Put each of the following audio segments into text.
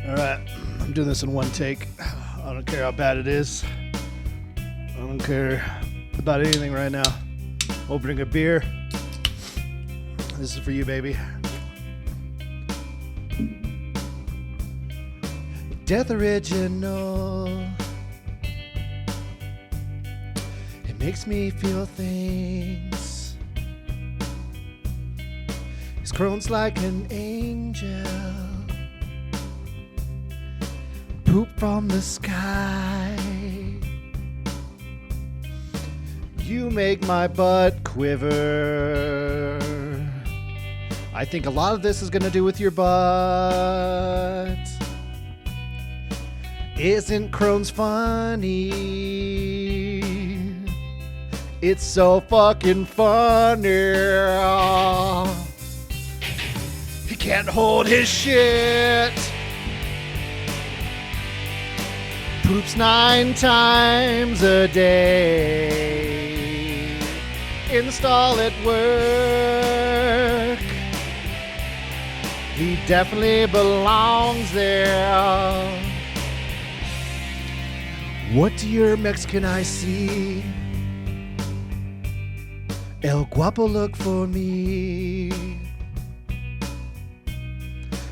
All right, I'm doing this in one take. I don't care how bad it is. I don't care about anything right now. Opening a beer. This is for you, baby. DethOriginal. It makes me feel things. His crone's like an angel. Poop from the sky. You make my butt quiver. I think a lot of this is gonna do with your butt. Isn't Crohn's funny? It's so fucking funny. He can't hold his shit. Poops 9 times a day. Install at work. He definitely belongs there. What do your Mexican eyes see? El Guapo, look for me.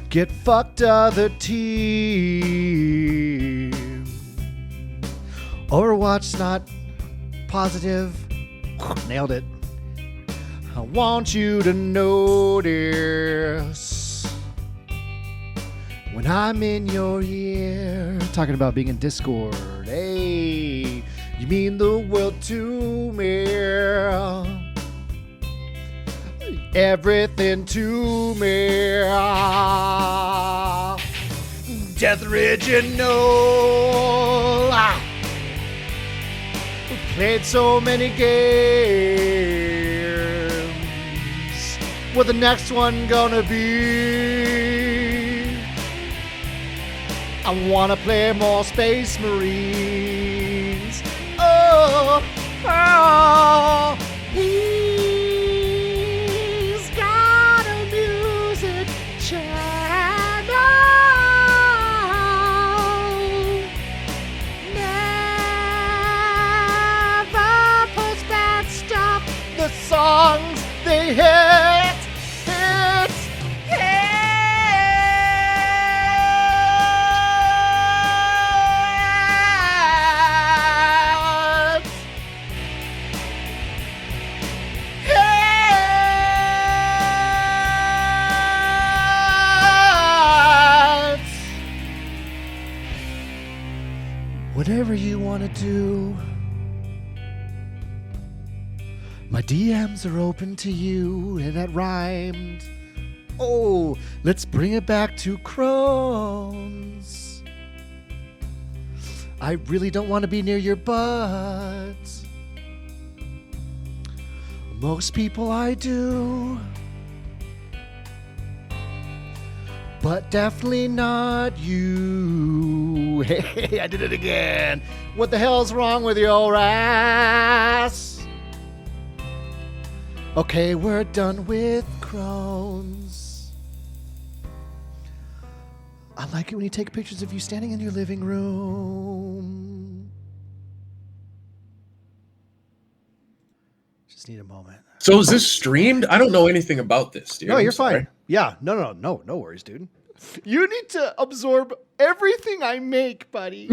Get fucked other team. Overwatch's not positive. Nailed it. I want you to notice when I'm in your ear. Talking about being in Discord. Hey, you mean the world to me. Everything to me. DethOriginal. Played so many games. What the next one gonna be? I wanna play more Space Marines. Oh, oh. He's got a music channel. Never puts bad stuff. The songs they hit, hit, hit. Whatever you want to do, my DMs are open to you, and that rhymed. Oh, let's bring it back to Crohn's. I really don't want to be near your butt. Most people I do, but definitely not you. Hey, I did it again. What the hell's wrong with your ass? Okay, we're done with Crohn's. I like it when you take pictures of you standing in your living room. Just need a moment. So is this streamed? I don't know anything about this, dude. No, you're I'm sorry. fine. Yeah, no worries, dude. You need to absorb everything I make, buddy.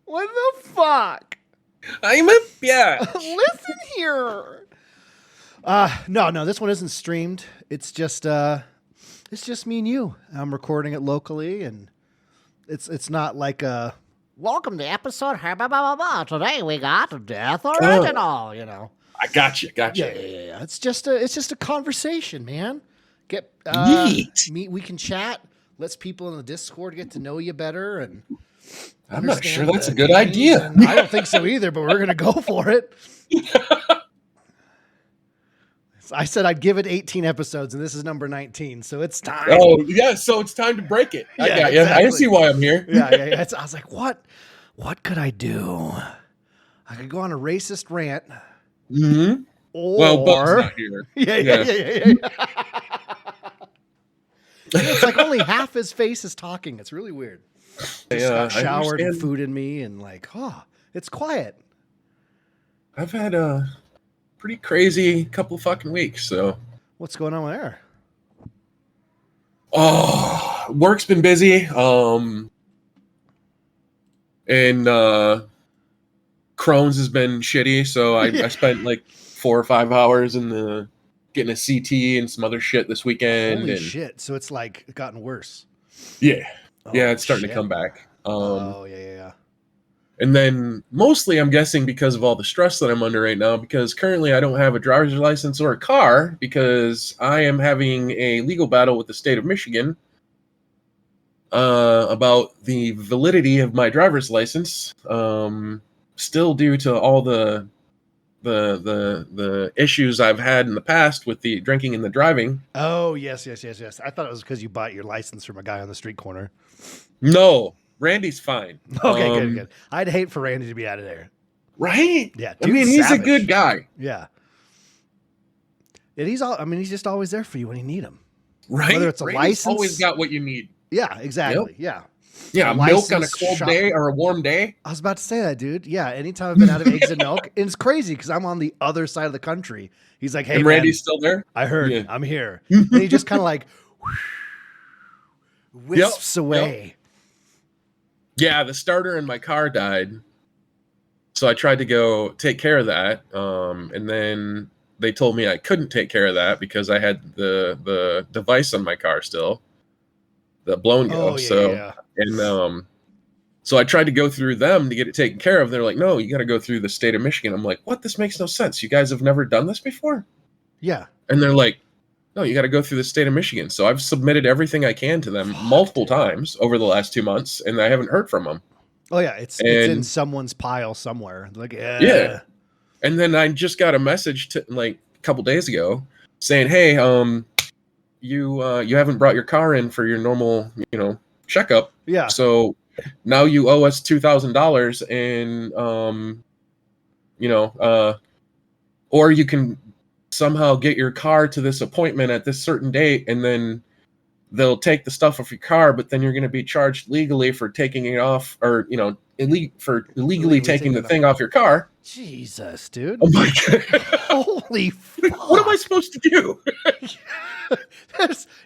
What the fuck? I'm a bitch. Listen here. No, this one isn't streamed. It's just me and you. I'm recording it locally, and it's not like a welcome to episode blah, blah, blah, blah. Today we got DethOriginal, you know. I got you. Yeah. It's just a conversation, man. Get meet. We can chat. Let's people in the Discord get to know you better, and I'm not sure that's a good idea. I don't think so either, but we're gonna go for it. I said I'd give it 18 episodes, and this is number 19, so it's time. Oh yeah, so it's time to break it. I got you. Exactly. I see why I'm here. Yeah. I was like, what could I do? I could go on a racist rant. Mm-hmm. Or well, Bub's not here. Yeah. It's like only half his face is talking. It's really weird. Just got I showered and understand. food in me, and like, oh, it's quiet. I've had a pretty crazy couple fucking weeks. So, What's going on there? oh, work's been busy. And Crohn's has been shitty. So I spent like 4 or 5 hours in the getting a CT and some other shit this weekend. Holy and shit! So it's like gotten worse. yeah, Oh, it's starting to shit. come back. Oh yeah. And then mostly I'm guessing because of all the stress that I'm under right now, because currently I don't have a driver's license or a car because I am having a legal battle with the state of Michigan about the validity of my driver's license. Still due to all the issues I've had in the past with the drinking and the driving. Oh yes. I thought it was because you bought your license from a guy on the street corner. No, Randy's fine. Okay, good. I'd hate for Randy to be out of there. Right? Yeah, I mean, dude's he's savage. a good guy. Yeah. And he's just always there for you when you need him. Right? Whether it's a Randy's license. always got what you need. Yeah, exactly. Yep. Yeah. Yeah, milk on a license, cold shop- day or a warm day. I was about to say that, dude. Yeah, anytime I've been out of eggs and milk, and it's crazy because I'm on the other side of the country. He's like, "Hey, And man, Randy's still there? I heard. Yeah. I'm here." And he just kind of like wisps away. Yeah, the starter in my car died. So I tried to go take care of that. And then they told me I couldn't take care of that because I had the device on my car still. The blown go. Oh yeah. And so I tried to go through them to get it taken care of. They're like, no, you got to go through the state of Michigan. I'm like, what? This makes no sense. You guys have never done this before? Yeah. And they're like, no, you got to go through the state of Michigan. So I've submitted everything I can to them multiple times over the last 2 months, and I haven't heard from them. Oh yeah, it's in someone's pile somewhere. Like Yeah. And then I just got a message like a couple days ago saying, hey, you haven't brought your car in for your normal, checkup. Yeah. So now you owe us $2,000 and, or you can somehow get your car to this appointment at this certain date, and then they'll take the stuff off your car, but then you're going to be charged legally for taking it off, or, illegally taking the thing off your car. Jesus, dude. Oh my God. Holy fuck. What am I supposed to do?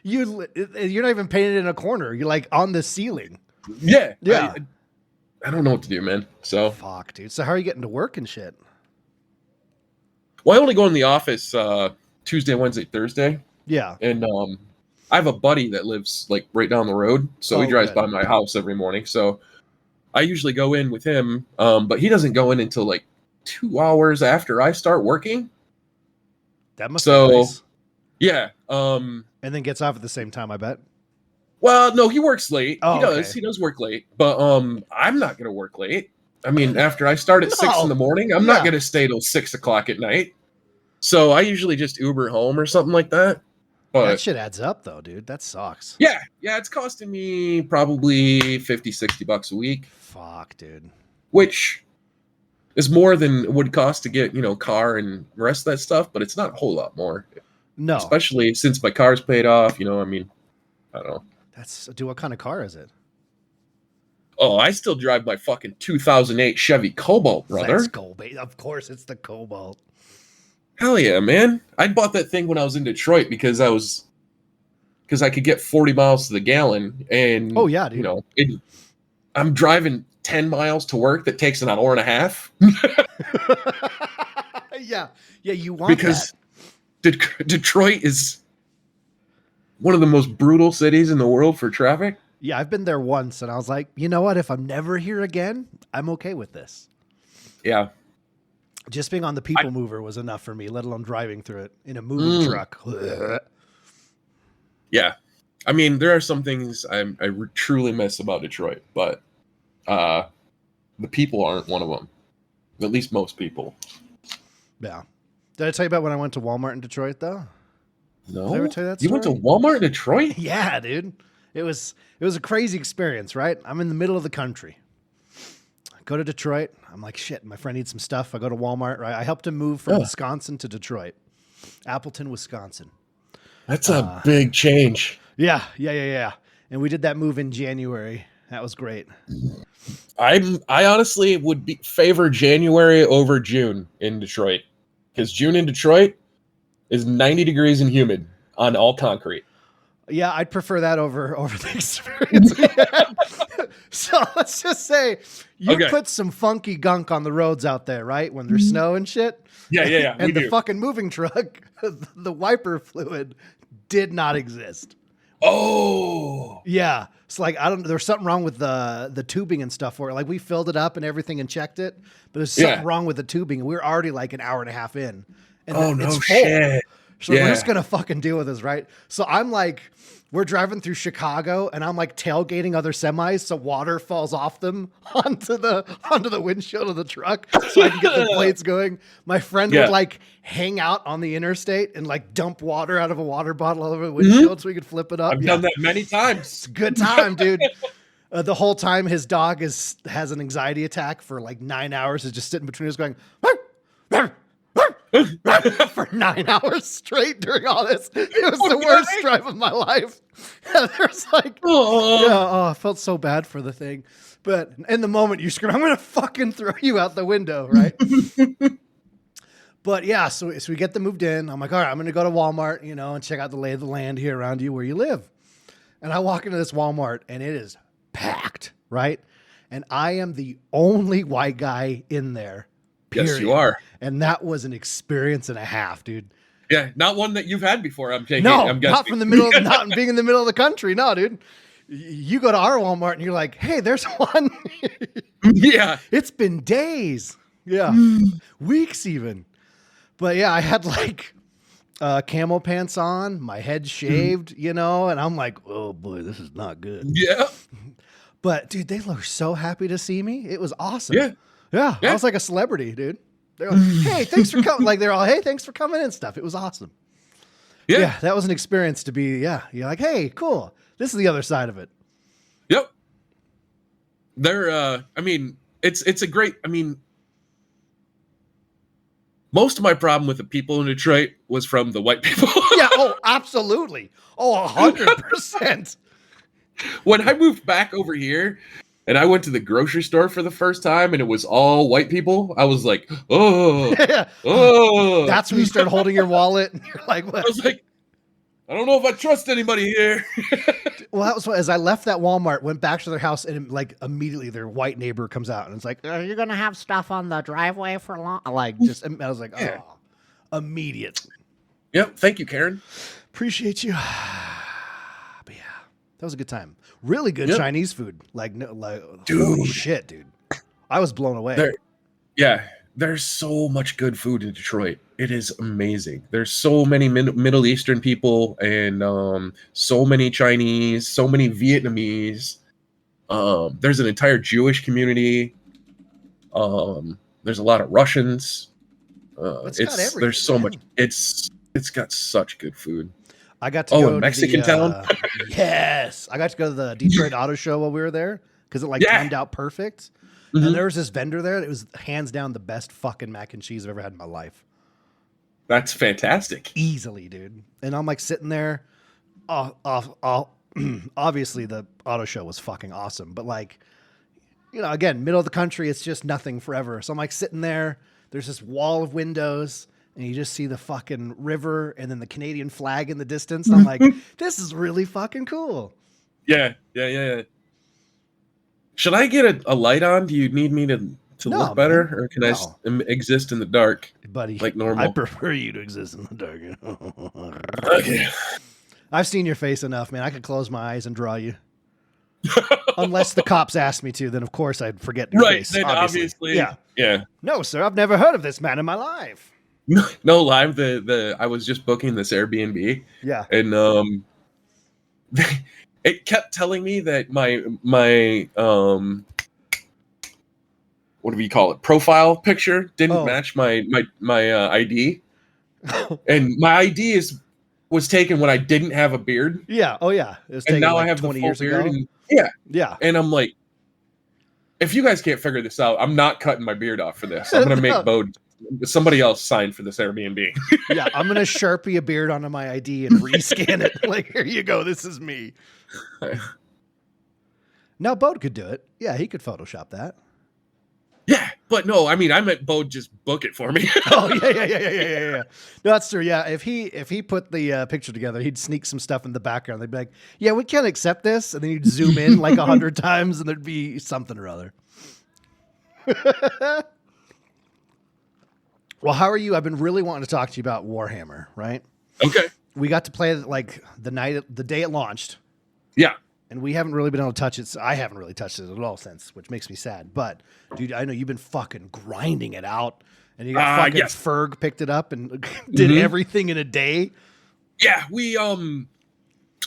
You're not even painted in a corner. You're like on the ceiling. Yeah. Yeah. I don't know what to do, man. So fuck, dude. So how are you getting to work and shit? Well, I only go in the office Tuesday, Wednesday, Thursday. Yeah. And I have a buddy that lives like right down the road, so he drives by my house every morning. So I usually go in with him, but he doesn't go in until like 2 hours after I start working. That must be nice. Yeah. And then gets off at the same time, I bet. Well, no, he works late. Oh, he does. okay. He does work late, but I'm not going to work late. I mean, after I start at 6 in the morning, I'm not going to stay till 6 o'clock at night. So I usually just Uber home or something like that. But that shit adds up though, dude. That sucks. Yeah. It's costing me probably $50-$60 a week. Fuck, dude. Which is more than it would cost to get, car and the rest of that stuff, but it's not a whole lot more. No. Especially since my car's paid off, I don't know. Dude, what kind of car is it? Oh, I still drive my fucking 2008 Chevy Cobalt, brother. Let's go, baby. Of course, it's the Cobalt. Hell yeah, man. I bought that thing when I was in Detroit because I could get 40 miles to the gallon. And, oh, yeah, dude. I'm driving 10 miles to work that takes an hour and a half. Yeah, you want because Detroit is one of the most brutal cities in the world for traffic. Yeah, I've been there once, and I was like, you know what? If I'm never here again, I'm okay with this. Yeah. Just being on the people mover was enough for me, let alone driving through it in a moving truck. Yeah. I mean, there are some things I truly miss about Detroit, but the people aren't one of them. At least most people. Yeah. Did I tell you about when I went to Walmart in Detroit, though? No. Did I ever tell you that story? You went to Walmart in Detroit? Yeah, dude. It was a crazy experience, right? I'm in the middle of the country. I go to Detroit. I'm like, shit, my friend needs some stuff. I go to Walmart, right? I helped him move from Wisconsin to Detroit. Appleton, Wisconsin. That's a big change. Yeah. And we did that move in January. That was great. I honestly would favor January over June in Detroit, because June in Detroit is 90 degrees and humid on all concrete. Yeah, I'd prefer that over the experience we had. So let's just say you put some funky gunk on the roads out there, right? When there's snow and shit. Yeah. And the fucking moving truck, the wiper fluid did not exist. Oh. Yeah. It's like, there's something wrong with the tubing and stuff for it. Like we filled it up and everything and checked it, but there's something wrong with the tubing. And we were already like an hour and a half in. And it's full. Shit. So we're just going to fucking deal with this, right? So I'm like, we're driving through Chicago and I'm like tailgating other semis so water falls off them onto the windshield of the truck so I can get the blades going. My friend would like hang out on the interstate and like dump water out of a water bottle all over the windshield so we could flip it up. I've done that many times. It's a good time, dude. The whole time his dog has an anxiety attack for like 9 hours, is just sitting between us going, "Arr, arr, for 9 hours straight during all this. It was the worst drive of my life. There's like, I felt so bad for the thing. But in the moment you scream, I'm going to fucking throw you out the window, right? But yeah, so we get them moved in. I'm like, all right, I'm going to go to Walmart, and check out the lay of the land here around you where you live. And I walk into this Walmart and it is packed, right? And I am the only white guy in there. Period. Yes, you are. And that was an experience and a half, dude. Yeah, not one that you've had before. I'm guessing. Not from the middle, not being in the middle of the country. No, dude. You go to our Walmart and you're like, hey, there's one. Yeah. It's been days. Yeah. Weeks even. But yeah, I had like camo pants on, my head shaved, and I'm like, oh boy, this is not good. Yeah. But dude, they were so happy to see me. It was awesome. Yeah. I was like a celebrity, dude. They're like, hey, thanks for coming. Like they're all, hey, thanks for coming and stuff. It was awesome. Yeah, that was an experience to be. Yeah, you're like, hey, cool. This is the other side of it. Yep. They're. It's a great. Most of my problem with the people in Detroit was from the white people. Yeah. Oh, absolutely. Oh, 100%. When I moved back over here and I went to the grocery store for the first time and it was all white people, I was like, oh. That's when you start holding your wallet and you're like, what? I was like, I don't know if I trust anybody here. Well, that was as I left that Walmart, went back to their house, and like immediately their white neighbor comes out and it's like, are you going to have stuff on the driveway for long? Like, I was like, immediate. Yep. Thank you, Karen. Appreciate you. But yeah, that was a good time. Really good Chinese food. Dude, holy shit, dude. I was blown away. There's so much good food in Detroit. It is amazing. There's so many Middle Eastern people and so many Chinese, so many Vietnamese. There's an entire Jewish community. There's a lot of Russians. There's so much. It's got such good food. I got to go a Mexican to town. Yes, I got to go to the Detroit Auto Show while we were there because it timed out perfect. Mm-hmm. And there was this vendor there that was hands down the best fucking mac and cheese I've ever had in my life. That's fantastic. Easily, dude. And I'm like sitting there. Obviously, the auto show was fucking awesome, but again, middle of the country, it's just nothing forever. So I'm like sitting there. There's this wall of windows. And you just see the fucking river and then the Canadian flag in the distance. I'm like, this is really fucking cool. Yeah. Should I get a light on? Do you need me to look better? Man. Or can I exist in the dark? Buddy, like normal? I prefer you to exist in the dark. Okay. I've seen your face enough, man. I could close my eyes and draw you. Unless the cops asked me to, then of course I'd forget your face. Then obviously. Yeah. No, sir, I've never heard of this man in my life. No, live. I was just booking this Airbnb. Yeah. And it kept telling me that my what do we call it? Profile picture didn't match my ID. And my ID was taken when I didn't have a beard. Yeah. Oh yeah. It was taken now I have 20 the full years beard. ago. And, yeah. And I'm like, if you guys can't figure this out, I'm not cutting my beard off for this. I'm gonna make Bo somebody else signed for this Airbnb. Yeah, I'm gonna Sharpie a beard onto my ID and rescan it. Like, here you go. This is me. Now, Bode could do it. Yeah, he could Photoshop that. Yeah, but no, I mean, I meant Bo just book it for me. Oh yeah. No, that's true. Yeah, if he put the picture together, he'd sneak some stuff in the background. They'd be like, "Yeah, we can't accept this," and then he'd zoom in like 100 times, and there'd be something or other. Well, how are you? I've been really wanting to talk to you about Warhammer. Right? Okay. We got to play it like the day it launched. Yeah. And we haven't really been able to touch it. So I haven't really touched it at all since, which makes me sad. But, dude, I know you've been fucking grinding it out. And you got fucking Ferg picked it up and did everything in a day. Yeah,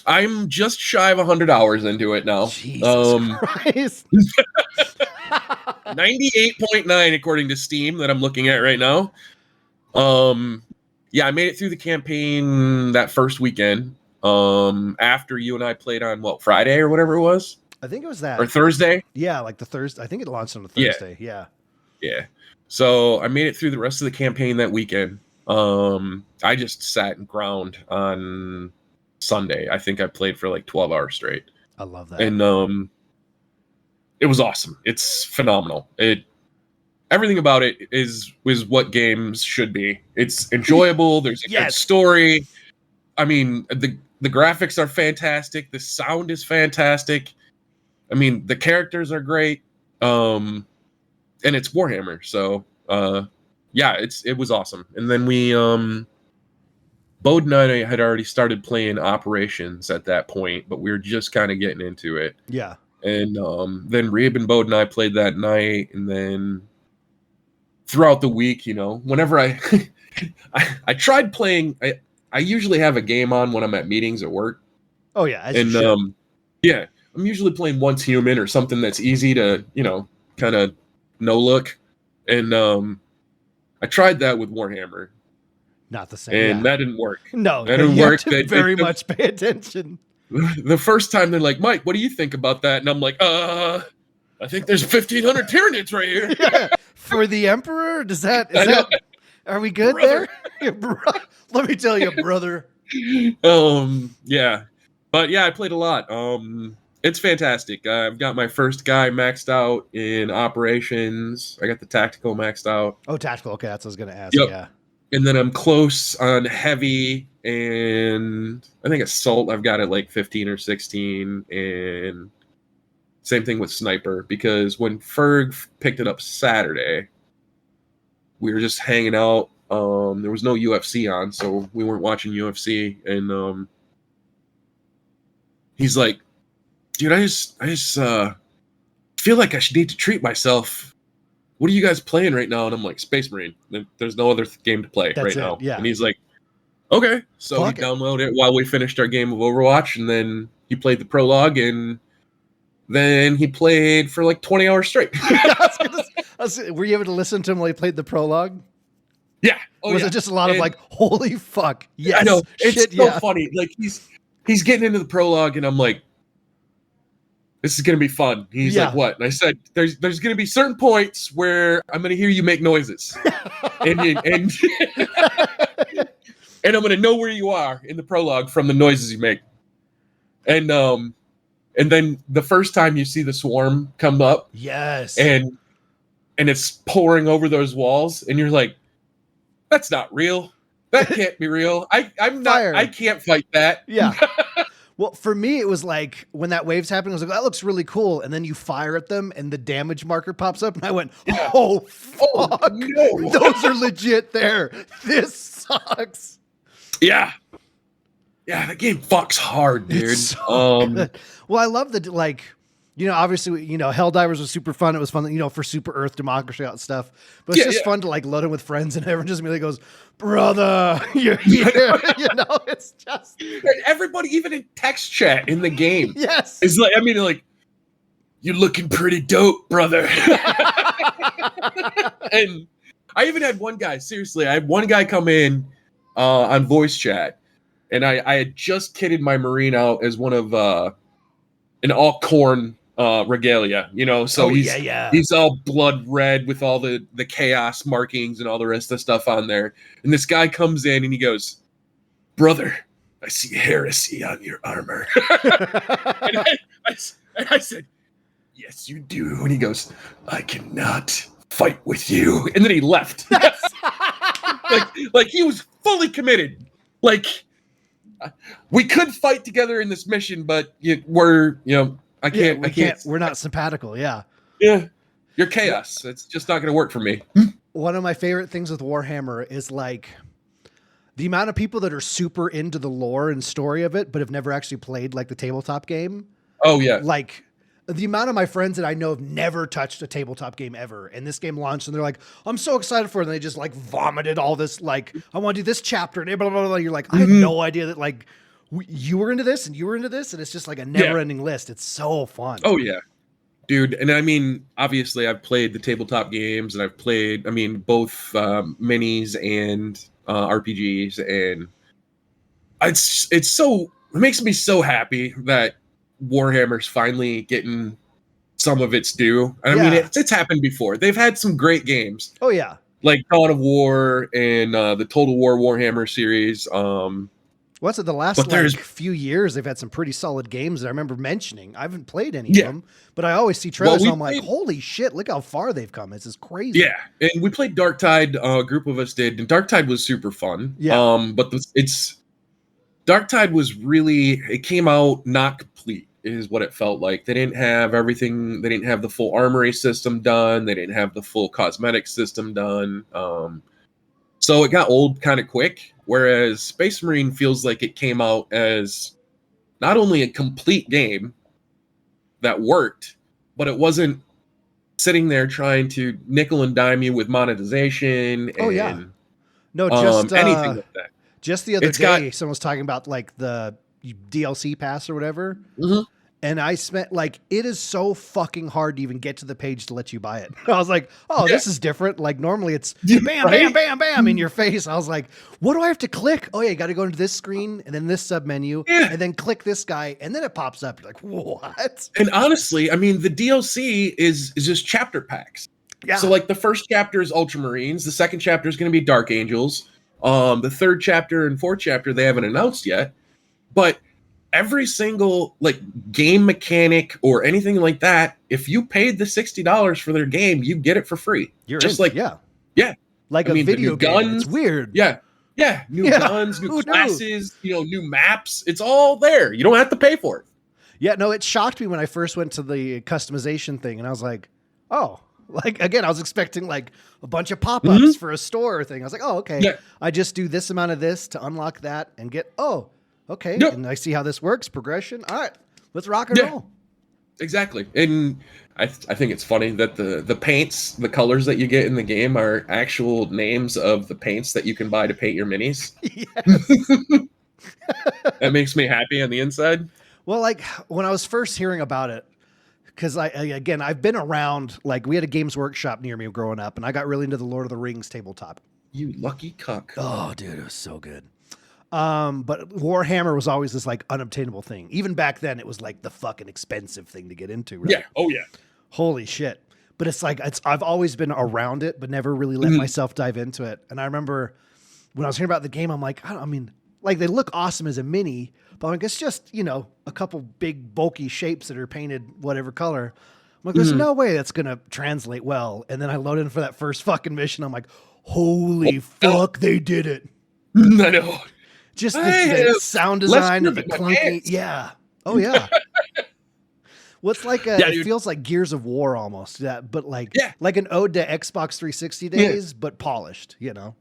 I'm just shy of 100 hours into it now. Jesus Christ. 98.9 according to Steam that I'm looking at right now. Yeah, I made it through the campaign that first weekend. After you and I played on Friday or whatever it was. I think it was that. Or Thursday. Yeah, like the Thursday. I think it launched on a Thursday. Yeah. So I made it through the rest of the campaign that weekend. I just sat and ground on Sunday. I think I played for like 12 hours straight. I love that. And it was awesome. It's phenomenal. Everything about it is what games should be. It's enjoyable. There's a good story. I mean, the graphics are fantastic. The sound is fantastic. I mean, the characters are great. And it's Warhammer. So, yeah, it was awesome. And then Bode and I had already started playing Operations at that point, but we were just kind of getting into it. Yeah. And then Reeb and Bode and I played that night. And then throughout the week, whenever I tried playing, I usually have a game on when I'm at meetings at work. Oh yeah, yeah, I'm usually playing Once Human or something that's easy to, kind of no look. And I tried that with Warhammer. Not the same. And that didn't work. No, that didn't work. They very much pay attention. The first time they're like, "Mike, what do you think about that?" And I'm like, I think there's 1,500 Tyranids right here. Yeah. For the Emperor? Is that are we good brother. There? Let me tell you, brother. Yeah. But yeah, I played a lot. It's fantastic. I've got my first guy maxed out in Operations. I got the tactical maxed out. Oh, tactical. Okay, that's what I was going to ask. Yep. Yeah. And then I'm close on heavy and I think assault. I've got it like 15 or 16. And same thing with sniper, because when Ferg picked it up Saturday, we were just hanging out. There was no UFC on, so we weren't watching UFC. And he's like, "Dude, I just feel like I should need to treat myself. What are you guys playing right now?" And I'm like, "Space Marine. There's no other game to play right now." Yeah. And he's like, "Okay." So he downloaded it while we finished our game of Overwatch, and then he played the prologue, and then he played for like 20 hours straight. Were you able to listen to him while he played the prologue? Yeah. Was it just a lot of like, holy fuck? Yes. I know. It's so yeah. funny. Like he's getting into the prologue, and I'm like, this is gonna be fun. He's like, what? And I said, there's gonna be certain points where I'm gonna hear you make noises, and and I'm gonna know where you are in the prologue from the noises you make. And then the first time you see the swarm come up, yes, and it's pouring over those walls, and you're like, that's not real. That can't be real. I'm not. I can't fight that. Yeah. Well, for me, it was like when that wave's happening, I was like, that looks really cool. And then you fire at them and the damage marker pops up. And I went, oh, fuck. Oh, no. Those are legit there. This sucks. Yeah. Yeah, the game fucks hard, dude. It's so good. Well, I love the, like, obviously, Helldivers was super fun. It was fun, for Super Earth democracy and stuff. But it's just fun to like load in with friends, and everyone just immediately goes, "Brother, you're here." It's just everybody, even in text chat in the game, yes, is like, like, you're looking pretty dope, brother. And I even had one guy. Seriously, I had one guy come in on voice chat, and I had just kitted my Marine out as one of an all corn regalia, so yeah. he's all blood red with all the chaos markings and all the rest of the stuff on there. And this guy comes in and he goes, "Brother, I see heresy on your armor." and I said, "Yes, you do." And he goes, "I cannot fight with you." And then he left. like he was fully committed. Like, we could fight together in this mission, but we're, I can't. We're not simpatical. Yeah. Yeah. You're chaos. It's just not going to work for me. One of my favorite things with Warhammer is like the amount of people that are super into the lore and story of it, but have never actually played like the tabletop game. Oh yeah. Like the amount of my friends that I know have never touched a tabletop game ever. And this game launched and they're like, "I'm so excited for it." And they just like vomited all this, like, "I want to do this chapter." And blah, blah, blah. You're like, I had no idea that like you were into this and you were into this. And it's just like a never ending list. It's so fun. Oh yeah, dude. And I mean, obviously I've played the tabletop games and I've played, both minis and RPGs. And it makes me so happy that Warhammer's finally getting some of its due. I mean, it's happened before. They've had some great games. Oh yeah, like Dawn of War and the Total War Warhammer series. What's it? The last few years, they've had some pretty solid games that I remember mentioning. I haven't played any of them, but I always see trailers and I'm like, holy shit, look how far they've come. This is crazy. Yeah, and we played Darktide. A group of us did, and Darktide was super fun. Yeah. But Darktide was really, it came out not complete, is what it felt like. They didn't have everything. They didn't have the full armory system done. They didn't have the full cosmetic system done. So it got old kind of quick, whereas Space Marine feels like it came out as not only a complete game that worked, but it wasn't sitting there trying to nickel and dime you with monetization. Oh, yeah. No, just anything like that. Just the other day, someone was talking about like the DLC pass or whatever. Mm-hmm. And I spent like, it is so fucking hard to even get to the page to let you buy it. I was like, oh, this is different. Like normally it's bam, bam, bam, bam in your face. I was like, what do I have to click? Oh yeah, you got to go into this screen and then this sub menu and then click this guy. And then it pops up. You're like, what? And honestly, I mean, the DLC is just chapter packs. Yeah. So like the first chapter is Ultramarines. The second chapter is going to be Dark Angels. The third chapter and fourth chapter, they haven't announced yet, but every single like game mechanic or anything like that, if you paid the $60 for their game, you get it for free. You're just in, like, yeah. Like a video game. Guns, it's weird. Yeah. New guns, new classes, new maps. It's all there. You don't have to pay for it. Yeah. No, it shocked me when I first went to the customization thing and I was like, oh, like, again, I was expecting like a bunch of pop-ups for a store thing. I was like, oh, okay. Yeah. I just do this amount of this to unlock that and get, okay. Yep. And I see how this works. Progression. All right, let's rock and roll. Exactly. And I think it's funny that the paints, the colors that you get in the game are actual names of the paints that you can buy to paint your minis. Yes. That makes me happy on the inside. Well, like when I was first hearing about it, because I've been around, like we had a Games Workshop near me growing up and I got really into the Lord of the Rings tabletop. You lucky cuck. Oh, dude, it was so good. But Warhammer was always this like unobtainable thing. Even back then, it was like the fucking expensive thing to get into. Right? Yeah. Oh yeah. Holy shit. But it's like, I've always been around it, but never really let myself dive into it. And I remember when I was hearing about the game, I'm like, I mean, like they look awesome as a mini, but like, it's just, a couple big bulky shapes that are painted whatever color. I'm like, there's no way that's going to translate well. And then I load in for that first fucking mission. I'm like, holy fuck, they did it. I know. Just the sound design and the clunky. Yeah. Oh, yeah. What's like it feels like Gears of War almost. That, but like an ode to Xbox 360 days, but polished,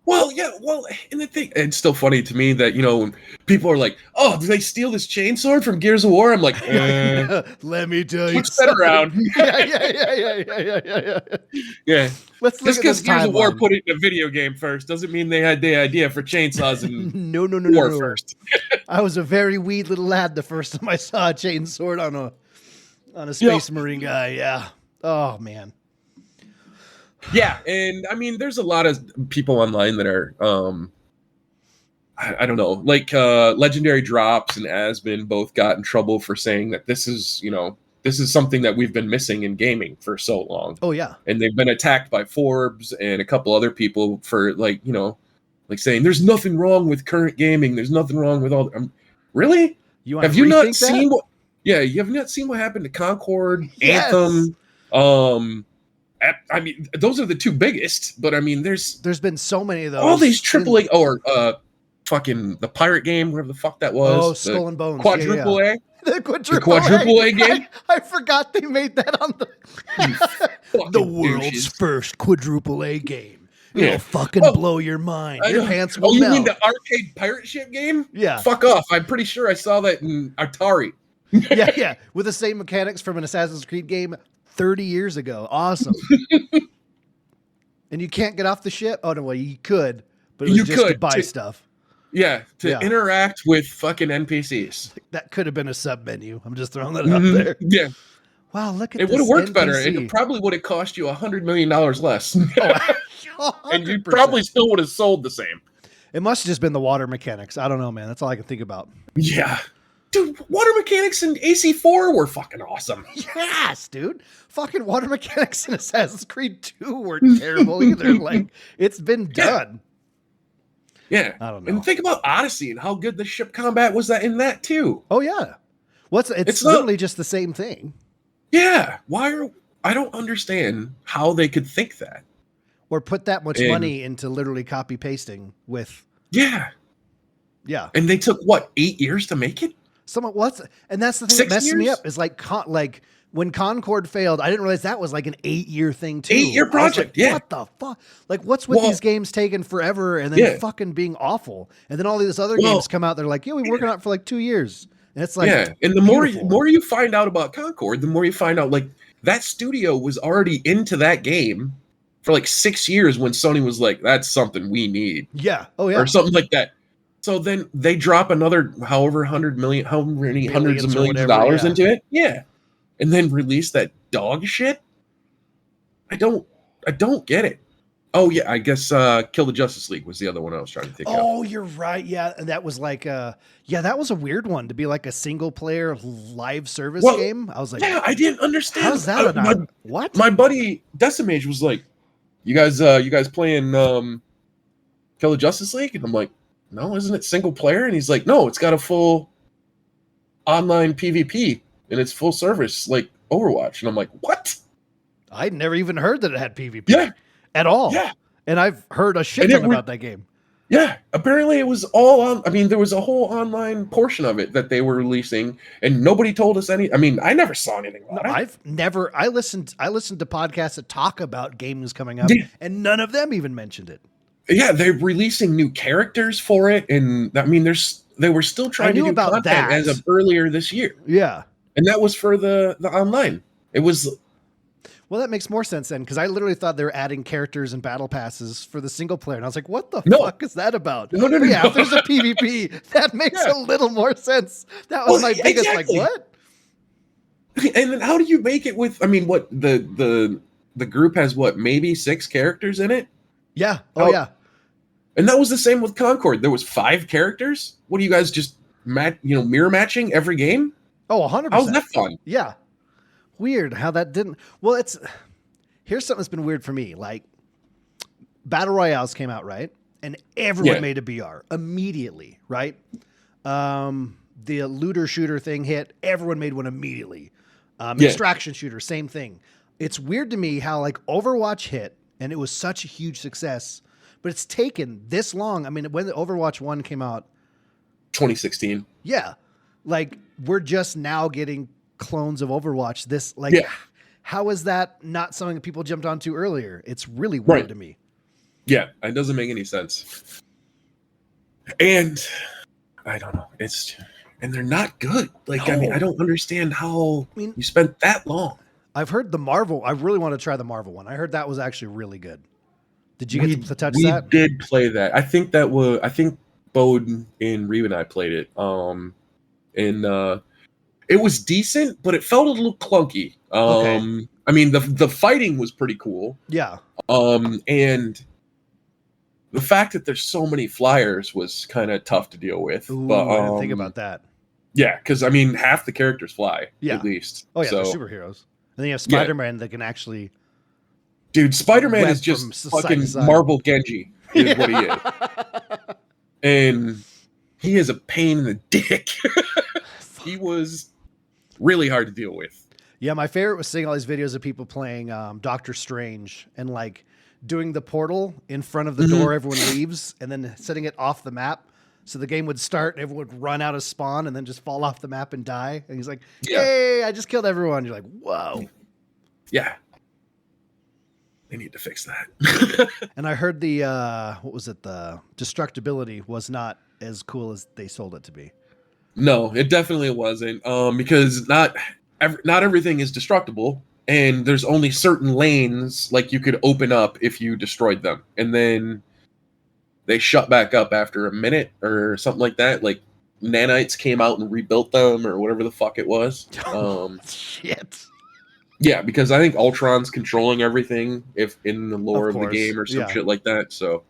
Well, yeah. Well, and the thing, it's still funny to me that, when people are like, oh, did they steal this chainsaw from Gears of War? I'm like, let me tell you. Switch that around. Yeah. Let's look just because Gears of War put it in a video game first doesn't mean they had the idea for chainsaws and no. First. I was a very wee little lad the first time I saw a chainsaw on a Space Marine guy. Yeah. Oh man. Yeah. And I mean, there's a lot of people online that are, I don't know, like Legendary Drops and Asbin both got in trouble for saying that this is, this is something that we've been missing in gaming for so long. Oh yeah. And they've been attacked by Forbes and a couple other people for like, you know, like saying there's nothing wrong with current gaming. There's nothing wrong with all. Really? Have you not seen what? Yeah, you have not seen what happened to Concord, Yes. Anthem. I mean, those are the two biggest. But I mean, there's been so many of those. All these AAA or fucking the pirate game, whatever the fuck that was. Oh, Skull and Bones. Quadruple A. The quadruple A game. I forgot they made that on the world's first quadruple A game. It'll fucking blow your mind. Your pants will melt. You mean the arcade pirate ship game? Yeah. Fuck off. I'm pretty sure I saw that in Atari. yeah. With the same mechanics from an Assassin's Creed game 30 years ago. Awesome. And you can't get off the ship? Oh, no, well, you could, but it was just to buy stuff. Yeah, to interact with fucking NPCs. That could have been a sub menu. I'm just throwing that out there. Yeah. Wow, look at it. It would have worked better. It probably would have cost you $100 million less. And you probably still would have sold the same. It must have just been the water mechanics. I don't know, man. That's all I can think about. Yeah. Dude, water mechanics in AC4 were fucking awesome. Yes, dude. Fucking water mechanics in Assassin's Creed 2 weren't terrible either. Like, it's been done. Yeah. I don't know. And think about Odyssey and how good the ship combat was that in that too. Oh yeah. It's literally just the same thing. Yeah. I don't understand how they could think that. Or put that much money into literally copy pasting with. Yeah. Yeah. And they took what, 8 years to make it? And that's the thing that messes me up is like when Concord failed, I didn't realize that was like an 8-year thing too. 8-year project, yeah. What the fuck? Like, what's with these games taking forever and then fucking being awful? And then all these other games come out, they're like, we've been working on it for like 2 years. And it's like, and the more you find out about Concord, the more you find out like that studio was already into that game for like 6 years when Sony was like, that's something we need. Yeah. Oh yeah. Or something like that. So then they drop another however hundreds of millions of dollars into it. Yeah. And then release that dog shit. I don't get it. Oh yeah, I guess Kill the Justice League was the other one I was trying to think of. Oh, you're right. Yeah, and that was like that was a weird one to be like a single player live service game. I was like, yeah, I didn't understand. How's that? What? My buddy Decimage was like, you guys playing Kill the Justice League? And I'm like, no, isn't it single player? And he's like, no, it's got a full online PvP and it's full service like Overwatch. And I'm like, what? I'd never even heard that it had PvP at all. Yeah. And I've heard a shit ton about that game. Yeah. Apparently it was all on. I mean, there was a whole online portion of it that they were releasing and nobody told us any. I mean, I never saw anything about it. I listened to podcasts that talk about games coming up and none of them even mentioned it. Yeah, they're releasing new characters for it, and I mean, they were still trying to do content as of earlier this year. Yeah, and that was for the online. It was. Well, that makes more sense then, because I literally thought they were adding characters and battle passes for the single player, and I was like, "What the fuck is that about?" No. Yeah, if there's a PvP, that makes a little more sense. That was my biggest like, what? And then how do you make it with? I mean, what the group has what maybe 6 characters in it? Yeah. Oh yeah. And that was the same with Concord. There was 5 characters. What do you guys just mirror matching every game? Oh, 100%. How's that fun? Yeah. Weird how that didn't. Well, here's something that's been weird for me. Like Battle Royales came out, right? And everyone made a BR immediately, right? The looter shooter thing hit. Everyone made one immediately. Extraction shooter, same thing. It's weird to me how like Overwatch hit and it was such a huge success. But it's taken this long. I mean, when the Overwatch 1 came out, 2016. Yeah. Like we're just now getting clones of Overwatch. How is that not something that people jumped onto earlier? It's really weird to me. Yeah, it doesn't make any sense. And I don't know. And they're not good. Like, no. I mean, I don't understand how you spent that long. I've heard the Marvel. I really want to try the Marvel one. I heard that was actually really good. Did you get to touch that? We did play that. I think Bode and Reeve and I played it. And it was decent, but it felt a little clunky. Okay. I mean, the fighting was pretty cool. Yeah. And the fact that there's so many flyers was kind of tough to deal with. Ooh, I didn't think about that. Yeah, because I mean, half the characters fly, Yeah. at least. Oh yeah, So, they're superheroes. And then you have Spider-Man that can actually dude, Spider-Man web is just from side to fucking side. Marvel Genji, is what he is. And he is a pain in the dick. He was really hard to deal with. Yeah, my favorite was seeing all these videos of people playing Doctor Strange and like doing the portal in front of the door everyone leaves and then setting it off the map. So the game would start and everyone would run out of spawn and then just fall off the map and die. And he's like, yay, I just killed everyone. You're like, whoa. Yeah. They need to fix that. And I heard the, what was it? The destructibility was not as cool as they sold it to be. No, it definitely wasn't. Because not everything is destructible. And there's only certain lanes like you could open up if you destroyed them. And then they shut back up after a minute or something like that. Like nanites came out and rebuilt them or whatever the fuck it was. Shit. Yeah, because I think Ultron's controlling everything if in the lore of the game or some shit like that. So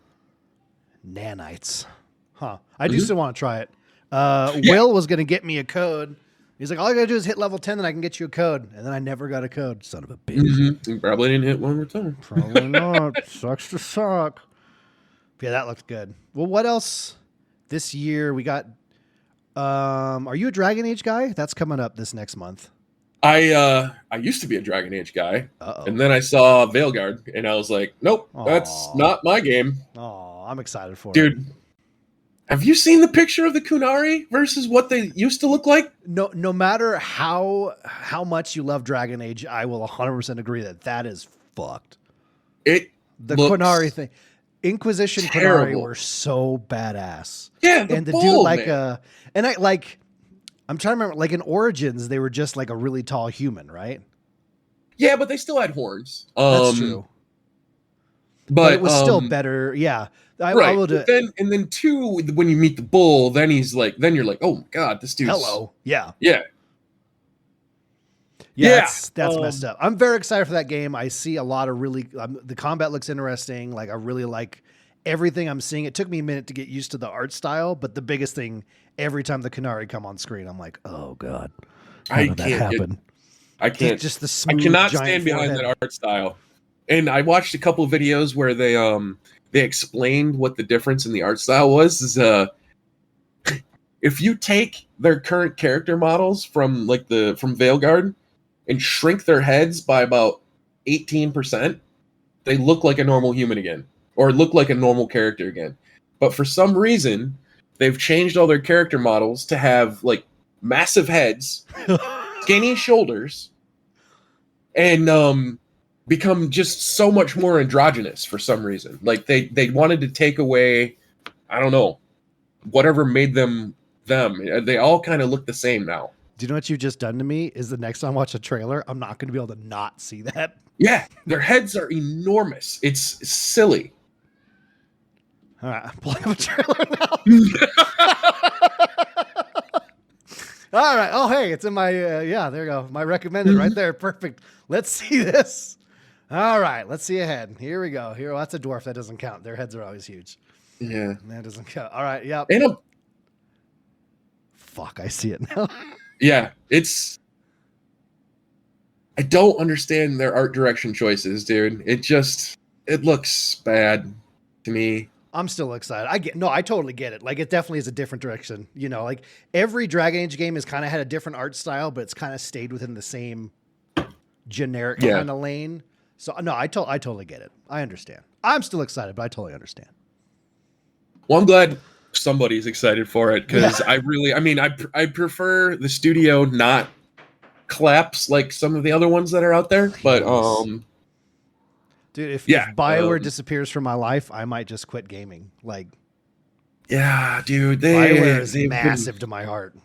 nanites. Huh. I do still want to try it. Will was going to get me a code. He's like, all I got to do is hit level 10, then I can get you a code. And then I never got a code. Son of a bitch. You probably didn't hit one more time. Probably not. Sucks to suck. Yeah, that looked good. Well, what else this year? We got, are you a Dragon Age guy? That's coming up this next month. I used to be a Dragon Age guy. And then I saw Veilguard and I was like, nope, that's not my game. Oh, I'm excited for it. Dude, have you seen the picture of the Kunari versus what they used to look like? No matter how much you love Dragon Age, I will 100% agree that is fucked. The Kunari thing. Inquisition terrible. Kunari were so badass. Yeah, and the dude like I'm trying to remember, like in Origins, they were just like a really tall human, right? Yeah, but they still had horns. That's true. But it was still better. Yeah. Right. And then two, when you meet the bull, then you're like, oh my God, this dude's. Hello. Yeah. Yeah. Yeah. That's messed up. I'm very excited for that game. I see a lot of really, the combat looks interesting. Like I really like everything I'm seeing. It took me a minute to get used to the art style, but the biggest thing, every time the Kunari come on screen, I'm like, oh God, how did that happen? I can't. Just the smooth, I cannot stand behind that art style. And I watched a couple of videos where they explained what the difference in the art style was. Is if you take their current character models from Veilguard and shrink their heads by about 18%, they look like a normal human again, or look like a normal character again. But for some reason, they've changed all their character models to have like massive heads, skinny shoulders, and become just so much more androgynous for some reason. Like they wanted to take away, I don't know, whatever made them. They all kind of look the same now. Do you know what you've just done to me? Is the next time I watch a trailer, I'm not going to be able to not see that. Yeah, their heads are enormous. It's silly. All right, I'm pulling up a trailer now. All right. Oh, hey, it's in my, there you go. My recommended right there. Perfect. Let's see this. All right, let's see ahead. Here we go. Here, that's a dwarf. That doesn't count. Their heads are always huge. Yeah. That doesn't count. All right, yep. Fuck, I see it now. Yeah, I don't understand their art direction choices, dude. It looks bad to me. I'm still excited. I totally get it. Like it definitely is a different direction. You know, like every Dragon Age game has kind of had a different art style, but it's kind of stayed within the same generic kind of lane. So no, I totally get it. I understand. I'm still excited, but I totally understand. Well, I'm glad somebody's excited for it because I prefer the studio not collapse like some of the other ones that are out there. But dude, if BioWare disappears from my life, I might just quit gaming. Like, yeah, dude, BioWare is massive to my heart.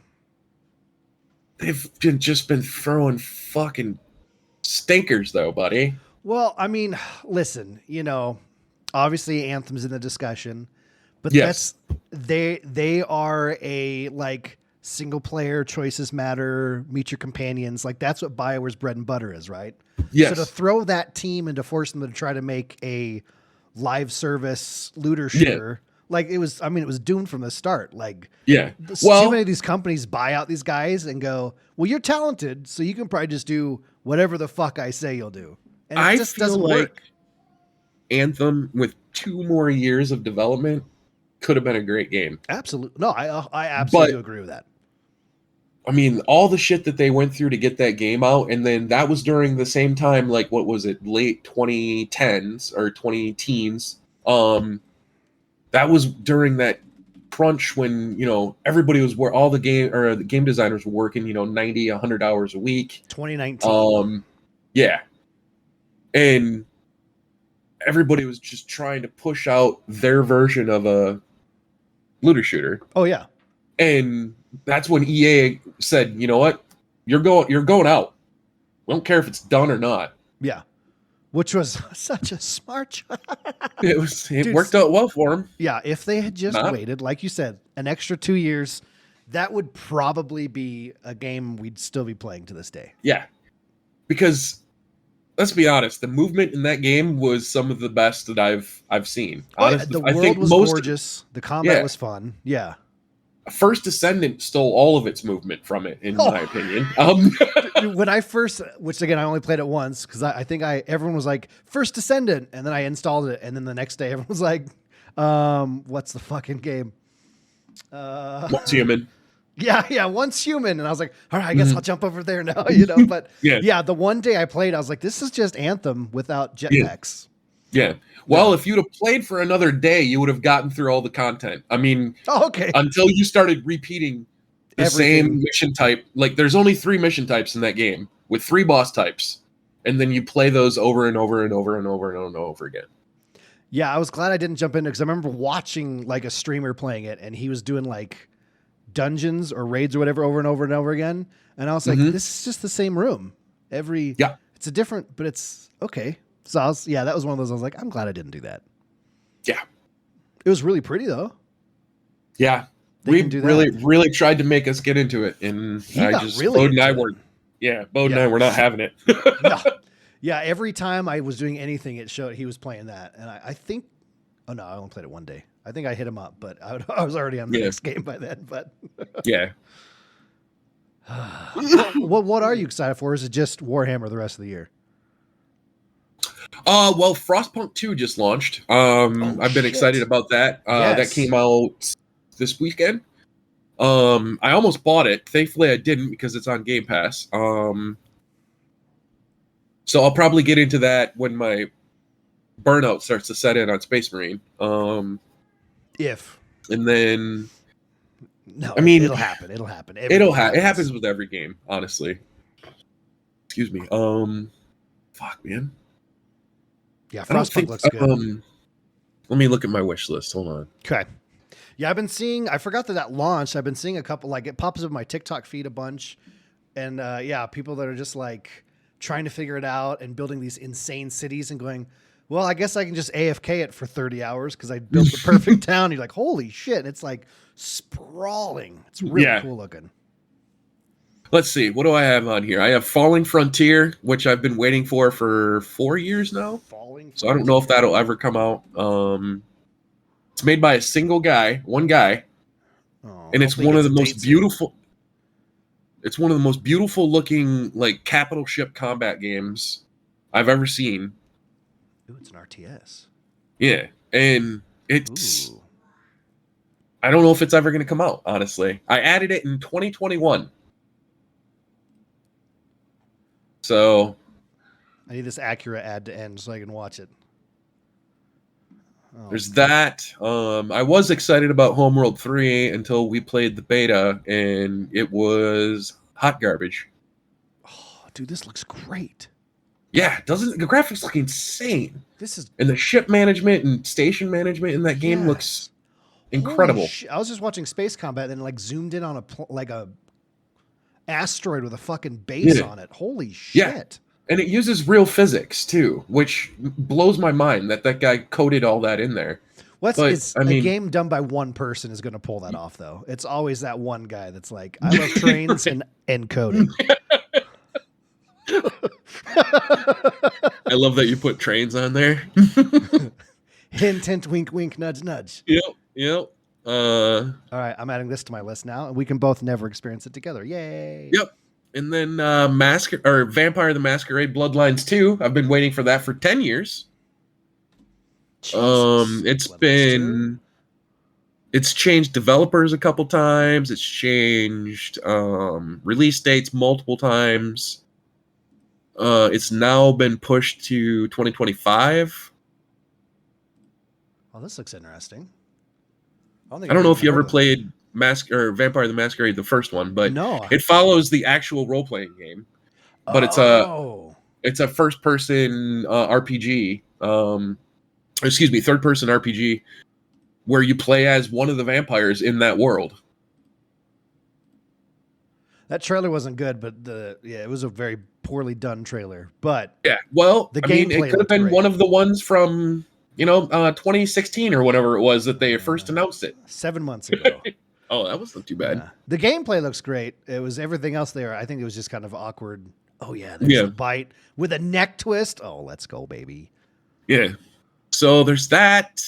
They've just been throwing fucking stinkers, though, buddy. Well, I mean, listen, you know, obviously Anthem's in the discussion, but they are a like single player, choices matter, meet your companions. Like that's what BioWare's bread and butter is, right? Yes. So to throw that team and to force them to try to make a live service looter shooter Like it was doomed from the start. Like Yeah. too Well, many of these companies buy out these guys and go, well, you're talented, so you can probably just do whatever the fuck I say you'll do. And it I just feel doesn't like work. Anthem with 2 more years of development could have been a great game. Absolutely. No, I absolutely But do agree with that. I mean, all the shit that they went through to get that game out, and then that was during the same time, like what was it, late 2010s or 20 teens. That was during that crunch when everybody was where all the game designers were working 90, 100 hours a week. 2019. Yeah, and everybody was just trying to push out their version of a looter shooter. Oh yeah. And that's when EA said, you know what? You're going out. We don't care if it's done or not. Yeah. Which was such a smart It worked out well for them. Yeah, if they had just waited, like you said, an extra 2 years, that would probably be a game we'd still be playing to this day. Yeah. Because let's be honest, the movement in that game was some of the best that I've seen. Honestly, the world was gorgeous. The combat was fun. Yeah. First Descendant stole all of its movement from it, in my opinion. When I first, which again I only played it once because I think everyone was like First Descendant, and then I installed it, and then the next day everyone was like, "What's the fucking game?" Once Human. Yeah, Once Human, and I was like, "All right, I guess I'll jump over there now," But yeah, the one day I played, I was like, "This is just Anthem without jetpacks." Yeah. Well, if you'd have played for another day, you would have gotten through all the content. I mean, until you started repeating the same mission type. Like, there's only 3 mission types in that game with 3 boss types, and then you play those over and over and over and over and over again. Yeah, I was glad I didn't jump into because I remember watching like a streamer playing it, and he was doing like dungeons or raids or whatever over and over and over again, and I was like, this is just the same room. It's a different, but it's okay. So that was one of those. I was like, I'm glad I didn't do that. Yeah, it was really pretty though. Yeah, we really tried to make us get into it, and Bode and I were not having it. No. Yeah, every time I was doing anything, it showed he was playing that, and I think, oh no, I only played it one day. I think I hit him up, but I was already on the next game by then. But yeah. What are you excited for? Is it just Warhammer the rest of the year? Well, Frostpunk 2 just launched. I've been excited about that. That came out this weekend. I almost bought it. Thankfully, I didn't because it's on Game Pass. So I'll probably get into that when my burnout starts to set in on Space Marine. And then, no, I mean, it'll happen. It'll happen. It happens with every game, honestly. Excuse me. Fuck, man. Yeah, Frostpunk looks good. Let me look at my wish list. Hold on. Okay. Yeah, I've been seeing. I forgot that launched. I've been seeing a couple. Like it pops up in my TikTok feed a bunch, and people that are just like trying to figure it out and building these insane cities and going, well, I guess I can just AFK it for 30 hours because I built the perfect town. You're like, holy shit! And it's like sprawling. It's really cool looking. Let's see. What do I have on here? I have Falling Frontier, which I've been waiting for 4 years now. So I don't know if that'll ever come out. It's made by one guy, and it's one of the most beautiful. It's one of the most beautiful looking like capital ship combat games I've ever seen. Ooh, it's an RTS. Yeah, and it's. Ooh. I don't know if it's ever going to come out. Honestly, I added it in 2021. So I need this Acura ad to end so I can watch it. There's that. I was excited about Homeworld 3 until we played the beta, and it was hot garbage. Oh, dude, this looks great. Yeah, the graphics look insane. And the ship management and station management in that game looks incredible. I was just watching Space Combat and like zoomed in on a asteroid with a fucking base on it. Holy shit. Yeah. And it uses real physics too, which blows my mind that guy coded all that in there. A game done by one person is going to pull that off, though. It's always that one guy that's like, I love trains and coding. I love that you put trains on there. Hint, hint, wink, wink, nudge, nudge. Yep. Yep. All right, I'm adding this to my list now, and we can both never experience it together. Yay! Yep. And then Vampire the Masquerade Bloodlines 2. I've been waiting for that for 10 years. Jesus. It's Bloodlines 2? been it's changed developers a couple times. It's changed release dates multiple times. It's now been pushed to 2025. Oh, this looks interesting. I don't know if you ever played Vampire the Masquerade, the first one, but No. it follows the actual role playing game. But Oh. it's a first person RPG. Excuse me, third person RPG where you play as one of the vampires in that world. That trailer wasn't good, but it was a very poorly done trailer. But yeah, well, the gameplay it could have been great. One of the ones from 2016 or whatever it was that they first announced it. 7 months ago. Oh, that wasn't too bad. Yeah. The gameplay looks great. It was everything else there. I think it was just kind of awkward. Oh yeah, there's a bite with a neck twist. Oh, let's go, baby. Yeah. So there's that.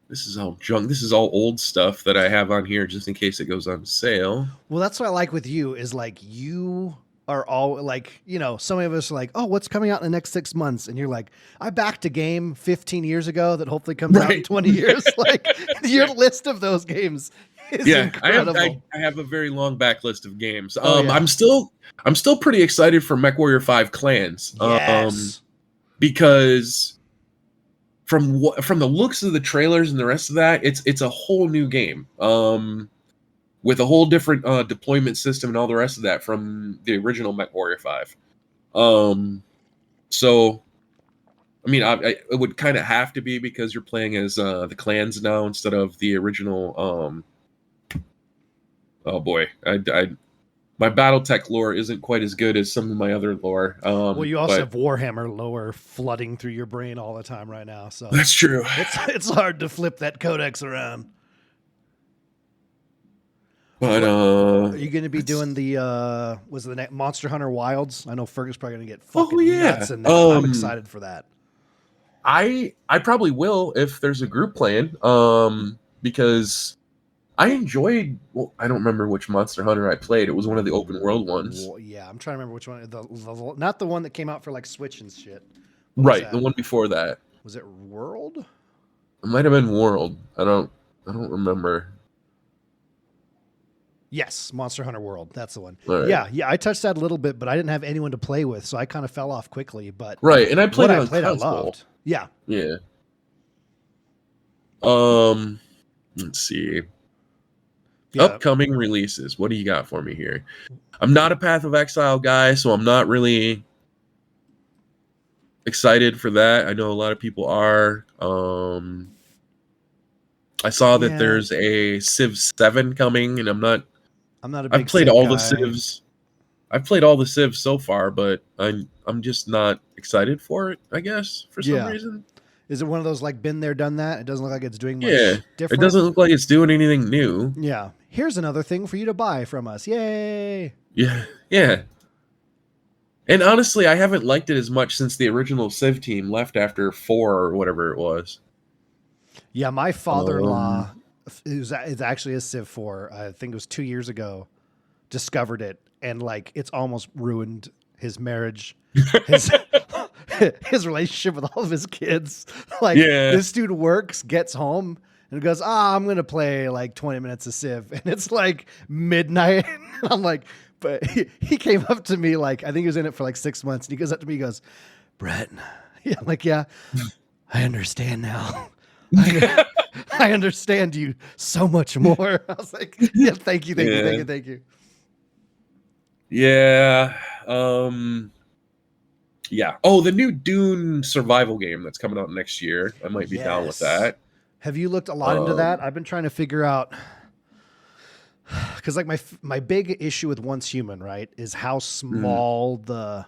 This is all junk. This is all old stuff that I have on here just in case it goes on sale. Well, that's what I like with you is like you are all like, some of us are like, oh, what's coming out in the next 6 months? And you're like, I backed a game 15 years ago that hopefully comes out in 20 years. Like your list of those games is incredible. I have a very long backlist of games. I'm still pretty excited for MechWarrior 5 Clans. Yes. Because from the looks of the trailers and the rest of that, it's a whole new game. With a whole different deployment system and all the rest of that from the original MechWarrior 5. So, I mean, it would kind of have to be because you're playing as the clans now instead of the original. Oh boy, my BattleTech lore isn't quite as good as some of my other lore. Well, you also have Warhammer lore flooding through your brain all the time right now, so that's true. It's hard to flip that codex around. But are you going to be doing the Monster Hunter Wilds? I know Fergus probably going to get fucking nuts in that. I'm excited for that. I probably will if there's a group playing. Because I enjoyed. Well, I don't remember which Monster Hunter I played. It was one of the open world ones. Well, yeah, I'm trying to remember which one. Not the one that came out for like Switch and shit. Right, the one before that. Was it World? It might have been World. I don't remember. Yes, Monster Hunter World. That's the one. Right. Yeah. I touched that a little bit, but I didn't have anyone to play with, so I kind of fell off quickly. But right, and I played I loved. Yeah. Yeah. Let's see. Yeah. Upcoming releases. What do you got for me here? I'm not a Path of Exile guy, so I'm not really excited for that. I know a lot of people are. I saw that there's a Civ 7 coming, and I'm not a big I've played all the Civs. I've played all the Civs so far, but I'm just not excited for it, I guess, for some reason. Is it one of those like been there, done that? It doesn't look like it's doing much different. It doesn't look like it's doing anything new. Yeah. Here's another thing for you to buy from us. Yay. Yeah. And honestly, I haven't liked it as much since the original Civ team left after 4 or whatever it was. Yeah, my father-in-law is actually a Civ 4. I think it was 2 years ago. Discovered it, and like it's almost ruined his marriage, his relationship with all of his kids. Like this dude works, gets home, and goes, I'm gonna play like 20 minutes of Civ, and it's like midnight. I'm like, but he came up to me like I think he was in it for like 6 months, and he goes up to me, he goes, Brett, I'm like, yeah, I understand now. I understand you so much more. I was like, yeah, thank you. Yeah. Yeah. Oh, the new Dune survival game that's coming out next year. I might be down with that. Have you looked a lot into that? I've been trying to figure out because like my big issue with Once Human, right, is how small the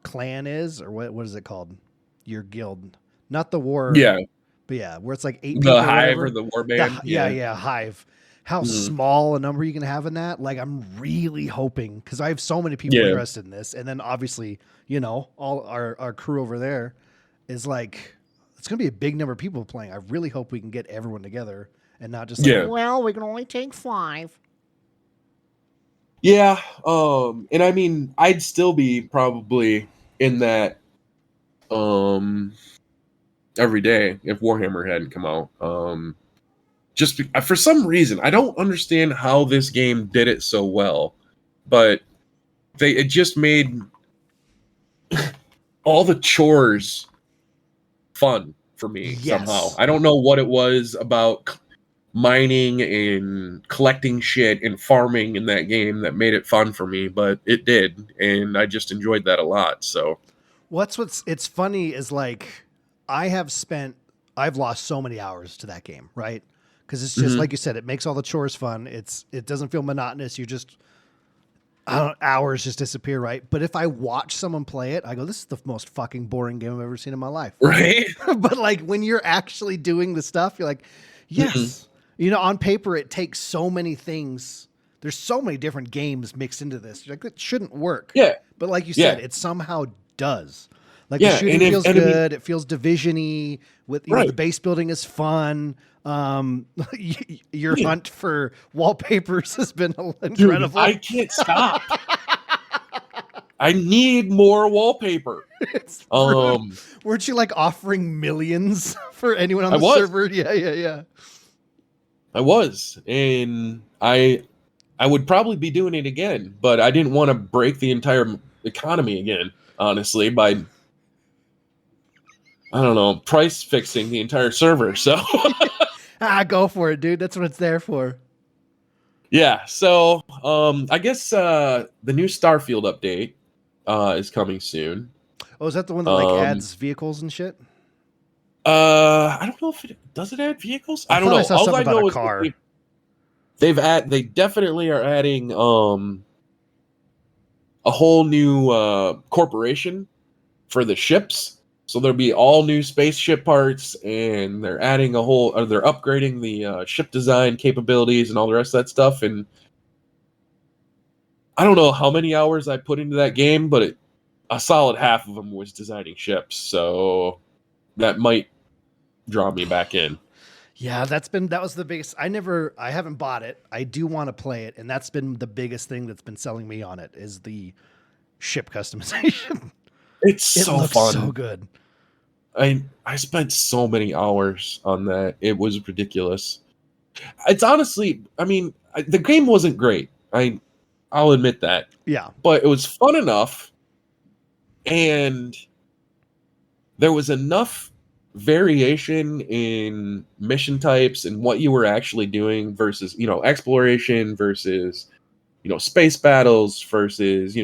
clan is, or what is it called? Your guild, not the war. Yeah. But yeah, where it's like 8 the people. Hive or the Warband. Yeah, Hive. How small a number you can have in that? Like, I'm really hoping, because I have so many people interested in this, and then obviously, all our crew over there is like it's going to be a big number of people playing. I really hope we can get everyone together and not just Yeah. like, well, we can only take 5. Yeah, and I mean, I'd still be probably in that every day if Warhammer hadn't come out. For some reason, I don't understand how this game did it so well, but it just made all the chores fun for me somehow. I don't know what it was about mining and collecting shit and farming in that game that made it fun for me, but it did, and I just enjoyed that a lot. So It's funny is like I've lost so many hours to that game, right? Because it's just like you said, it makes all the chores fun. It doesn't feel monotonous. You just hours just disappear, right? But if I watch someone play it, I go, this is the most fucking boring game I've ever seen in my life. Right? But like when you're actually doing the stuff, you're like, yes. You know, on paper, it takes so many things. There's so many different games mixed into this. You're like, that shouldn't work. Yeah. But like you said, it somehow does. Like the shooting feels good. It feels division-y. With you know, the base building is fun. Your hunt for wallpapers has been incredible. Dude, I can't stop. I need more wallpaper. Weren't you like offering millions for anyone on the server? Yeah. I was, and I would probably be doing it again, but I didn't want to break the entire economy again, honestly, by I don't know, price fixing the entire server. So go for it, dude. That's what it's there for. Yeah, so I guess the new Starfield update is coming soon. Oh, is that the one that like adds vehicles and shit? I don't know if it does it add vehicles. I don't know. I saw something about a car. They definitely are adding a whole new corporation for the ships. So there'll be all new spaceship parts, and they're adding they're upgrading the ship design capabilities and all the rest of that stuff. And I don't know how many hours I put into that game, but a solid half of them was designing ships. So that might draw me back in. Yeah, that was the biggest. I haven't bought it. I do want to play it, and that's been the biggest thing that's been selling me on it is the ship customization. It looks fun. So good. I spent so many hours on that. It was ridiculous. It's honestly, I mean, the game wasn't great. I'll admit that. Yeah. But it was fun enough, and there was enough variation in mission types and what you were actually doing versus, exploration versus, space battles versus,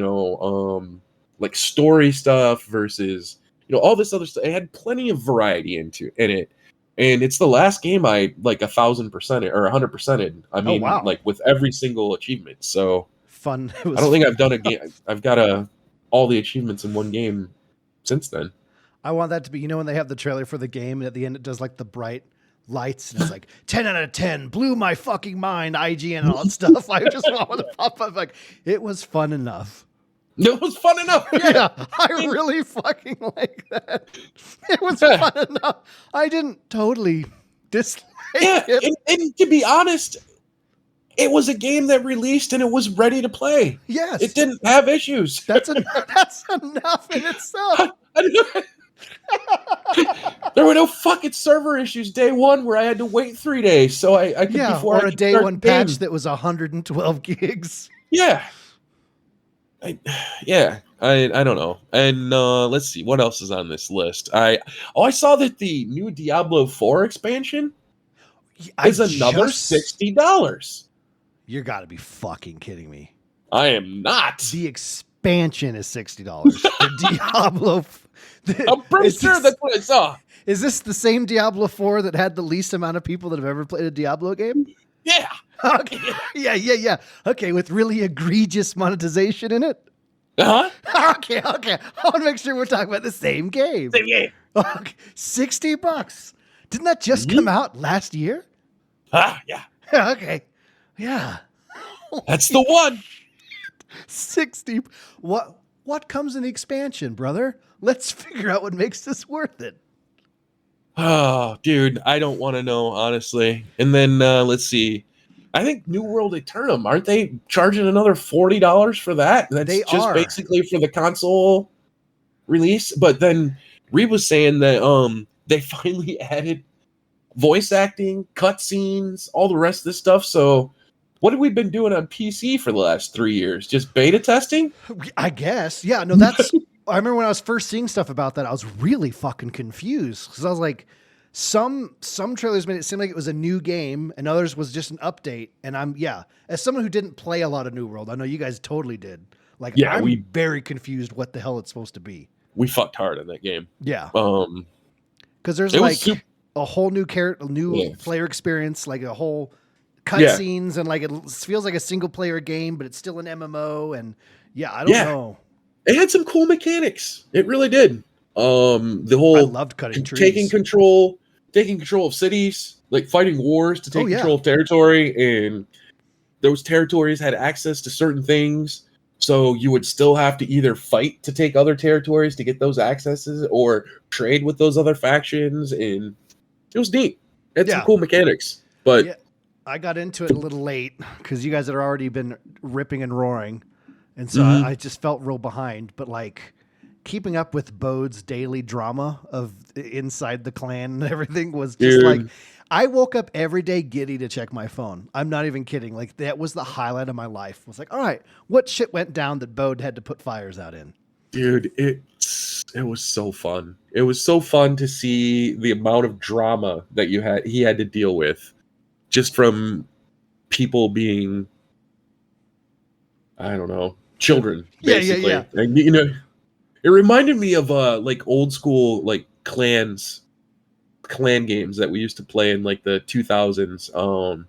like story stuff versus, all this other stuff. It had plenty of variety in it. And it's the last game I like 1,000% or 100%. I mean, like with every single achievement. So fun. I don't think I've done a game. I've got all the achievements in one game since then. I want that to be, when they have the trailer for the game and at the end it does like the bright lights and it's like 10 out of 10, blew my fucking mind, IGN and all that stuff. I just want to pop up like, it was fun enough. It was fun enough. Yeah, I really fucking like that. It was fun enough. I didn't totally dislike it. And to be honest, it was a game that released and it was ready to play. Yes. It didn't have issues. That's enough in itself. There were no fucking server issues day one where I had to wait 3 days. So I could before or I a day one patch that was 112 gigs. Yeah. I don't know. And let's see what else is on this list. I saw that the new Diablo 4 expansion is another $60. You got to be fucking kidding me. I am not. The expansion is $60 for Diablo. I'm pretty sure that's what I saw. Is this the same Diablo 4 that had the least amount of people that have ever played a Diablo game? Yeah. Okay. Yeah. Okay, with really egregious monetization in it? Uh-huh. Okay. I want to make sure we're talking about the same game. Same game. Okay. $60. Didn't that just come out last year? Yeah. Okay. Yeah. That's the one. 60. What comes in the expansion, brother? Let's figure out what makes this worth it. Oh, dude, I don't want to know, honestly. And then let's see. I think New World Eternum, aren't they charging another $40 for that? That's They just are. basically for the console release. But then Reed was saying that they finally added voice acting, cutscenes, all the rest of this stuff. So what have we been doing on PC for the last 3 years? Just beta testing? I guess. Yeah, no, that's I remember when I was first seeing stuff about that, I was really fucking confused because I was like, some trailers made it seem like it was a new game, and others was just an update. And as someone who didn't play a lot of New World, I know you guys totally did. Like, Yeah, I'm very confused what the hell it's supposed to be. we fucked hard on that game. Yeah, Um, because there's it was like super. a whole new Yeah. player experience, like a whole Yeah. cutscenes, and like it feels like a single player game, but it's still an MMO. And yeah, I don't know. It had some cool mechanics. It really did. The I whole loved cutting trees. taking control of cities, like fighting wars to take yeah. control of territory, and those territories had access to certain things. So you would still have to either fight to take other territories to get those accesses or trade with those other factions. And it was neat. It had some cool mechanics. But yeah, I got into it a little late because you guys had already been ripping and roaring. And so I just felt real behind. But like keeping up with Bode's daily drama of inside the clan and everything was just like, I woke up every day giddy to check my phone. I'm not even kidding. Like that was the highlight of my life. I was like, all right, what shit went down that Bode had to put fires out in? Dude, it was so fun. It was so fun to see the amount of drama that he had to deal with just from people being, I don't know, children, basically. Yeah. And, it reminded me of like old school like clan games that we used to play in like the 2000s,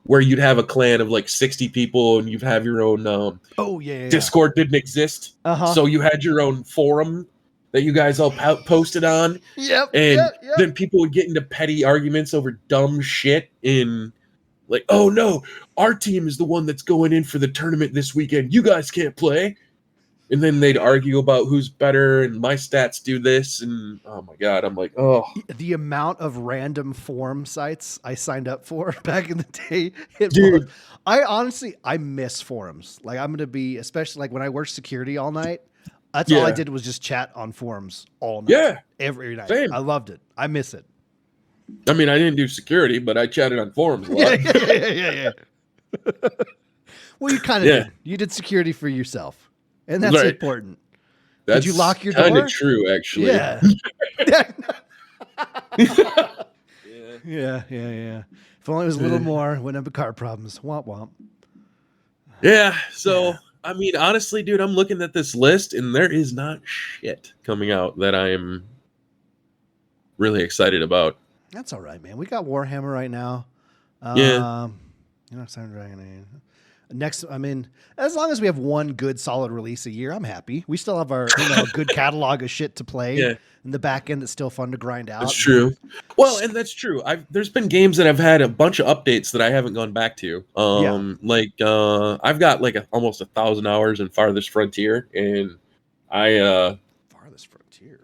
where you'd have a clan of like 60 people and you'd have your own Discord didn't exist. So you had your own forum that you guys all posted on. And then people would get into petty arguments over dumb shit in like, oh no, our team is the one that's going in for the tournament this weekend. You guys can't play. And then they'd argue about who's better and my stats do this. And oh my God, I'm like, oh. The amount of random forum sites I signed up for back in the day. Dude. I miss forums. Like I'm going to be, especially like when I worked security all night. That's all I did was just chat on forums all night. Yeah. Every night. Same. I loved it. I miss it. I mean, I didn't do security, but I chatted on forums a lot. Yeah. Well, you kind of did. You did security for yourself. And that's important. That's did you lock your door? Kind of true, actually. Yeah. Yeah. If only it was a little more, wouldn't have car problems. Womp womp. Yeah. So, I mean, honestly, dude, I'm looking at this list and there is not shit coming out that I'm really excited about. That's all right, man. We got Warhammer right now. Sound Dragon. Next, I mean, as long as we have one good solid release a year, I'm happy. We still have our good catalog of shit to play in the back end that's still fun to grind out. That's true. Well, and that's true. There's been games that I've had a bunch of updates that I haven't gone back to. I've got like almost 1,000 hours in Farthest Frontier, and Farthest Frontier.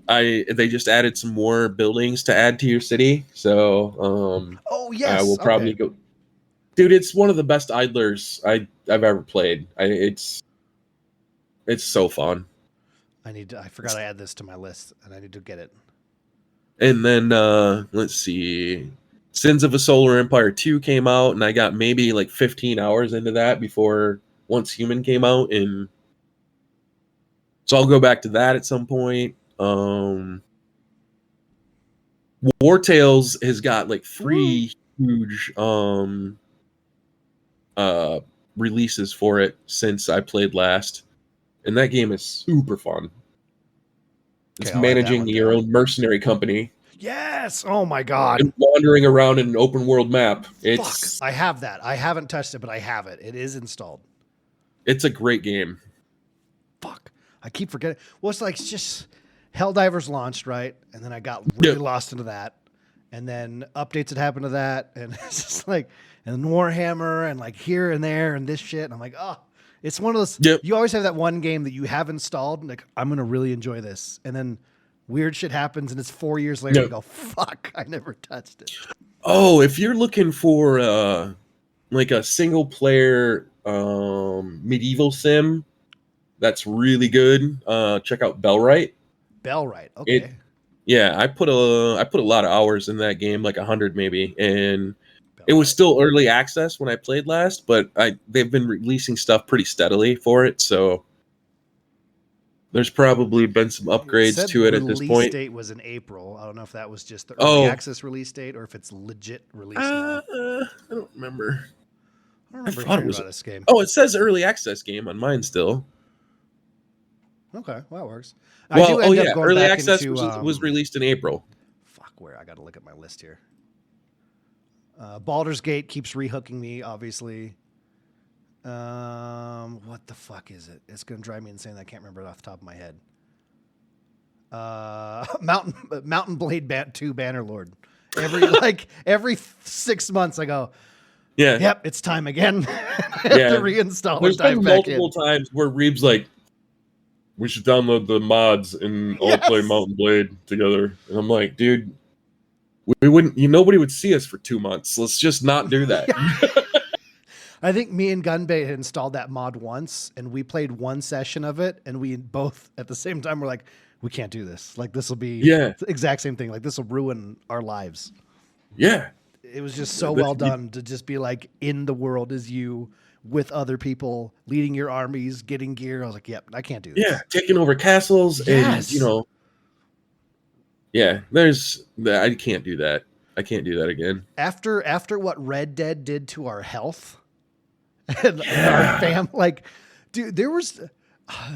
They just added some more buildings to add to your city, so I will probably go. Dude, it's one of the best idlers I've ever played. It's so fun. I forgot I add this to my list, and I need to get it. And then let's see, Sins of a Solar Empire 2 came out, and I got maybe like 15 hours into that before Once Human came out, and so I'll go back to that at some point. War Tales has got like 3 huge releases for it since I played last, and that game is super fun. It's managing your own mercenary company. Yes. Oh my God. And wandering around in an open world map. Fuck. I have that. I haven't touched it, but I have it. It is installed. It's a great game. Fuck. I keep forgetting. Well, it's like just Helldivers launched, right? And then I got really lost into that. And then updates had happened to that. And it's just like, and Warhammer and like here and there and this shit. And I'm like, oh, it's one of those. You always have that one game that you have installed. And like, I'm going to really enjoy this. And then weird shit happens, and it's 4 years later. Yeah. You go, fuck, I never touched it. Oh, if you're looking for like a single player medieval sim that's really good, check out Bellwright. Bellwright, okay. I put a lot of hours in that game, like 100 maybe, and it was Bellwright. still early access when I played last, but they've been releasing stuff pretty steadily for it, so there's probably been some upgrades to it at this point. Release date was in April. I don't know if that was just the early access release date or if it's legit release now. I don't remember. I don't remember hearing about this game. Oh, it says early access game on mine still. Okay, well, that works. Well, early access was released in April. Fuck, where? I got to look at my list here. Baldur's Gate keeps rehooking me, obviously. What the fuck is it? It's going to drive me insane. I can't remember it off the top of my head. Mountain Blade 2 Bannerlord. Every 6 months I go, yeah, yep, it's time again. I have to reinstall. There's been multiple times where Reeb's like, we should download the mods and all play Mountain Blade together. And I'm like, dude, we wouldn't. Nobody would see us for 2 months. Let's just not do that. I think me and Gunbait had installed that mod once, and we played one session of it, and we both at the same time were like, we can't do this. Like, this will be the exact same thing. Like, this will ruin our lives. Yeah. It was just so well done to just be like in the world as you with other people, leading your armies, getting gear. I was like, yep, I can't do this. Yeah, taking over castles and, I can't do that. I can't do that again. After what Red Dead did to our health and our fam, like, dude, there was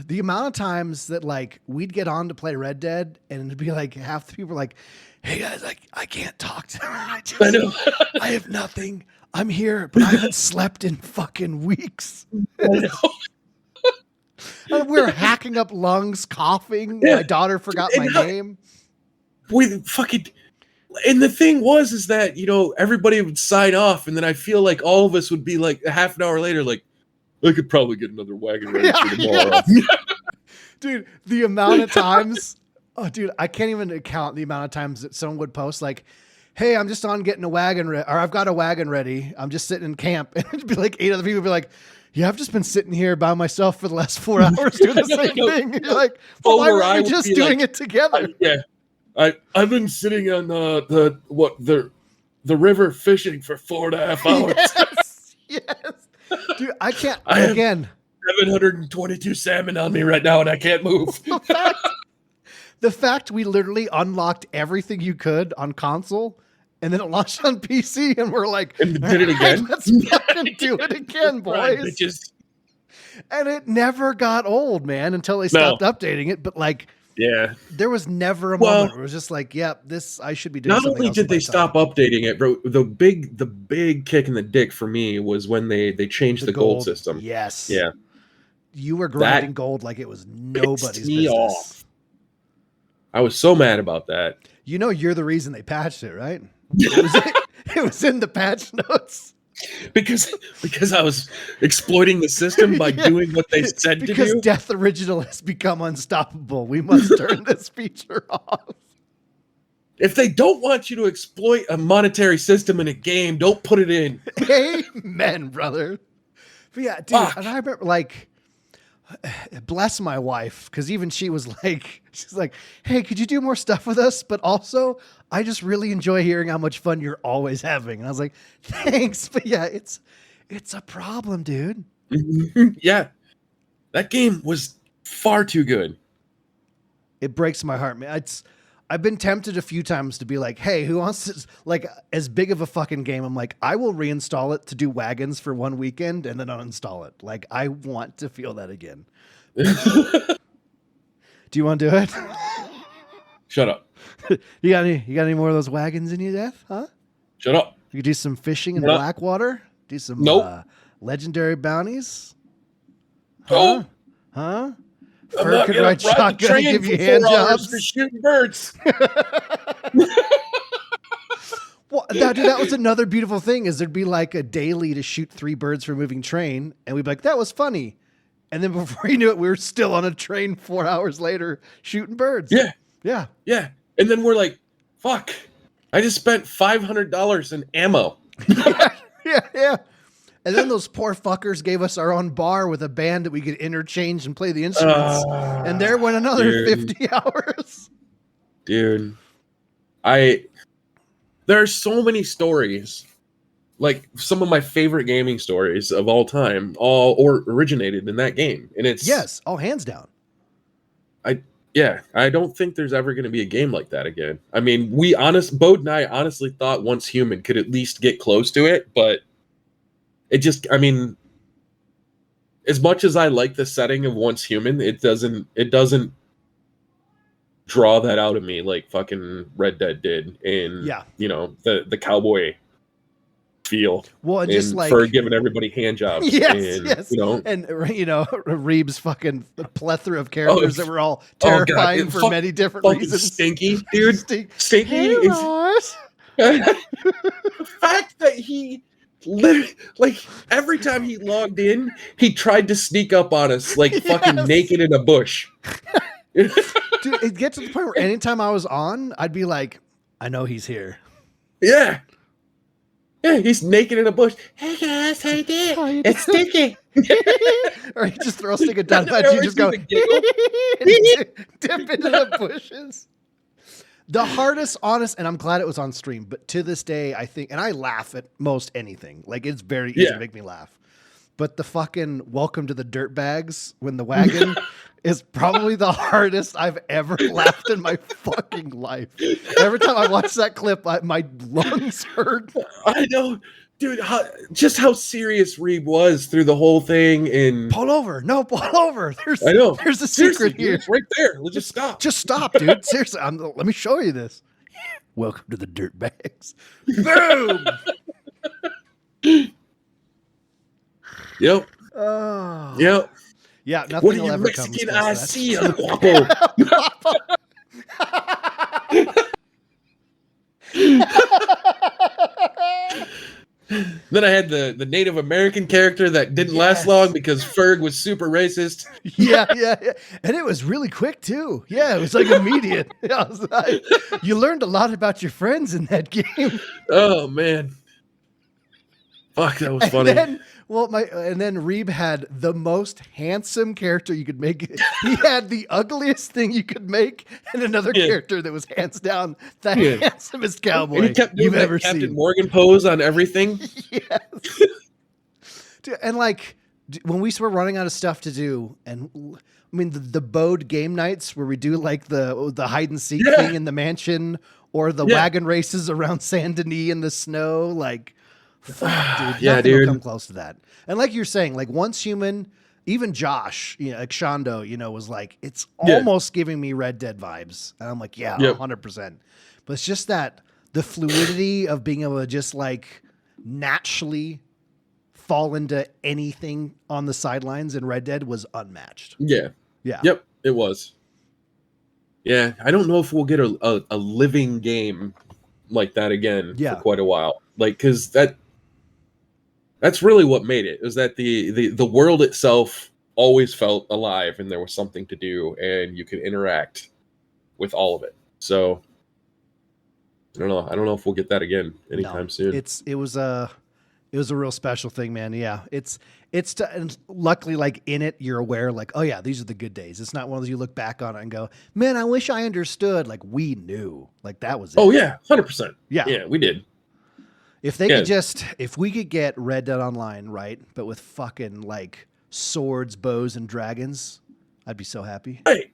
the amount of times that like we'd get on to play Red Dead and it'd be like half the people were like, hey guys, I can't talk to her. I know. I have nothing. I'm here, but I haven't slept in fucking weeks. I know. We're hacking up lungs, coughing. Yeah. My daughter forgot my name. And the thing is that, everybody would sign off, and then I feel like all of us would be like a half an hour later, like, I could probably get another wagon ready for tomorrow. Dude, the amount of times, I can't even count the amount of times that someone would post like, hey, I'm just on getting a wagon ready, or I've got a wagon ready. I'm just sitting in camp. And it'd be like 8 other people would be like, yeah, I've just been sitting here by myself for the last 4 hours doing the same thing. And you're like, well, why weren't we just doing it together? I've been sitting on the river fishing for 4.5 hours. Yes. Dude, I can't, I again. Have 722 salmon on me right now, and I can't move. The fact we literally unlocked everything you could on console, and then it launched on PC, and we're like, and did it again. Let's fucking do it again, boys. And it never got old, man, until they stopped updating it. But like, there was never a moment where it was just like, this I should be doing. Not only did they stop updating it, bro, the big kick in the dick for me was when they changed the gold system. Yes. Yeah. You were grinding gold like it was nobody's business. Off. I was so mad about that. You're the reason they patched it, right? It was in the patch notes. Because I was exploiting the system by doing what they said to do. Because DethOriginal has become unstoppable. We must turn this feature off. If they don't want you to exploit a monetary system in a game, don't put it in. Amen, brother. But yeah, dude, and I remember like, bless my wife, because even she was like, she's like, hey, could you do more stuff with us? But also, I just really enjoy hearing how much fun you're always having. And I was like, thanks. But yeah, it's a problem, dude. Yeah. That game was far too good. It breaks my heart, man. I've been tempted a few times to be like, hey, who wants to, like, as big of a fucking game? I'm like, I will reinstall it to do wagons for one weekend and then uninstall it. Like, I want to feel that again. Do you want to do it? Shut up. You got any more of those wagons in you, Deth? Huh? Shut up. You do some fishing in Blackwater? Do some legendary bounties? Huh? Huh? Fur could ride shotgun and give you hand jobs for shooting birds. Well, that was another beautiful thing is there'd be like a daily to shoot 3 birds for a moving train. And we'd be like, that was funny. And then before you knew it, we were still on a train 4 hours later shooting birds. Yeah. Yeah. Yeah. And then we're like, fuck, I just spent $500 in ammo. Yeah. And then those poor fuckers gave us our own bar with a band that we could interchange and play the instruments. And there went another 50 hours. Dude. There are so many stories, like some of my favorite gaming stories of all time, all originated in that game. And it's Yes, all hands down. I don't think there's ever going to be a game like that again. I mean, Bode and I honestly thought Once Human could at least get close to it, but it just, I mean, as much as I like the setting of Once Human, it doesn't draw that out of me like fucking Red Dead did in the cowboy feel. Well, and just like for giving everybody hand jobs. Yes. And Reeves' fucking plethora of characters that were all terrifying for many different reasons. Stinky, dude. Stinky is the fact that he literally, like, every time he logged in, he tried to sneak up on us like fucking naked in a bush. Dude, it gets to the point where anytime I was on, I'd be like, I know he's here. Yeah. Yeah, he's naked in a bush. Hey guys, how you doing? It's Stinky. Or he just throws stick a dynamite and you just go dip into the bushes. The hardest, honest, and I'm glad it was on stream, but to this day, I think, and I laugh at most anything. Like, it's very easy to make me laugh. But the fucking welcome to the dirt bags when the wagon is probably the hardest I've ever laughed in my fucking life. Every time I watch that clip, my lungs hurt. I know. Dude, how serious Reeb was through the whole thing. And pull over. No, pull over. There's a secret here. It's right there. Let's just stop. Just stop, dude. Seriously, let me show you this. Welcome to the dirt bags. Boom. Yep. Oh. Yep. Yeah, nothing what are will you ever Mexican come I see, guapo? Then I had the Native American character that didn't last long because Ferg was super racist. Yeah. And it was really quick too. Yeah, it was like immediate. You learned a lot about your friends in that game. Oh man. Fuck, that was funny. And then Reeb had the most handsome character you could make. He had the ugliest thing you could make, and another character that was hands down the handsomest cowboy and he kept doing you've ever Captain seen. Morgan pose on everything. Yes. Dude, and like when we were running out of stuff to do, and I mean the Bode game nights where we do like the hide and seek thing in the mansion or the wagon races around Saint Denis in the snow, like. Fuck, dude. Nothing will come close to that. And like you're saying, like Once Human, even Josh, like Shondo, was like, it's almost giving me Red Dead vibes. And I'm like, 100%. But it's just that the fluidity of being able to just like naturally fall into anything on the sidelines in Red Dead was unmatched. Yeah. Yep, it was. Yeah, I don't know if we'll get a living game like that again for quite a while. Like, because that's really what made it, is that the world itself always felt alive and there was something to do and you could interact with all of it. So I don't know if we'll get that again anytime soon. It was a real special thing, man. Yeah. And luckily, like in it, you're aware, like, oh yeah, these are the good days. It's not one of those you look back on it and go, man, I wish I understood. Like we knew, like that was it. Oh yeah. 100%. Yeah, we did. If we could get Red Dead Online, right, but with fucking like swords, bows, and dragons, I'd be so happy. Hey,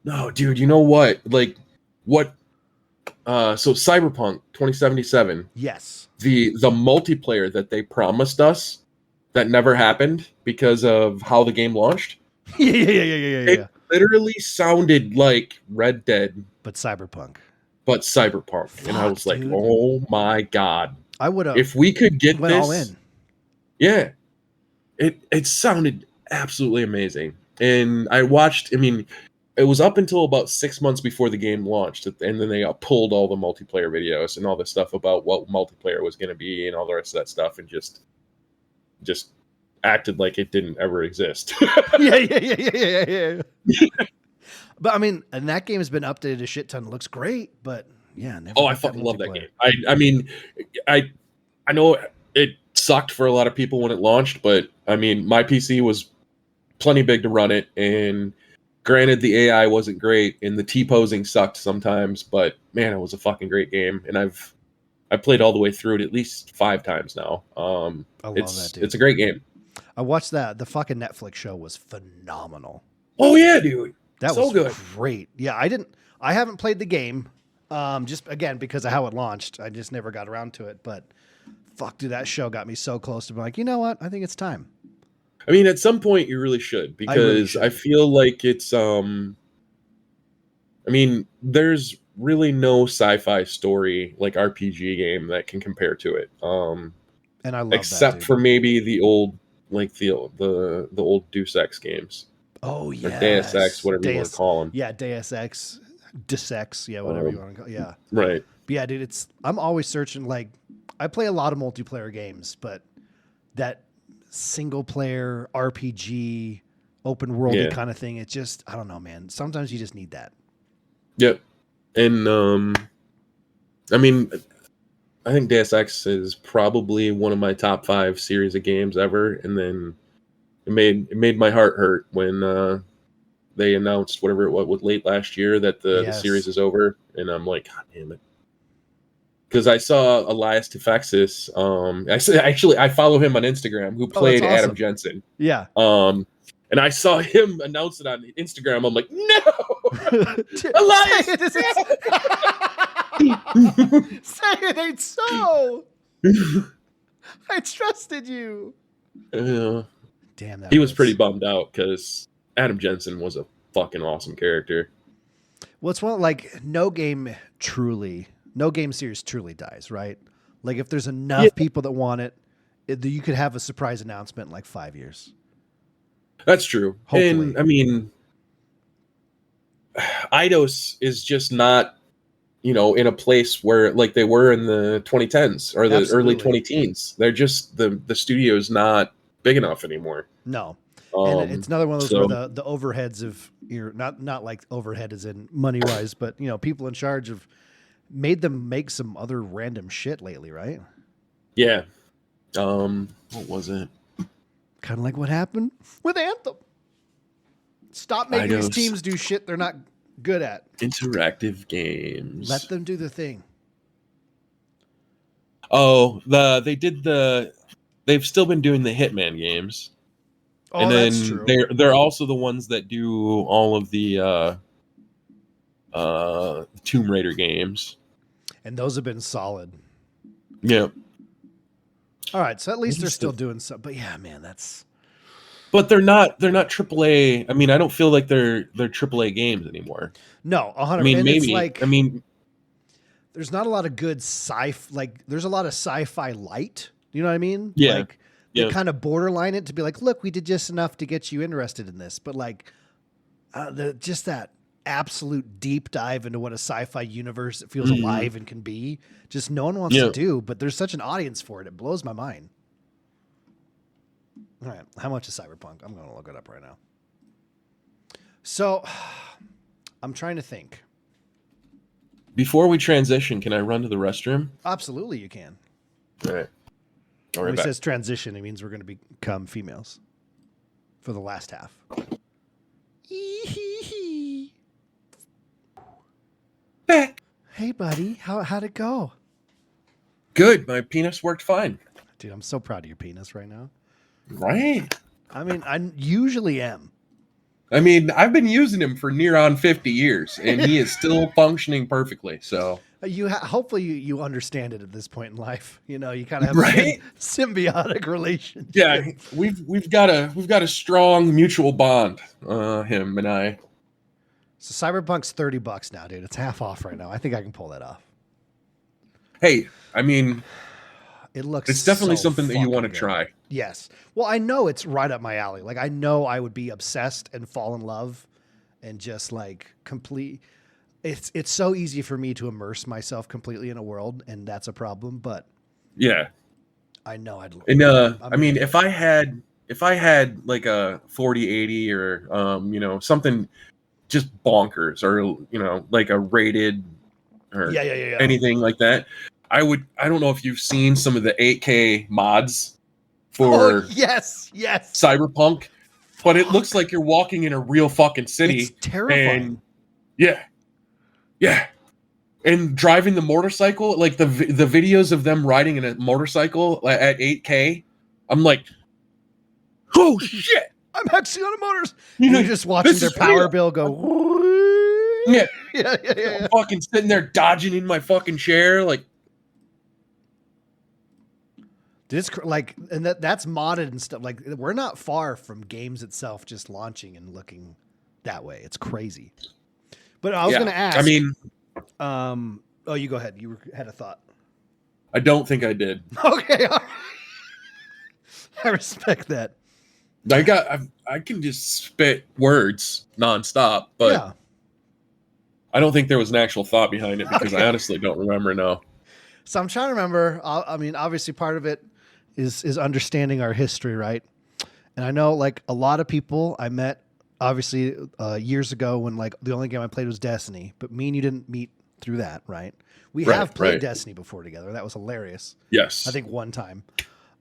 no, dude, you know what? Like, what? So Cyberpunk 2077. Yes. The multiplayer that they promised us that never happened because of how the game launched. Yeah. It literally sounded like Red Dead, but Cyberpunk. Fuck, and I was like, dude. Oh my god. I would have. If we could get this all in. Yeah. It sounded absolutely amazing. And I watched, I mean, it was up until about 6 months before the game launched, and then they pulled all the multiplayer videos and all the stuff about what multiplayer was going to be and all the rest of that stuff, and just acted like it didn't ever exist. Yeah. But I mean, and that game has been updated a shit ton. It looks great, but yeah, never. Oh, I got that fucking love that multiplayer. game. I mean, I know it sucked for a lot of people when it launched, but I mean, my PC was plenty big to run it, and granted, the AI wasn't great, and the T-posing sucked sometimes, but man, it was a fucking great game, and I played all the way through it at least 5 times now. I love that, dude. It's a great game. I watched that. The fucking Netflix show was phenomenal. Oh yeah, dude, That so was good. great. Yeah, I haven't played the game, just again because of how it launched. I just never got around to it. But fuck, dude, that show got me so close to be like, you know what? I think it's time. I mean, at some point you really should, because I feel like it's I mean, there's really no sci-fi story like RPG game that can compare to it. And I love except that, for maybe the old the old Deus Ex games. Oh yeah, or Deus Ex, whatever you want to call them. Yeah, Deus Ex, Deus Ex, yeah, whatever you want to call. Yeah, right. But yeah, dude, I'm always searching. Like, I play a lot of multiplayer games, but that single player RPG, open worldy kind of thing, it's just, I don't know, man. Sometimes you just need that. Yep. And I mean, I think Deus Ex is probably one of my top 5 series of games ever, and then it made my heart hurt when they announced whatever it was late last year that the series is over, and I'm like, God damn it. Because I saw Elias Tefexis. I follow him on Instagram, who played Adam Jensen. Yeah. And I saw him announce it on Instagram. I'm like, no, Elias. Say it ain't so. I trusted you. Damn, he was pretty bummed out because Adam Jensen was a fucking awesome character. Well, it's one like no game series truly dies, right? Like if there's enough people that want it, you could have a surprise announcement in like 5 years. That's true. Hopefully. And I mean, Eidos is just not, in a place where like they were in the 2010s or the early 2010s. They're just the studio's not big enough anymore. No. And it's another one of those where the overheads of not like overhead as in money wise, but people in charge have made them make some other random shit lately, right? Yeah. What was it? Kind of like what happened with Anthem. Stop making these teams do shit they're not good at. Interactive games. Let them do the thing. Oh, they've still been doing the Hitman games. Oh, and then that's true. They're also the ones that do all of the Tomb Raider games. And those have been solid. Yeah. All right, so at least they're still doing something. But yeah, man, that's. But they're not AAA. I mean, I don't feel like they're AAA games anymore. No, 100%. I mean, and maybe. There's not a lot of good there's a lot of sci-fi light. You know what I mean? Yeah. Like they kind of borderline it to be like, look, we did just enough to get you interested in this, but like, just that absolute deep dive into what a sci-fi universe that feels alive and can be, just no one wants to do, but there's such an audience for it. It blows my mind. All right. How much is Cyberpunk? I'm going to look it up right now. So I'm trying to think. Before we transition, can I run to the restroom? Absolutely. You can. All right. When he says transition, it means we're going to become females for the last half. Back. Hey, buddy. How'd it go? Good. My penis worked fine. Dude, I'm so proud of your penis right now. Right. I mean, I usually am. I mean, I've been using him for near on 50 years, and he is still functioning perfectly. So hopefully you understand it at this point in life. You kind of have a symbiotic relationship. Yeah, we've got a strong mutual bond, him and I. So Cyberpunk's $30 now, dude. It's half off right now. I think I can pull that off. Hey, I mean, it's definitely something that you want to try. Yes. Well, I know it's right up my alley. Like, I know I would be obsessed and fall in love and just like complete. It's so easy for me to immerse myself completely in a world, and that's a problem. But yeah, I know I'd. And I mean, if I had like a 4080 or something just bonkers, or like a rated or Yeah. anything like that. I don't know if you've seen some of the 8K mods Oh for yes. Cyberpunk, but it looks Fuck. like you're walking in a real fucking city. It's terrifying. And yeah. And driving the motorcycle, like the videos of them riding in a motorcycle at 8K, I'm like, oh shit! I'm actually on a motor. You know, You're just watching their power bill go. Yeah. Yeah. I'm fucking sitting there dodging in my fucking chair, like. This like, and that's modded and stuff. Like, we're not far from games itself just launching and looking that way. It's crazy. But I was going to ask. I mean, oh, you go ahead. You had a thought. I don't think I did. Okay, all right. I respect that. I can just spit words nonstop, but Yeah. I don't think there was an actual thought behind it because I honestly don't remember. No. So I'm trying to remember. I mean, obviously, part of it is understanding our history, right? And I know, like, a lot of people I met, obviously, years ago when, like, the only game I played was Destiny, but me and you didn't meet through that, right? We have played Destiny before together. That was hilarious. Yes. I think one time.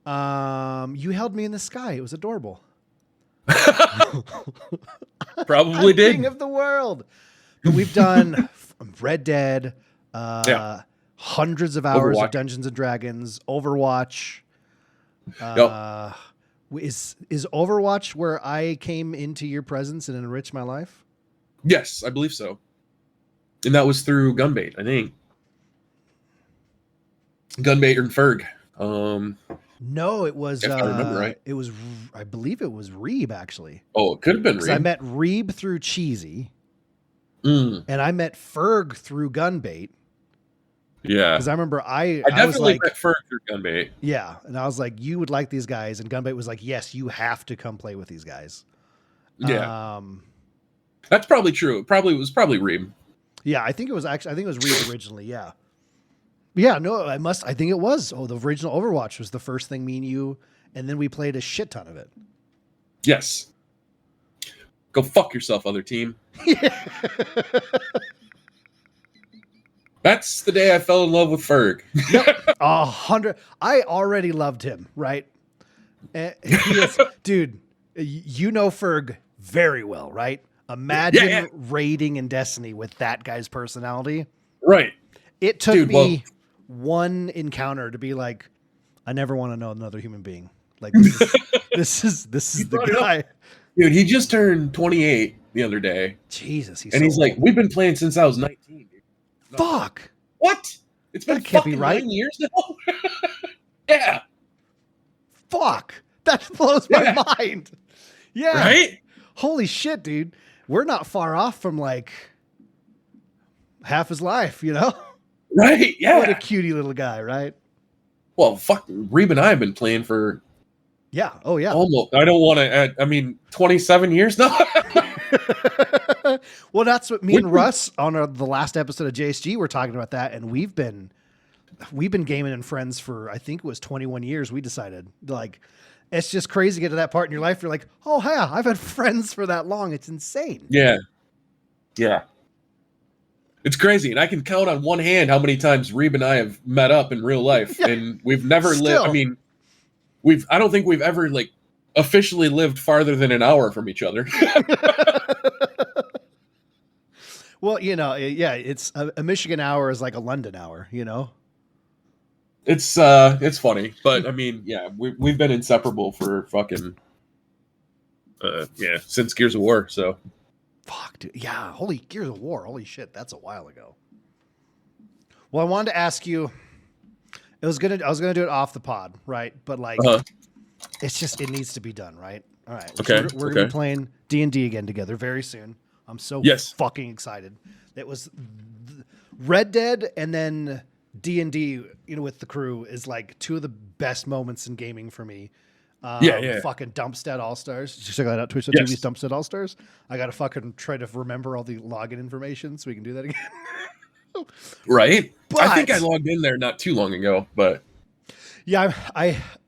You held me in the sky. It was adorable. Probably did. King of the world. But we've done Red Dead, hundreds of hours of Dungeons and Dragons, Overwatch. Is Overwatch where I came into your presence and enriched my life? Yes, I believe so. And that was through Gunbait, I think. Gunbait and Ferg. No, it was. If I remember right, it was. I believe it was Reeb actually. Oh, it could have been Reeb. I met Reeb through Cheesy, and I met Ferg through Gunbait. Yeah, because I remember I definitely was like, met Ferg through Gunbait. Yeah, and I was like, you would like these guys, and Gunbait was like, yes, you have to come play with these guys. Yeah, that's probably true. It was probably Reeb. Yeah, I think it was Reeb originally. Yeah. Yeah, no, I think it was. Oh, the original Overwatch was the first thing me and you, and then we played a shit ton of it. Yes. Go fuck yourself, other team. That's the day I fell in love with Ferg. Yep, 100. I already loved him, right? Dude, you know Ferg very well, right? Imagine raiding in Destiny with that guy's personality. Right. It took me one encounter to be like, I never want to know another human being. Like, this is the guy. Dude, he just turned 28 the other day. Jesus, he's like, we've been playing since I was 19. Dude. No. Fuck. What? It's been fucking 9 years now? Yeah. Fuck. That blows my mind. Yeah. Right? Holy shit, dude. We're not far off from like half his life, you know? Right, yeah. What a cutie little guy, right? Well, fuck, Reeb and I have been playing for... Yeah, oh yeah. Almost. I don't want to... 27 years now? Well, that's what me and Russ on the last episode of JSG were talking about that, and we've been gaming and friends for, I think it was 21 years. We decided, like, it's just crazy to get to that part in your life. You're like, oh yeah, I've had friends for that long. It's insane. Yeah. Yeah. It's crazy. And I can count on one hand how many times Reeb and I have met up in real life. Yeah. And we've never lived. I mean, I don't think we've ever like officially lived farther than an hour from each other. Well, you know, yeah, it's a Michigan hour is like a London hour, you know? It's funny, but I mean, yeah, we've been inseparable for fucking, since Gears of War. So, fuck, dude, yeah, holy Gears of War, holy shit, that's a while ago. Well, I wanted to ask you, I was gonna do it off the pod, right? But like, it's just it needs to be done, right? All right, okay, so we're gonna be playing D&D again together very soon. I'm so fucking excited. It was Red Dead and then D&D, you know, with the crew is like two of the best moments in gaming for me. Fucking Dumpstead All-Stars. Did you check that out? Twitch.tv Dumpstead All-Stars. I got to fucking try to remember all the login information so we can do that again. Right. But I think I logged in there not too long ago, but Yeah,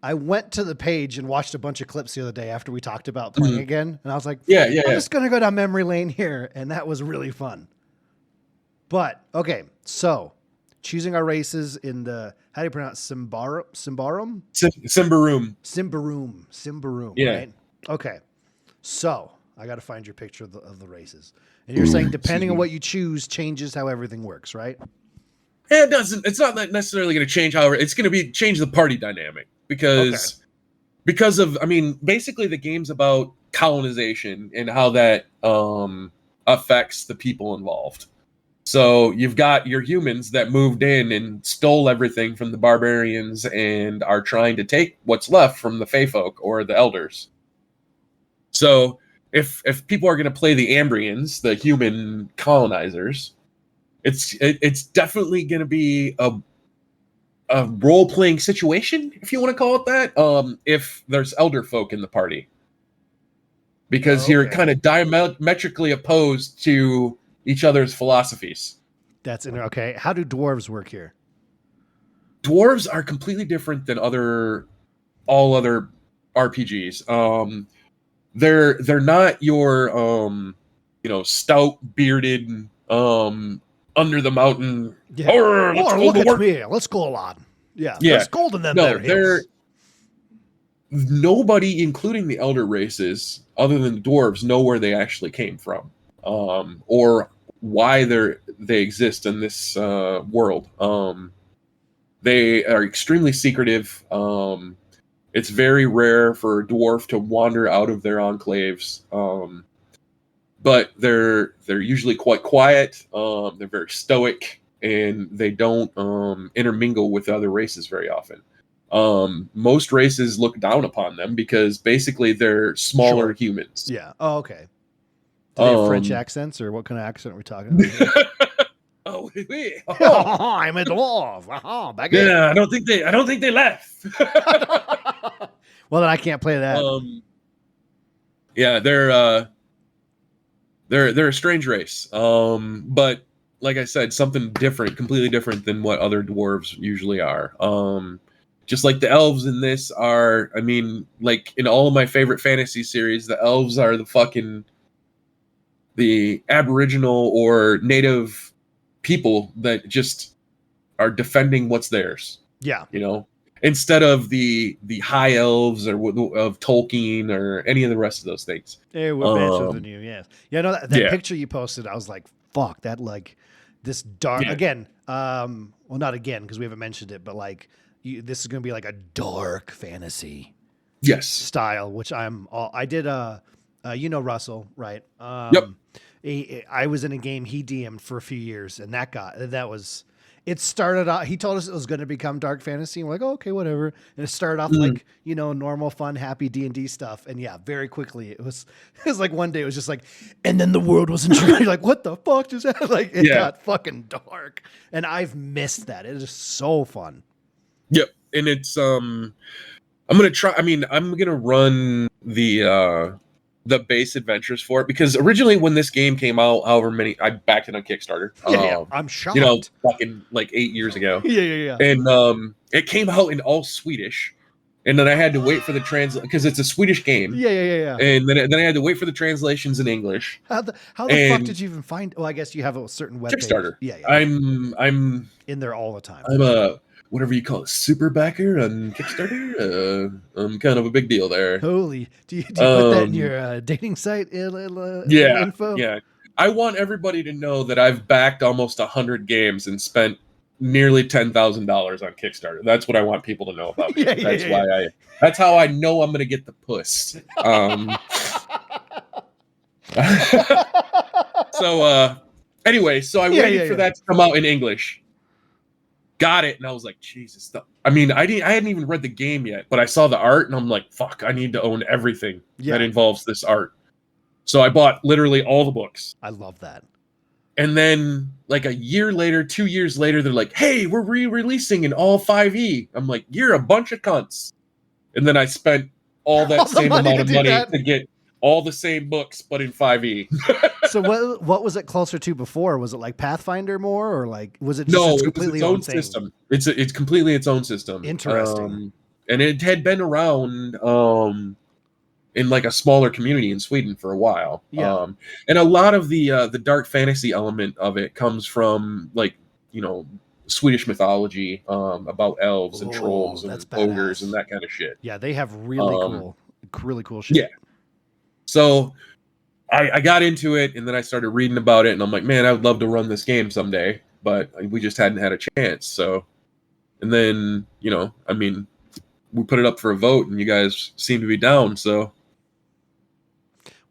I went to the page and watched a bunch of clips the other day after we talked about playing Mhm. again, and I was like, Yeah, yeah, I'm yeah. just gonna go down memory lane here, and that was really fun. But okay, so choosing our races in the how do you pronounce Simbarum? Simbaroom. Simbaroom, Yeah. right? Okay, so I got to find your picture of the races, and you're saying Excuse depending on me. what you choose changes how everything works, right? It doesn't. It's not necessarily going to change. However, it's going to be change the party dynamic Okay. because of. I mean, basically, the game's about colonization and how that affects the people involved. So you've got your humans that moved in and stole everything from the barbarians and are trying to take what's left from the Fey folk or the elders. So if people are going to play the Ambrians, the human colonizers, it's definitely going to be a role playing situation, if you want to call it that. If there's elder folk in the party, because you're Okay. kind of diametrically opposed to each other's philosophies. That's in okay. How do dwarves work here? Dwarves are completely different than all other RPGs. They're not your stout bearded under the mountain. Yeah. Let's Oh, go look to at work. me. Let's go on. Yeah, Yeah, there's gold in them no, there hills. they're nobody, including the elder races, other than the dwarves, know where they actually came from, or why they exist in this world. They are extremely secretive. It's very rare for a dwarf to wander out of their enclaves. But they're usually quite quiet. They're very stoic, and they don't intermingle with other races very often. Most races look down upon them because basically they're smaller Short. humans. Yeah. Oh, okay. Do they have French Um, accents, or what kind of accent are we talking about here? oh, wait, I'm a dwarf. Baguette. yeah, I don't think they left. Well, then I can't play that. Yeah, they're a strange race. But like I said, something different, completely different than what other dwarves usually are. Just like the elves in this are, I mean, like in all of my favorite fantasy series, the elves are the Aboriginal or native people that just are defending what's theirs. Yeah. You know, instead of the high elves or of Tolkien or any of the rest of those things. Hey, we're better than you. Yes. Yeah. No, that Yeah. picture you posted, I was like, fuck that. Like this dark Yeah. again. Well, not again because we haven't mentioned it, but like this is going to be like a dark fantasy Yes. style, which I did. Russell, right? Yep. I was in a game he DM'd for a few years, and it started out. He told us it was going to become dark fantasy, and we're like, oh, okay, whatever. And it started off like normal, fun, happy D&D stuff, and yeah, very quickly it was like one day it was just like, and then the world was in trouble. Like, what the fuck just happened? Like it got fucking dark, and I've missed that. It is so fun. Yep, and it's I'm gonna try. I mean, I'm gonna run the base adventures for it because originally when this game came out, however many I backed it on Kickstarter. Yeah, I'm shocked. Fucking like 8 years ago. Yeah. And it came out in all Swedish, and then I had to wait for the translation because it's a Swedish game. Yeah. And then I had to wait for the translations in English. How the fuck did you even find? Well, I guess you have a certain web Kickstarter. page. Yeah. I'm in there all the time. I'm a whatever you call it, super backer on Kickstarter. I'm kind of a big deal there. Holy, do you put that in your dating site info? Yeah. I want everybody to know that I've backed almost 100 games and spent nearly $10,000 on Kickstarter. That's what I want people to know about me. That's how I know I'm going to get the puss. So anyway, so I waited for that to come out in English. Got it, and I was like, Jesus. I hadn't even read the game yet, but I saw the art, and I'm like, fuck, I need to own everything that involves this art. So I bought literally all the books. I love that. And then, like a year later, 2 years later, they're like, hey, we're re-releasing in all 5e. I'm like, you're a bunch of cunts. And then I spent all that same amount of money to get all the same books, but in 5e. So what was it closer to before? Was it like Pathfinder more, or like was it just No, its it was completely its own thing? system. It's completely its own system. Interesting. And it had been around in like a smaller community in Sweden for a while. Yeah. And a lot of the dark fantasy element of it comes from like, Swedish mythology, about elves and trolls That's and ogres badass. and that kind of shit. Yeah, they have really cool shit. Yeah. So I got into it, and then I started reading about it, and I'm like, man, I would love to run this game someday, but we just hadn't had a chance. So, and then, we put it up for a vote, and you guys seem to be down. So,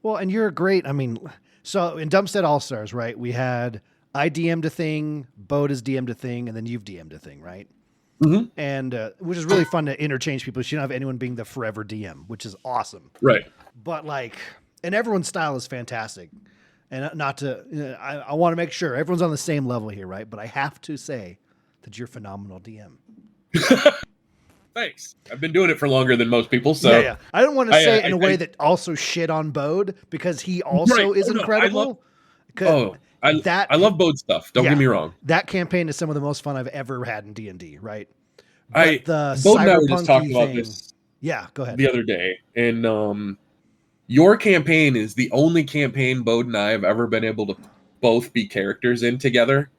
well, and you're great. I mean, so in Dumpstead All Stars, right? We had I DM'd a thing, Bode has DM'd a thing, and then you've DM'd a thing, right? mm-hmm. And which is really fun to interchange people. So you don't have anyone being the forever DM, which is awesome. Right. But like, and everyone's style is fantastic. And not to, I want to make sure everyone's on the same level here, right? But I have to say that you're phenomenal DM. Thanks. I've been doing it for longer than most people, so yeah. I don't want to say it in a way that also shit on Bode, because he also is incredible. I love Bode stuff. Don't get me wrong. That campaign is some of the most fun I've ever had in D&D, right? Bode and I were just talking about this. Yeah, go ahead. The other day, and your campaign is the only campaign Bode and I have ever been able to both be characters in together.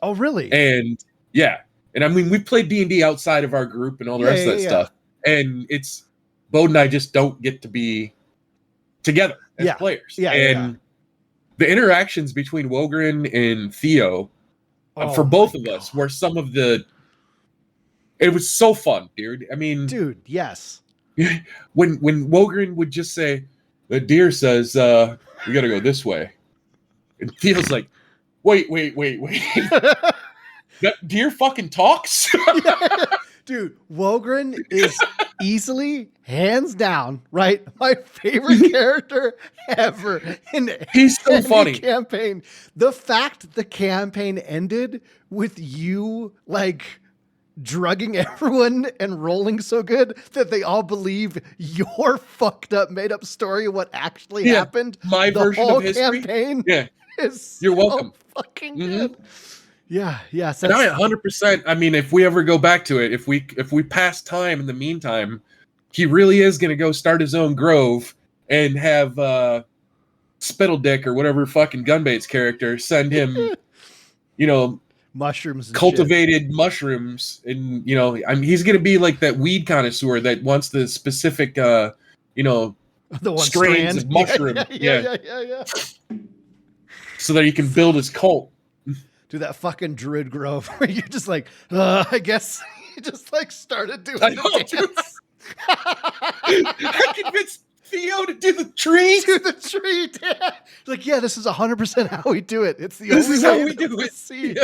Oh, really? And yeah. And I mean, we played D&D outside of our group and all the rest of that stuff. And it's Bode and I just don't get to be together as players. And the interactions between Wogren and Theo for both of us were some of the... It was so fun, dude. I mean... Dude, yes. When Wogren would just say, the deer says, we got to go this way. And Theo's like, wait. That deer fucking talks? Dude, Wogren is easily, hands down, right? My favorite character ever in He's so funny. Campaign. The fact the campaign ended with you like drugging everyone and rolling so good that they all believe your fucked up, made up story of what actually happened. My version of history. Campaign is You're welcome. Fucking good. Yeah. And I 100%. I mean, if we ever go back to it, if we pass time in the meantime, he really is going to go start his own grove and have Spittledeck or whatever fucking Gunbait's character send him, mushrooms, and cultivated mushrooms, and I mean, he's going to be like that weed connoisseur that wants the specific, the one strains of mushroom, yeah. So that he can build his cult. Do that fucking Druid Grove where you're just like, I guess you just like started doing the dance. I convinced Theo to do the tree. Do the tree dance. Like, yeah, this is 100% how we do it. It's the this only is way how we do it. See.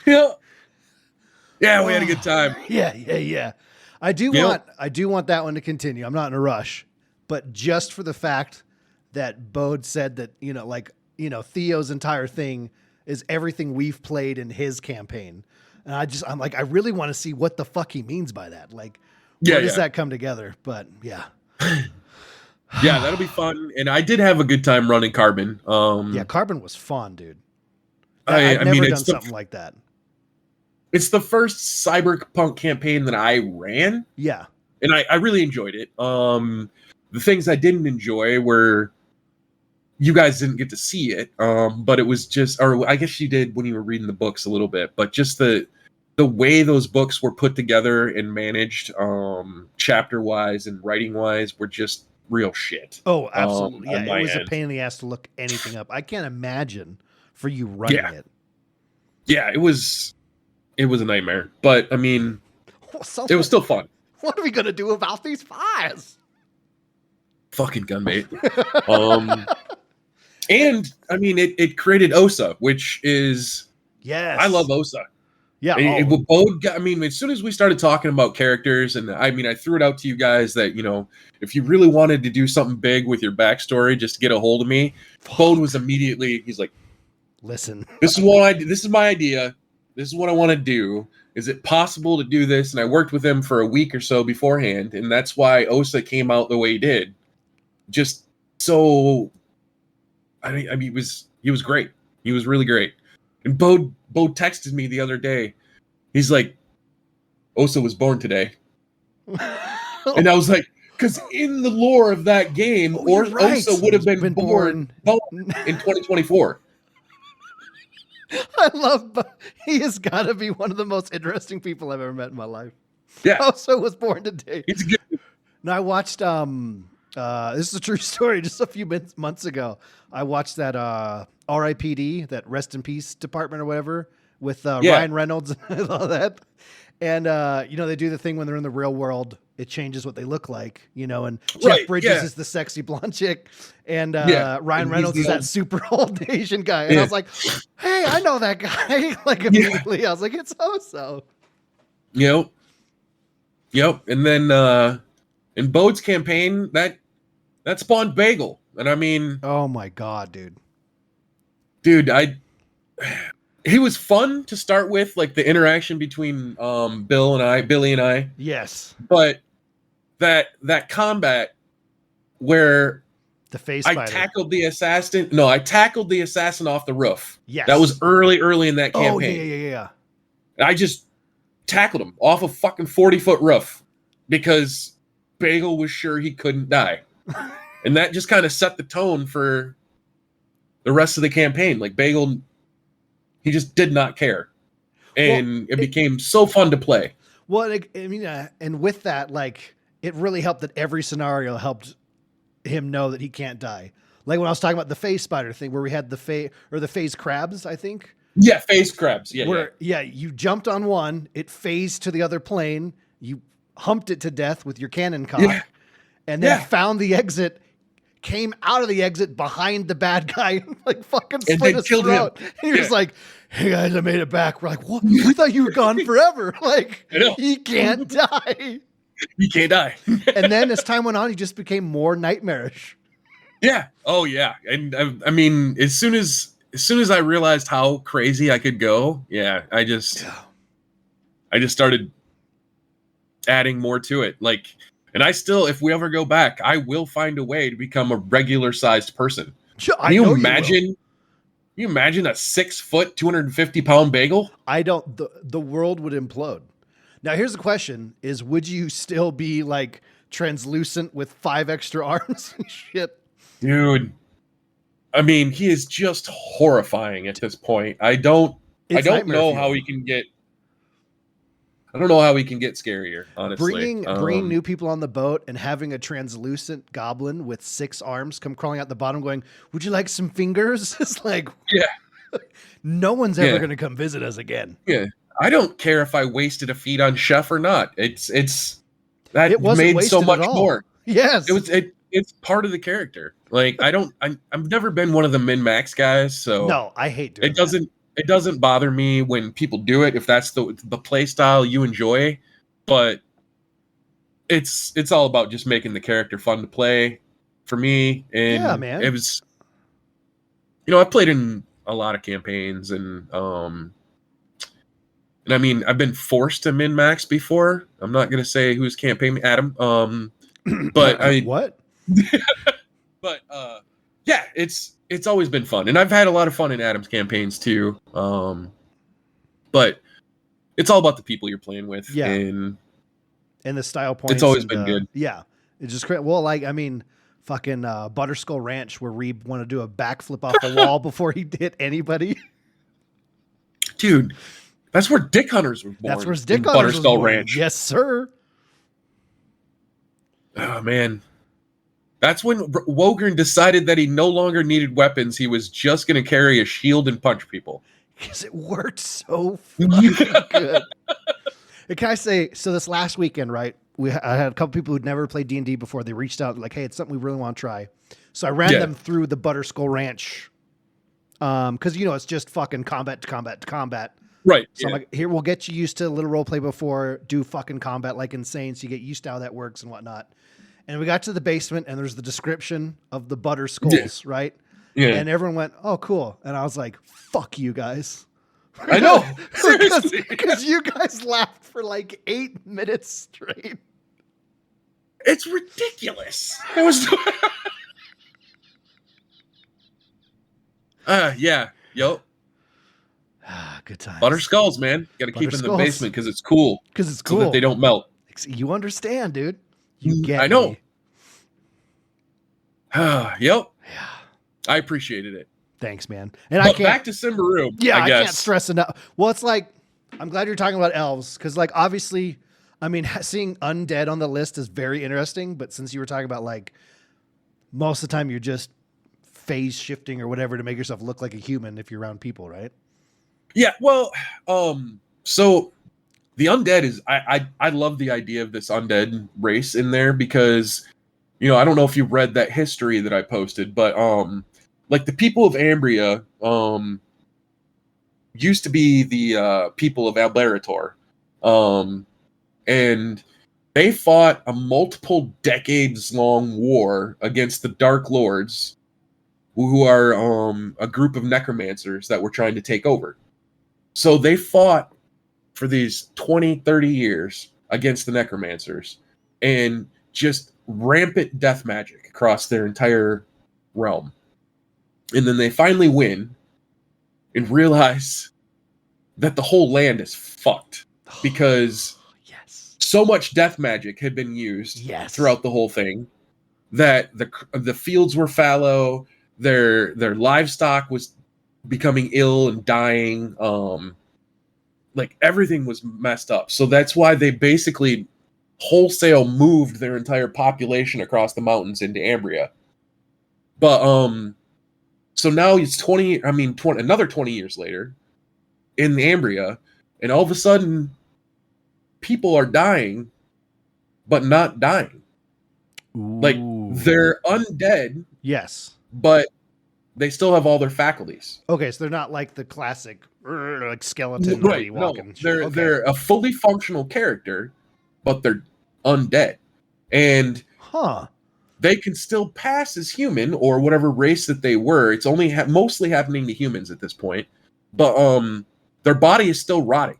Yeah, we had a good time. Yeah. I do want that one to continue. I'm not in a rush, but just for the fact that Bode said that, Theo's entire thing is everything we've played in his campaign. And I'm like, I really want to see what the fuck he means by that. Like, where does that come together? But yeah. Yeah, that'll be fun. And I did have a good time running Carbon. Carbon was fun, dude. I've never done something like that. It's the first cyberpunk campaign that I ran. Yeah. And I really enjoyed it. The things I didn't enjoy were, you guys didn't get to see it, but it was just, or I guess you did when you were reading the books a little bit, but just the way those books were put together and managed, chapter-wise and writing-wise, were just real shit. Oh, absolutely. It was a pain in the ass to look anything up. I can't imagine for you running it. Yeah, it was a nightmare, but I mean, it was still fun. What are we going to do about these fires? Fucking Gunbait. And I mean, it created OSA, which is, I love OSA. Yeah. I mean, as soon as we started talking about characters, and I mean, I threw it out to you guys that, if you really wanted to do something big with your backstory, just get a hold of me. Bode was immediately, he's like, listen, this is my idea. This is what I want to do. Is it possible to do this? And I worked with him for a week or so beforehand. And that's why OSA came out the way he did. Just so I mean, he was great. He was really great. And Bo texted me the other day. He's like, Osa was born today. And I was like, because in the lore of that game, you're right. Osa would have been born in 2024. I love. He has got to be one of the most interesting people I've ever met in my life. Yeah, Osa was born today. he's good. Now I watched. This is a true story. Just a few months ago, I watched that R.I.P.D. that Rest in Peace Department or whatever with Ryan Reynolds and all that. And they do the thing when they're in the real world, it changes what they look like, and Jeff Bridges is the sexy blonde chick, and Ryan Reynolds is that super old Asian guy. And I was like, hey, I know that guy. Like immediately, I was like, it's so. Yep. And then in Bode's campaign, that spawned Bagel, and I mean, oh my god, dude, he was fun to start with, like the interaction between Billy and I. Yes. But that combat where the face I tackled the assassin. No, I tackled the assassin off the roof. Yes. That was early in that campaign. Oh, yeah. I just tackled him off a fucking 40-foot roof because Bagel was sure he couldn't die. And that just kind of set the tone for the rest of the campaign. Like Bagel, he just did not care. And it became so fun to play. Well, I mean, and with that, like, it really helped that every scenario helped him know that he can't die. Like when I was talking about the phase spider thing, where we had the phase crabs, I think. Yeah, phase crabs. Yeah, you jumped on one, it phased to the other plane, you humped it to death with your cannon cock, and then found the exit, came out of the exit behind the bad guy, like fucking split his throat. And he was like, hey guys, I made it back. We're like, what? We thought you were gone forever. Like, he can't die. He can't die. And then as time went on, he just became more nightmarish. Yeah. Oh yeah. And I mean, as soon as I realized how crazy I could go, I just started adding more to it. Like, and I still, if we ever go back, I will find a way to become a regular sized person. Can you imagine? You imagine a 6 foot, 250-pound Bagel? The world would implode. Now, here's the question is, would you still be like translucent with 5 extra arms and shit? Dude. I mean, he is just horrifying at this point. I don't know how he can get scarier, honestly. Bringing new people on the boat and having a translucent goblin with 6 arms come crawling out the bottom going, would you like some fingers? It's like, no one's ever going to come visit us again. Yeah. I don't care if I wasted a feat on Chef or not. It wasn't made so much more. Yes. It's part of the character. Like, I've never been one of the min-max guys, so no, I hate doing It doesn't bother me when people do it if that's the play style you enjoy, but it's all about just making the character fun to play for me. And man. It was, I've played in a lot of campaigns and I mean, I've been forced to min-max before. I'm not gonna say whose campaign, Adam. But what? But it's always been fun, and I've had a lot of fun in Adam's campaigns too. But it's all about the people you're playing with, and the style points. It's always been good. Yeah, it's just great. Well, like I mean, fucking Butterskull Ranch, where Reeb wanted to do a backflip off the wall before he hit anybody. Dude, that's where Dick Hunters was born. That's where Dick Hunters was born. Ranch. Yes, sir. Oh man. That's when Wogren decided that he no longer needed weapons. He was just going to carry a shield and punch people. Because it worked so fucking good. And can I say, so this last weekend, right, I had a couple people who'd never played D&D before. They reached out like, hey, it's something we really want to try. So I ran them through the Butterskull Ranch. Because, it's just fucking combat to combat to combat. Right. So I'm like, here, we'll get you used to a little role play before, do fucking combat like insane so you get used to how that works and whatnot. And we got to the basement, and there's the description of the butter skulls, right? Yeah. And everyone went, oh, cool. And I was like, fuck you guys. I know. Because you guys laughed for like 8 minutes straight. It's ridiculous. It was... Yeah. Yup. Good times. Butter skulls, man. Got to keep Butter in the skulls. basement because it's cool. Because it's So that they cool. don't melt. You understand, dude. You get I know. me. Yep. Yeah. I appreciated it. Thanks, man. And But I can't. back to Simbaroom. Yeah, I guess. can't stress enough. Well, it's like, I'm glad you're talking about elves because, like, obviously, I mean, seeing undead on the list is very interesting. But since you were talking about, like, most of the time you're just phase shifting or whatever to make yourself look like a human if you're around people, right? Yeah. Well, so the undead is I love the idea of this undead race in there because, you know, I don't know if you read that history that I posted, but like the people of Ambria used to be the people of Alberator, and they fought a multiple decades long war against the Dark Lords, who are a group of necromancers that were trying to take over. So they fought for these 20, 30 years against the necromancers and just rampant death magic across their entire realm. And then they finally win and realize that the whole land is fucked because Yes. so much death magic had been used throughout the whole thing that the fields were fallow, their livestock was becoming ill and dying, like everything was messed up. So that's why they basically wholesale moved their entire population across the mountains into Ambria. But so now it's 20, I mean 20, another 20 years later in the Ambria, and all of a sudden people are dying but not dying. Ooh. Like they're undead. Yes. But they still have all their faculties. Okay, so they're not like the classic like skeleton Right? walking. No, they're a fully functional character, but they're undead, and they can still pass as human or whatever race that they were. It's only mostly happening to humans at this point, but their body is still rotting.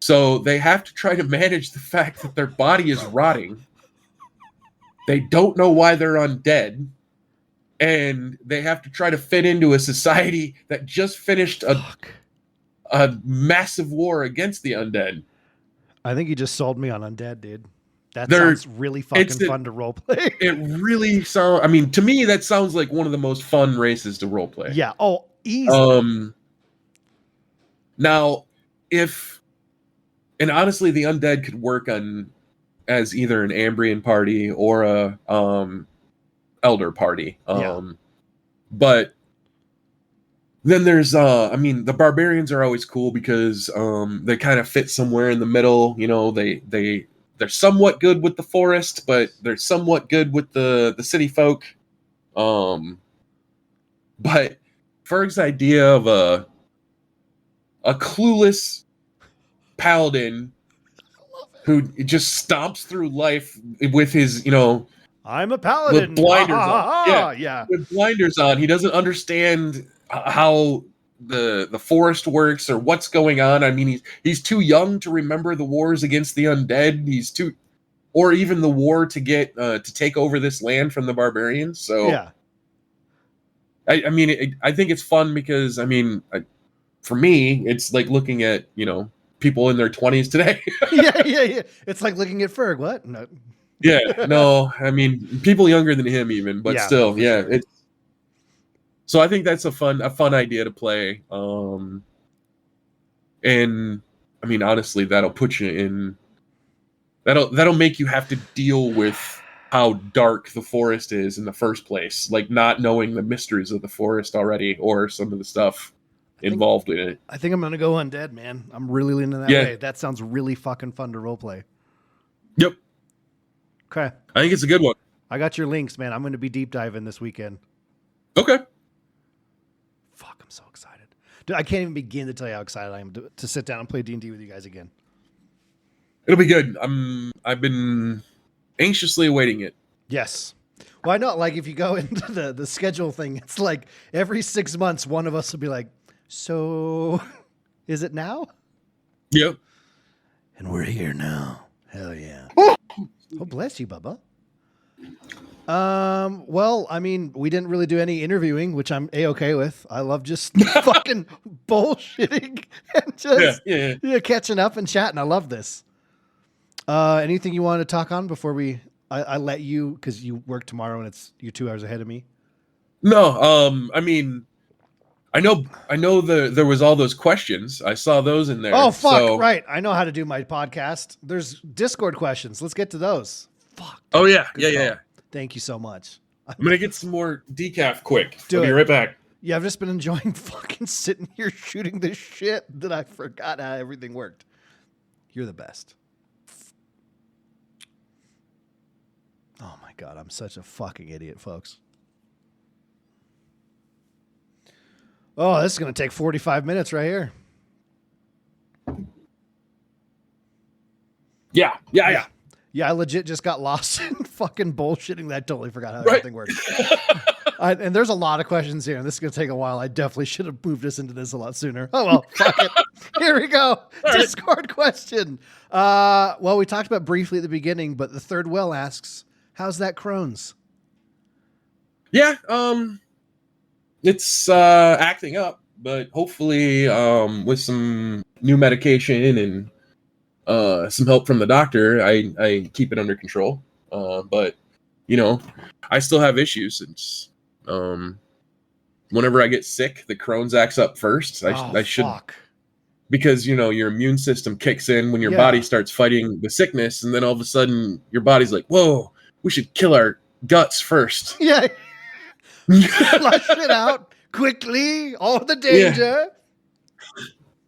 So they have to try to manage the fact that their body is rotting. They don't know why they're undead. And they have to try to fit into a society that just finished a massive war against the undead. I think you just sold me on undead, dude. That sounds really fucking fun to roleplay. It really sounds. I mean, to me, that sounds like one of the most fun races to roleplay. Yeah. Oh, easy. Now, and honestly, the undead could work on as either an Ambrian party or a elder party. But then there's I mean, the barbarians are always cool because they kind of fit somewhere in the middle. You know, they're somewhat good with the forest, but they're somewhat good with the city folk. But Ferg's idea of a clueless paladin who just stomps through life with his, you know, I'm a paladin with blinders on. Yeah. With blinders on. He doesn't understand how the forest works or what's going on. I mean, he's too young to remember the wars against the undead. He's too, or even the war to get to take over this land from the barbarians. So yeah, I mean, I think it's fun because I mean, for me, it's like looking at, you know, people in their 20s today. yeah. It's like looking at Ferg. What? No. Yeah, no, I mean people younger than him even, but still, yeah. Sure. So I think that's a fun idea to play. And I mean, honestly, that'll put you in. That'll make you have to deal with how dark the forest is in the first place, like not knowing the mysteries of the forest already, or some of the stuff involved in it. I think I'm gonna go undead, man. I'm really leaning that way. That sounds really fucking fun to roleplay. Yep. Okay. I think it's a good one. I got your links, man. I'm going to be deep diving this weekend. Okay. Fuck, I'm so excited. Dude, I can't even begin to tell you how excited I am to sit down and play D&D with you guys again. It'll be good. I've been anxiously awaiting it. Yes. Why not? Like if you go into the schedule thing, it's like every 6 months, one of us will be like, so is it now? Yep. And we're here now. Hell yeah. Oh, bless you, Bubba. Well, I mean, we didn't really do any interviewing, which I'm A-okay with. I love just fucking bullshitting and just Yeah. catching up and chatting. I love this. Anything you want to talk on before I let you, because you work tomorrow and you're 2 hours ahead of me. No, I mean, I know there was all those questions. I saw those in there. Oh, fuck. So, Right. I know how to do my podcast. There's Discord questions. Let's get to those. Fuck. oh yeah, Good yeah. call. Thank you so much. I'm gonna get some more decaf quick. Do I'll be it. right back. Yeah, I've just been enjoying fucking sitting here shooting this shit that I forgot how everything worked. You're the best. Oh my God, I'm such a fucking idiot, folks. Oh, this is going to take 45 minutes right here. Yeah. Yeah, I legit just got lost in fucking bullshitting that. I totally forgot how everything works. And there's a lot of questions here, and this is going to take a while. I definitely should have moved us into this a lot sooner. Oh, well, fuck it. Here we go. All Discord question. Well, we talked about briefly at the beginning, but the third well asks, how's that Crohn's? Yeah, it's acting up, but hopefully with some new medication and some help from the doctor, I keep it under control. But I still have issues. It's whenever I get sick, the Crohn's acts up first. I should, because your immune system kicks in when your body starts fighting the sickness, and then all of a sudden your body's like, whoa, we should kill our guts first. Yeah. Flush it out quickly. All the danger. Yeah.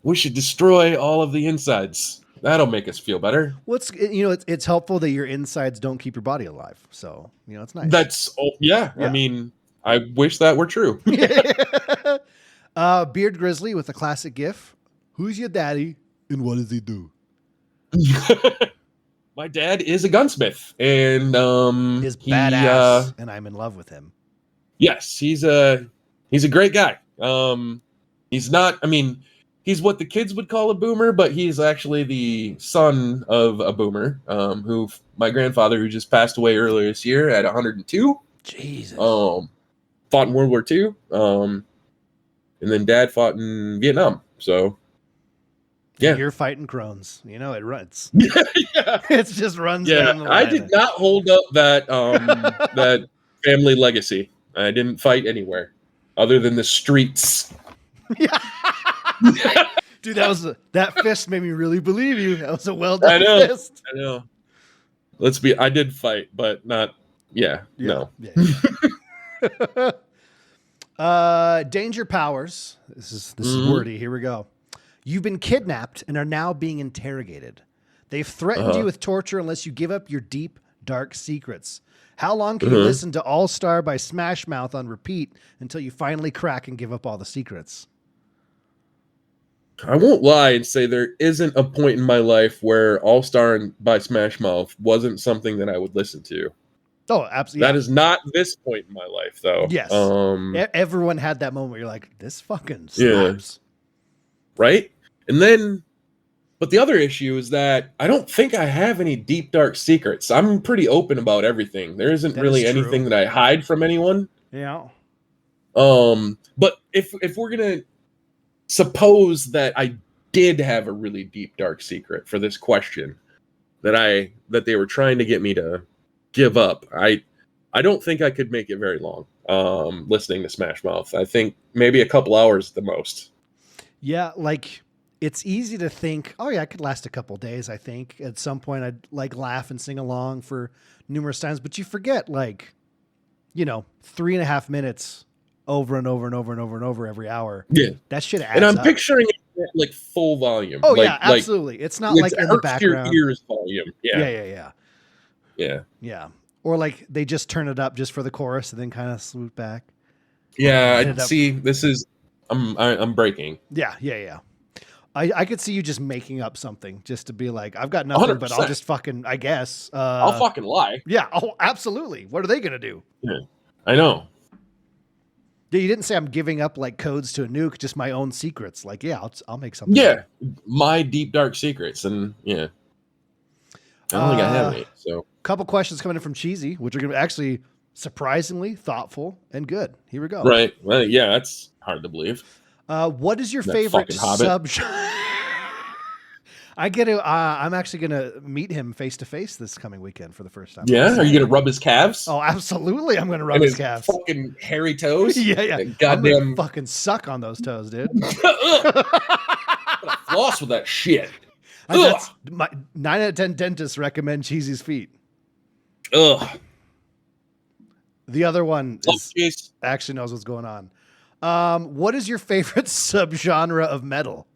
We should destroy all of the insides. That'll make us feel better. It's helpful that your insides don't keep your body alive. So, it's nice. That's yeah. I mean, I wish that were true. Beard Grizzly with a classic gif. Who's your daddy and what does he do? My dad is a gunsmith, and is badass, and I'm in love with him. Yes, he's a great guy. He's not. I mean, he's what the kids would call a boomer, but he's actually the son of a boomer. Who my grandfather, who just passed away earlier this year at 102. Jesus. Fought in World War II. And then Dad fought in Vietnam. So. Yeah, you're fighting Crohn's. It runs. Yeah. It just runs down the line. I did not hold up that that family legacy. I didn't fight anywhere other than the streets. Yeah. Dude, that fist made me really believe you. That was a well done fist. I know. I did fight, but not. Yeah. No. Yeah. Danger Powers. This is wordy. Here we go. You've been kidnapped and are now being interrogated. They've threatened you with torture unless you give up your deep, dark secrets. How long can you listen to All Star by Smash Mouth on repeat until you finally crack and give up all the secrets? I won't lie and say there isn't a point in my life where All Star by Smash Mouth wasn't something that I would listen to. Oh, absolutely. That is not this point in my life, though. Yes. Everyone had that moment where you're like, this fucking slaps. Right? And then, but the other issue is that I don't think I have any deep, dark secrets. I'm pretty open about everything. There isn't really anything that I hide from anyone. Yeah. But if we're going to suppose that I did have a really deep, dark secret for this question that they were trying to get me to give up, I don't think I could make it very long listening to Smash Mouth. I think maybe a couple hours at the most. Yeah, it's easy to think, oh yeah, I could last a couple days. I think at some point I'd laugh and sing along for numerous times, but you forget 3.5 minutes over and over and over and over and over every hour. Yeah, that shit adds and I'm up. picturing it like full volume. Oh yeah, absolutely. It's not like in the background. Your ears volume. Yeah. Or they just turn it up just for the chorus and then kind of swoop back. Yeah, see, this is I'm breaking. Yeah. I could see you just making up something just to be like, I've got nothing, 100%. But I'll just fucking, I guess. I'll fucking lie. Yeah. Oh, absolutely. What are they going to do? Yeah, I know. Yeah, you didn't say I'm giving up codes to a nuke, just my own secrets. I'll make something. Yeah. Up. My deep, dark secrets. And yeah. I don't think I have any. So Couple questions coming in from Cheesy, which are going to be actually surprisingly thoughtful and good. Here we go. Right. Well, yeah, that's hard to believe. What is your That favorite fucking hobbit. I get to. I'm actually going to meet him face to face this coming weekend for the first time. Yeah. Are you gonna rub his calves? Oh, absolutely! I'm going to rub And his his calves. fucking hairy toes. Yeah. And I'm goddamn. gonna fucking suck on those toes, dude. Floss with that shit. That's 9 out of 10 dentists recommend Cheesy's feet. Ugh. The other one Jeez. actually knows what's going on. What is your favorite subgenre of metal?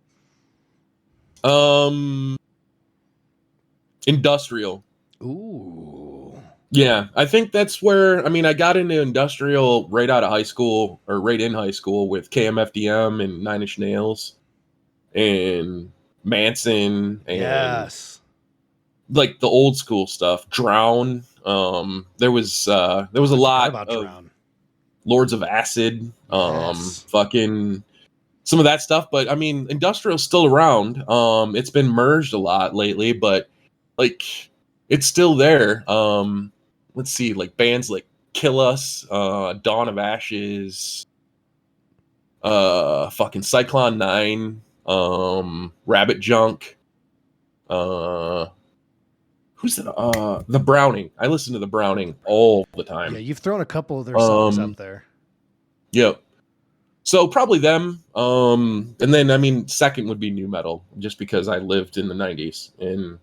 Industrial. Ooh. Yeah, I think that's where, I mean, I got into industrial right out of high school, or right in high school, with KMFDM and Nine Inch Nails and Manson and Yes. like the old school stuff. Drown. There was a lot about of Drown. Lords of Acid. Yes. Fucking some of that stuff. But I mean, industrial's still around. It's been merged a lot lately, but like it's still there. Let's see, like bands like Kill Us, Dawn of Ashes, fucking Cyclone 9, Rabbit Junk, who's that? The Browning. I listen to the Browning all the time. Yeah, you've thrown a couple of their songs up there. Yep. So probably them. And then I mean, second would be new metal, just because I lived in the 90s and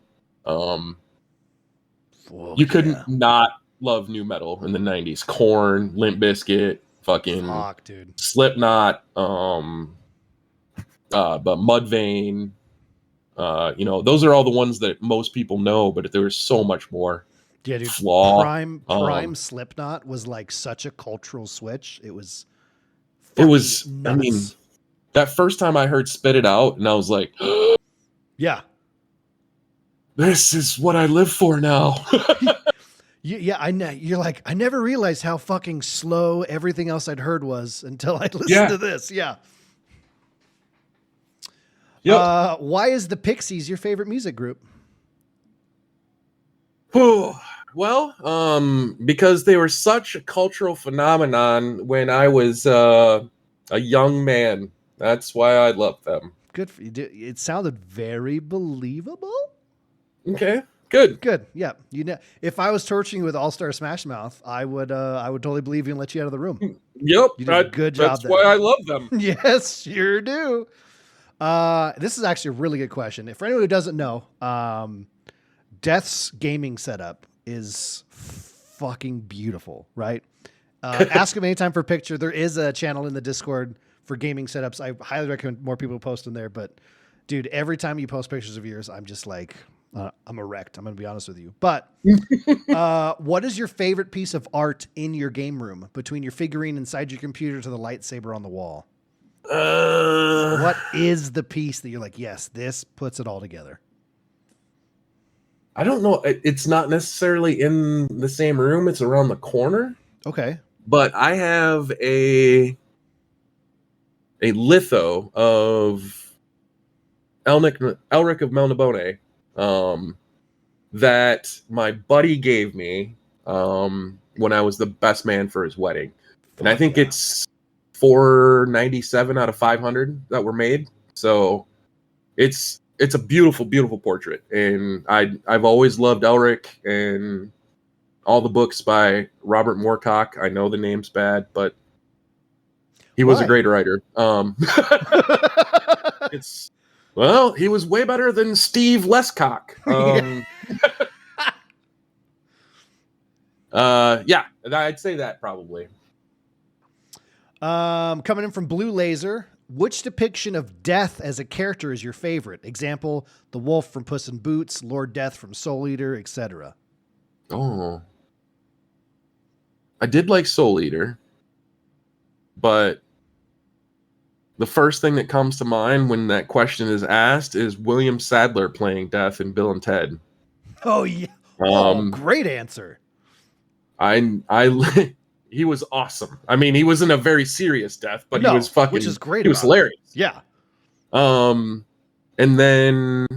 you couldn't not love new metal in the 90s. Korn, Limp Bizkit, fucking dude. Slipknot, but Mudvayne, those are all the ones that most people know, but there was so much more. Yeah, dude. Flaw. Prime Slipknot was like such a cultural switch. It was nuts. I mean, that first time I heard Spit It Out, and I was like, yeah, this is what I live for now. Yeah, I know. You're like, I never realized how fucking slow everything else I'd heard was until I listened to this. Yeah. Yep. Why is the Pixies your favorite music group? Well, because they were such a cultural phenomenon when I was a young man. That's why I love them. Good for you. It sounded very believable. Okay. Good. Yeah. If I was torturing you with All-Star Smash Mouth, I would totally believe you and let you out of the room. Yep. You did a good job. That's why I love them. Yes, sure do. This is actually a really good question. For anyone who doesn't know, Deth's gaming setup is fucking beautiful, right? Ask him anytime for a picture. There is a channel in the Discord for gaming setups. I highly recommend more people post in there, but dude, every time you post pictures of yours, I'm just like, I'm erect. I'm going to be honest with you. But what is your favorite piece of art in your game room, between your figurine inside your computer to the lightsaber on the wall? What is the piece that you're like, yes, this puts it all together? I don't know. It's not necessarily in the same room. It's around the corner. Okay. But I have a litho of Elric of Melnibone that my buddy gave me when I was the best man for his wedding. And I think it's 497 out of 500 that were made. So it's a beautiful, beautiful portrait. And I've always loved Elric and all the books by Robert Moorcock. I know the name's bad, but he was a great writer. He was way better than Steve Lescock. Yeah, I'd say that probably. Coming in from Blue Laser, which depiction of Deth as a character is your favorite? Example, the wolf from Puss in Boots, Lord Deth from Soul Eater, etc. Oh. I did like Soul Eater, but the first thing that comes to mind when that question is asked is William Sadler playing Deth in Bill and Ted. Oh, yeah. Great answer. He was awesome. I mean, he wasn't a very serious Deth, but he was fucking, which is great. He was hilarious. Yeah. And then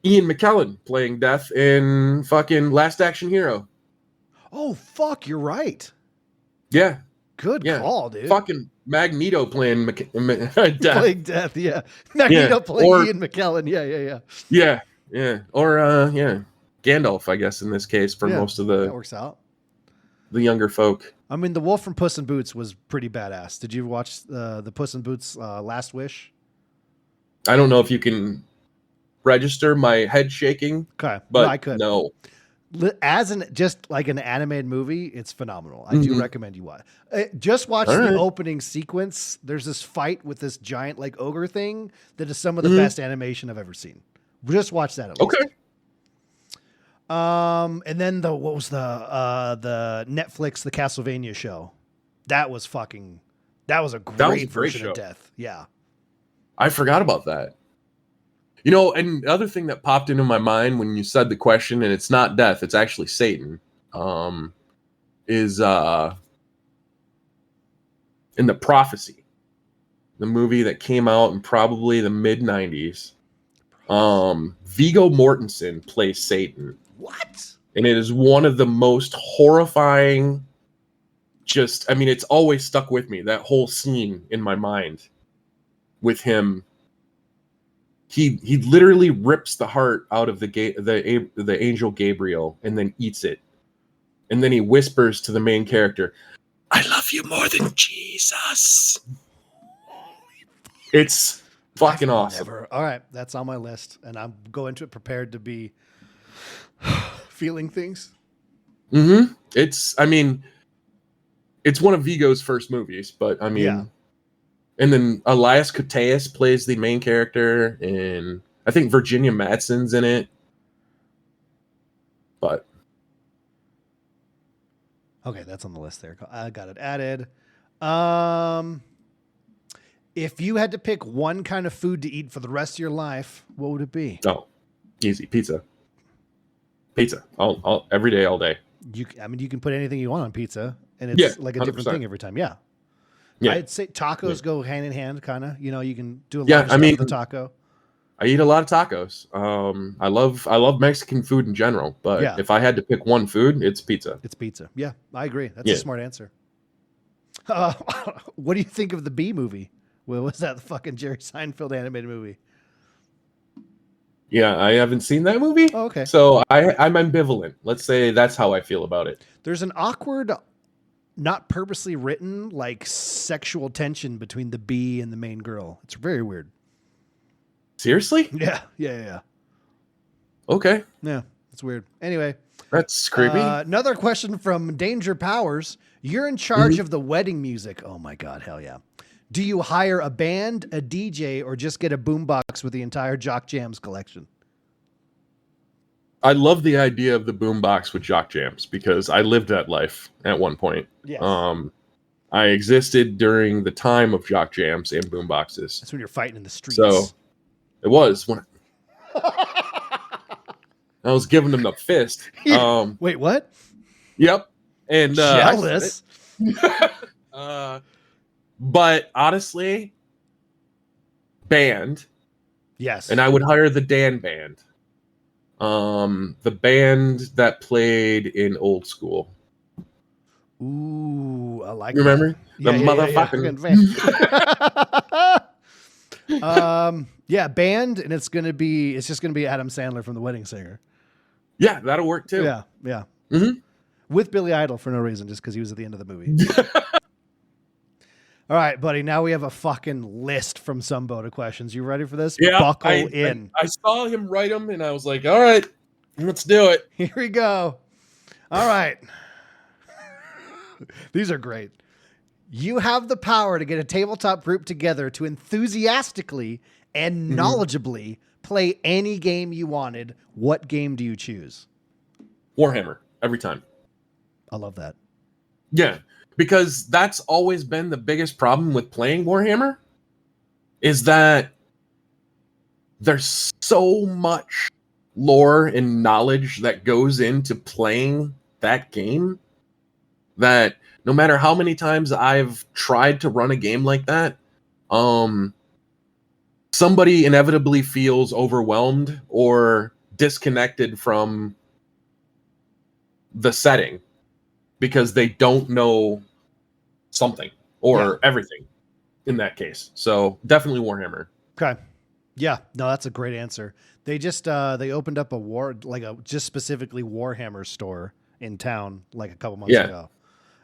Ian McKellen playing Deth in fucking Last Action Hero. Oh fuck, you're right. Yeah, Good yeah. call, dude. Fucking Magneto playing Deth. Playing Deth, yeah. Yeah, Magneto playing or Ian McKellen, yeah. yeah, or yeah, Gandalf, I guess in this case for Yeah, most of that the works out. younger folk. I mean, the wolf from Puss in Boots was pretty badass. Did you watch the Puss in Boots Last Wish? I don't know if you can register my head shaking, Okay, no, but I could. no. As an just like an animated movie, it's phenomenal. I do Mhm. recommend you watch. Just watch All the right. opening sequence. There's this fight with this giant like ogre thing that is some of the Mhm. best animation I've ever seen. Just watch that at least. Okay. And then what was the Netflix the Castlevania show? That was a great version show. of Death. Yeah. I forgot about that. You know, and the other thing that popped into my mind when you said the question, and it's not Deth, it's actually Satan, is in the Prophecy, the movie that came out in probably the mid 90s. Viggo Mortensen plays Satan. What? And it is one of the most horrifying, I mean, it's always stuck with me, that whole scene in my mind with him. He literally rips the heart out of the angel Gabriel and then eats it. And then he whispers to the main character, "I love you more than Jesus." It's fucking awesome. All right, that's on my list, and I'm going to it prepared to be feeling things. Mm-hmm. It's one of Vigo's first movies, but I mean, Yeah. And then Elias Koteas plays the main character, and I think Virginia Madsen's in it. But okay, that's on the list there. I got it added. If you had to pick one kind of food to eat for the rest of your life, what would it be? oh, easy pizza. All every day, all day. You can put anything you want on pizza, and it's like a 100%. different thing every time. Yeah. I'd say tacos go hand in hand, kind of. You know, you can do a lot of stuff with a taco. I eat a lot of tacos. I love Mexican food in general, but if I had to pick one food, it's pizza. It's pizza. Yeah, I agree. That's a smart answer. What do you think of the Bee movie? Well, was that the fucking Jerry Seinfeld animated movie? Yeah, I haven't seen that movie. Oh, okay. So I'm ambivalent. Let's say that's how I feel about it. There's an awkward, not purposely written, like sexual tension between the bee and the main girl. It's very weird. Seriously? Yeah. Okay. Yeah, it's weird. Anyway. That's creepy. Another question from Danger Powers. You're in charge of the wedding music. Oh my God, hell yeah. Do you hire a band, a DJ, or just get a boombox with the entire Jock Jams collection? I love the idea of the boombox with Jock Jams because I lived that life at one point. Yes. I existed during the time of Jock Jams and boomboxes. That's when you're fighting in the streets. So it was when I was giving them the fist. Wait, what? Yep. And jealous. But honestly, band. Yes. And I would hire the Dan band. The band that played in Old School. Ooh, I like Remember? That. The motherfucking band, and it's just gonna be Adam Sandler from The Wedding Singer. Yeah, that'll work too. Yeah. Mm-hmm. With Billy Idol for no reason, just because he was at the end of the movie. All right, buddy. Now we have a fucking list from Sumbo to questions. You ready for this? Yeah. Buckle in. I saw him write them, and I was like, all right, let's do it. Here we go. All right. These are great. You have the power to get a tabletop group together to enthusiastically and knowledgeably play any game you wanted. What game do you choose? Warhammer, every time. I love that. Yeah, because that's always been the biggest problem with playing Warhammer, is that there's so much lore and knowledge that goes into playing that game that no matter how many times I've tried to run a game like that, somebody inevitably feels overwhelmed or disconnected from the setting because they don't know something or everything in that case. So definitely Warhammer. Okay. Yeah, no, that's a great answer. They just they opened up a just specifically Warhammer store in town like a couple months ago.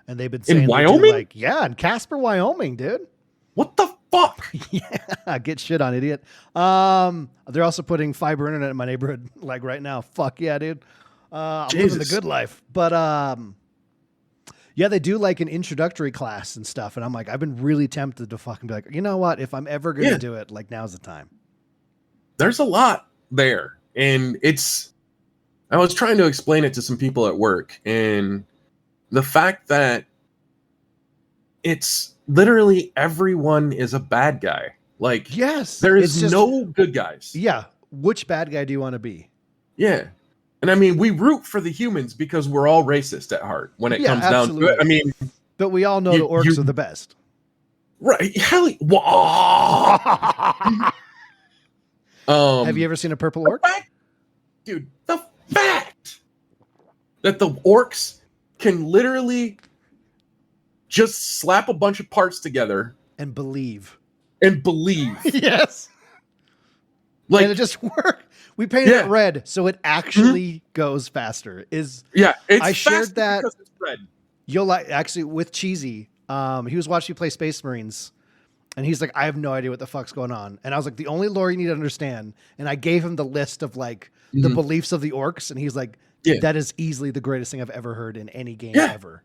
And they've been saying in they Wyoming? do in Casper, Wyoming, dude. What the fuck? Yeah, get shit on, idiot. They're also putting fiber internet in my neighborhood like right now. Fuck yeah, dude. I'm living the good life. But yeah, they do like an introductory class and stuff. And I'm like, I've been really tempted to fucking be like, you know what? If I'm ever going to do it, like now's the time. There's a lot there. And I was trying to explain it to some people at work. And the fact that it's literally everyone is a bad guy. Like, yes, there is no good guys. Yeah. Which bad guy do you want to be? Yeah. And I mean, we root for the humans because we're all racist at heart when it comes down to it. I mean, but we all know the orcs are the best. Right. Hell, have you ever seen a purple orc? Dude, the fact that the orcs can literally just slap a bunch of parts together and believe. Yes. Like, and it just worked. We painted it red, so it actually goes faster. I shared that because it's red. You'll actually with Cheesy. He was watching me play Space Marines, and he's like, I have no idea what the fuck's going on. And I was like, the only lore you need to understand. And I gave him the list of like the beliefs of the orcs, and he's like, that is easily the greatest thing I've ever heard in any game ever.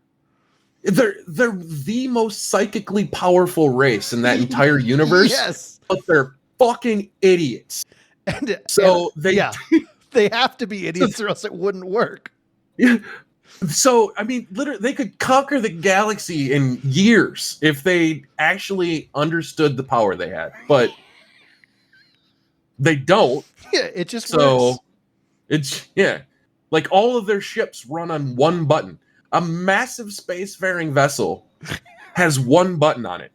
They're the most psychically powerful race in that entire universe. Yes, but they're fucking idiots. They have to be idiots or else it wouldn't work. Yeah. So I mean, literally, they could conquer the galaxy in years if they actually understood the power they had, but they don't. Yeah, it just works. It's like all of their ships run on one button. A massive spacefaring vessel has one button on it.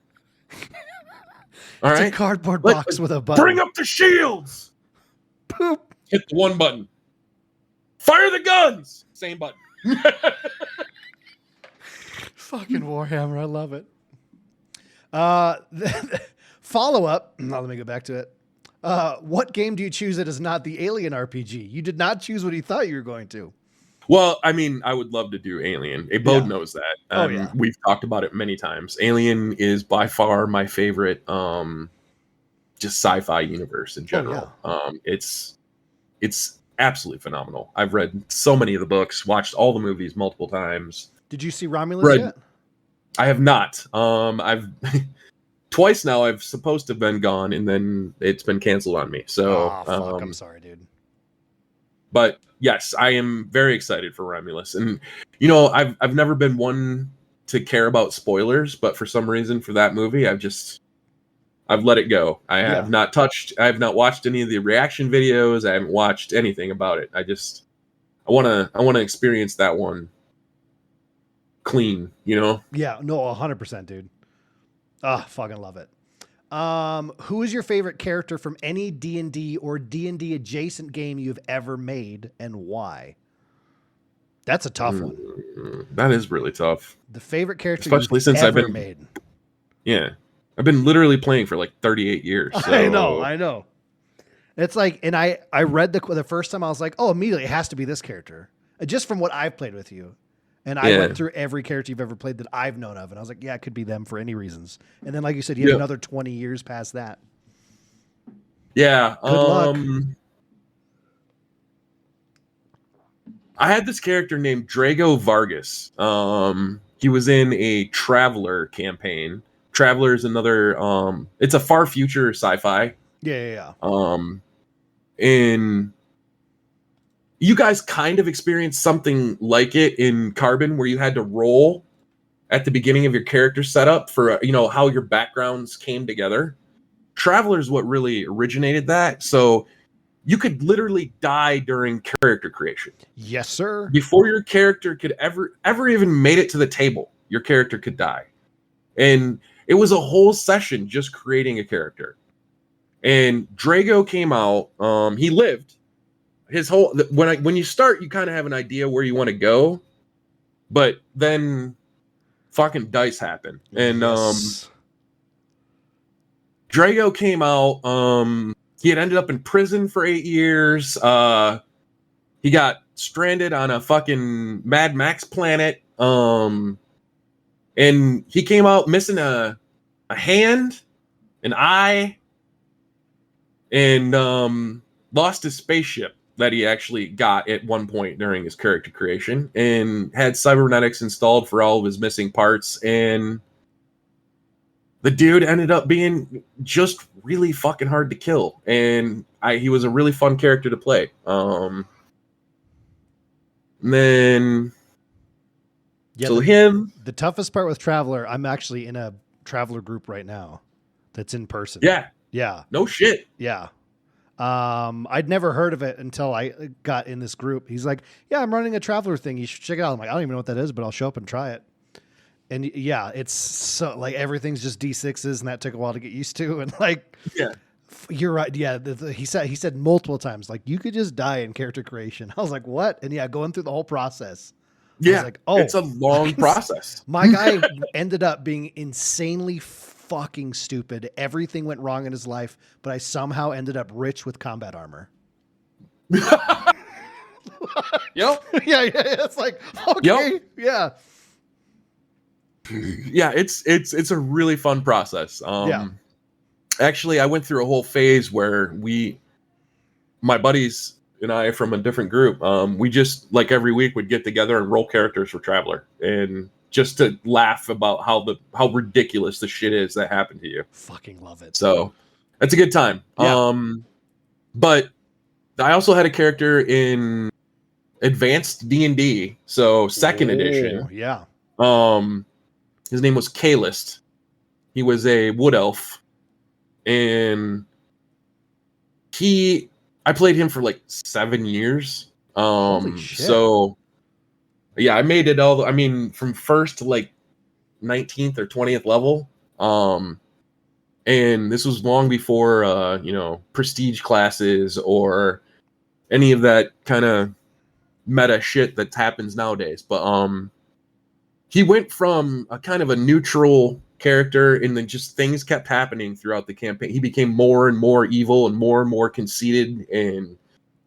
All right, a cardboard box with a button. Bring up the shields. Poop. Hit the one button. Fire the guns. Same button. Fucking Warhammer, I love it. Follow up. Now let me go back to it. What game do you choose that is not the Alien RPG? You did not choose what you thought you were going to. Well, I mean, I would love to do Alien. Bode knows that. We've talked about it many times. Alien is by far my favorite just sci-fi universe in general. It's absolutely phenomenal. I've read so many of the books, watched all the movies multiple times. Did you see Romulus yet? I have not. I've twice now I've supposed to have been gone and then it's been canceled on me. So fuck, I'm sorry, dude. But yes, I am very excited for Romulus. And you know, I've never been one to care about spoilers, but for some reason for that movie, I've let it go. I have not watched any of the reaction videos. I haven't watched anything about it. I want to experience that one clean, you know? Yeah, no, 100%, dude. Fucking love it. Who is your favorite character from any D&D or D&D adjacent game you've ever made and why? That's a tough one. That is really tough. The favorite character especially since ever I've been made. Yeah. I've been literally playing for like 38 years. So. I know. It's like, and I read the first time I was like, oh, immediately it has to be this character. Just from what I've played with you. And I went through every character you've ever played that I've known of. And I was like, yeah, it could be them for any reasons. And then, like you said, you have another 20 years past that. Yeah. Good luck. I had this character named Drago Vargas. He was in a Traveler campaign. Traveler is another, it's a far future sci-fi. Yeah. And you guys kind of experienced something like it in Carbon, where you had to roll at the beginning of your character setup for, how your backgrounds came together. Traveler is what really originated that. So you could literally die during character creation. Yes, sir. Before your character could ever even made it to the table, your character could die. And it was a whole session just creating a character. And Drago came out. He lived his whole when you start, you kind of have an idea where you want to go, but then fucking dice happened, and Yes. Drago came out. He had ended up in prison for 8 years. He got stranded on a fucking Mad Max planet. And he came out missing a hand, an eye, and lost his spaceship that he actually got at one point during his character creation, and had cybernetics installed for all of his missing parts. And the dude ended up being just really fucking hard to kill, and he was a really fun character to play. And then Yeah, so him, the toughest part with Traveler, I'm actually in a Traveler group right now that's in person. yeah, Yeah. no shit. Yeah. I'd never heard of it until I got in this group. He's like, yeah, I'm running a Traveler thing. You should check it out. I'm like, I don't even know what that is, but I'll show up and try it. And yeah, it's so like everything's just D6s, and that took a while to get used to. And like, Yeah, you're right. Yeah. He said multiple times, like, you could just die in character creation. I was like, what? And yeah, going through the whole process. I was like, oh, it's a long process. My guy ended up being insanely fucking stupid. Everything went wrong in his life, but I somehow ended up rich with combat armor. Yep. yeah. It's like, okay. Yep. Yeah, it's a really fun process. Yeah. Actually, I went through a whole phase where my buddies and I from a different group, we just like every week would get together and roll characters for Traveler, and just to laugh about how ridiculous the shit is that happened to you. Fucking love it. So that's a good time. Yeah. But I also had a character in Advanced D&D, so second edition. Yeah. His name was Kalist. He was a wood elf, and I played him for like 7 years. Holy shit. So yeah, I made it all. I mean, from first to like 19th or 20th level. And this was long before prestige classes or any of that kind of meta shit that happens nowadays. But he went from a kind of a neutral character, and then just things kept happening throughout the campaign. He became more and more evil and more conceited, and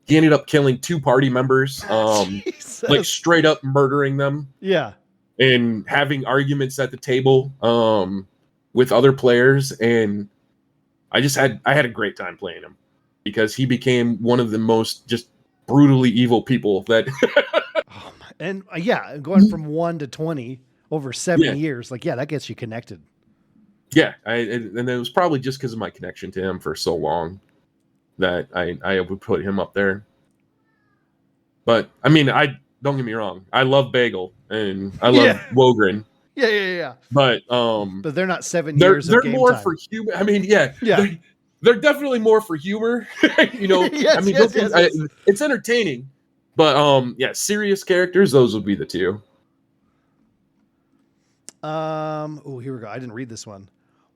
he ended up killing 2 party members, like straight up murdering them. Yeah. And having arguments at the table with other players, and I had a great time playing him, because he became one of the most just brutally evil people that Oh my, and yeah, going from 1 to 20 over 7 years, like, yeah, that gets you connected. Yeah, and it was probably just because of my connection to him for so long that I would put him up there. But I mean, don't get me wrong, I love Bagel and I love Wogren. Yeah. But they're not 7 years. They're of game more time. for humor. I mean, yeah. They're definitely more for humor. It's entertaining. But serious characters, those would be the 2. Oh, here we go. I didn't read this one.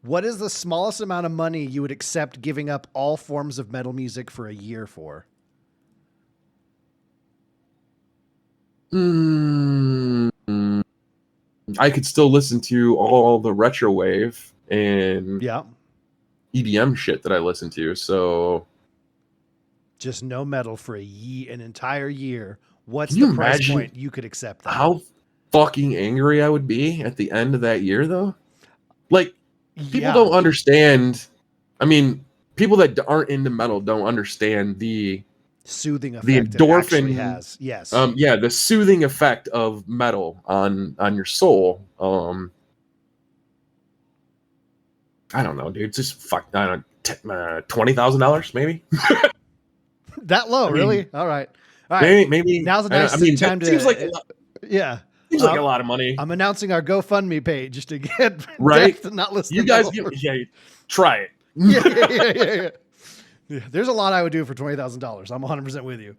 What is the smallest amount of money you would accept giving up all forms of metal music for a year for? I could still listen to all the retro wave and EDM shit that I listen to. So just no metal for an entire year. What's the price point you could accept? That? How fucking angry I would be at the end of that year, though. Like, people don't understand. I mean, people that aren't into metal don't understand the soothing effect the endorphin it has. Yes. The soothing effect of metal on your soul. I don't know, dude. Just $20,000 maybe. That low, really? All right. Maybe now's a nice time to. Seems like a lot. Yeah. Seems like a lot of money. I'm announcing our GoFundMe page just to get right. To not listen. You guys, try it. Yeah. There's a lot I would do for $20,000. I'm 100% with you.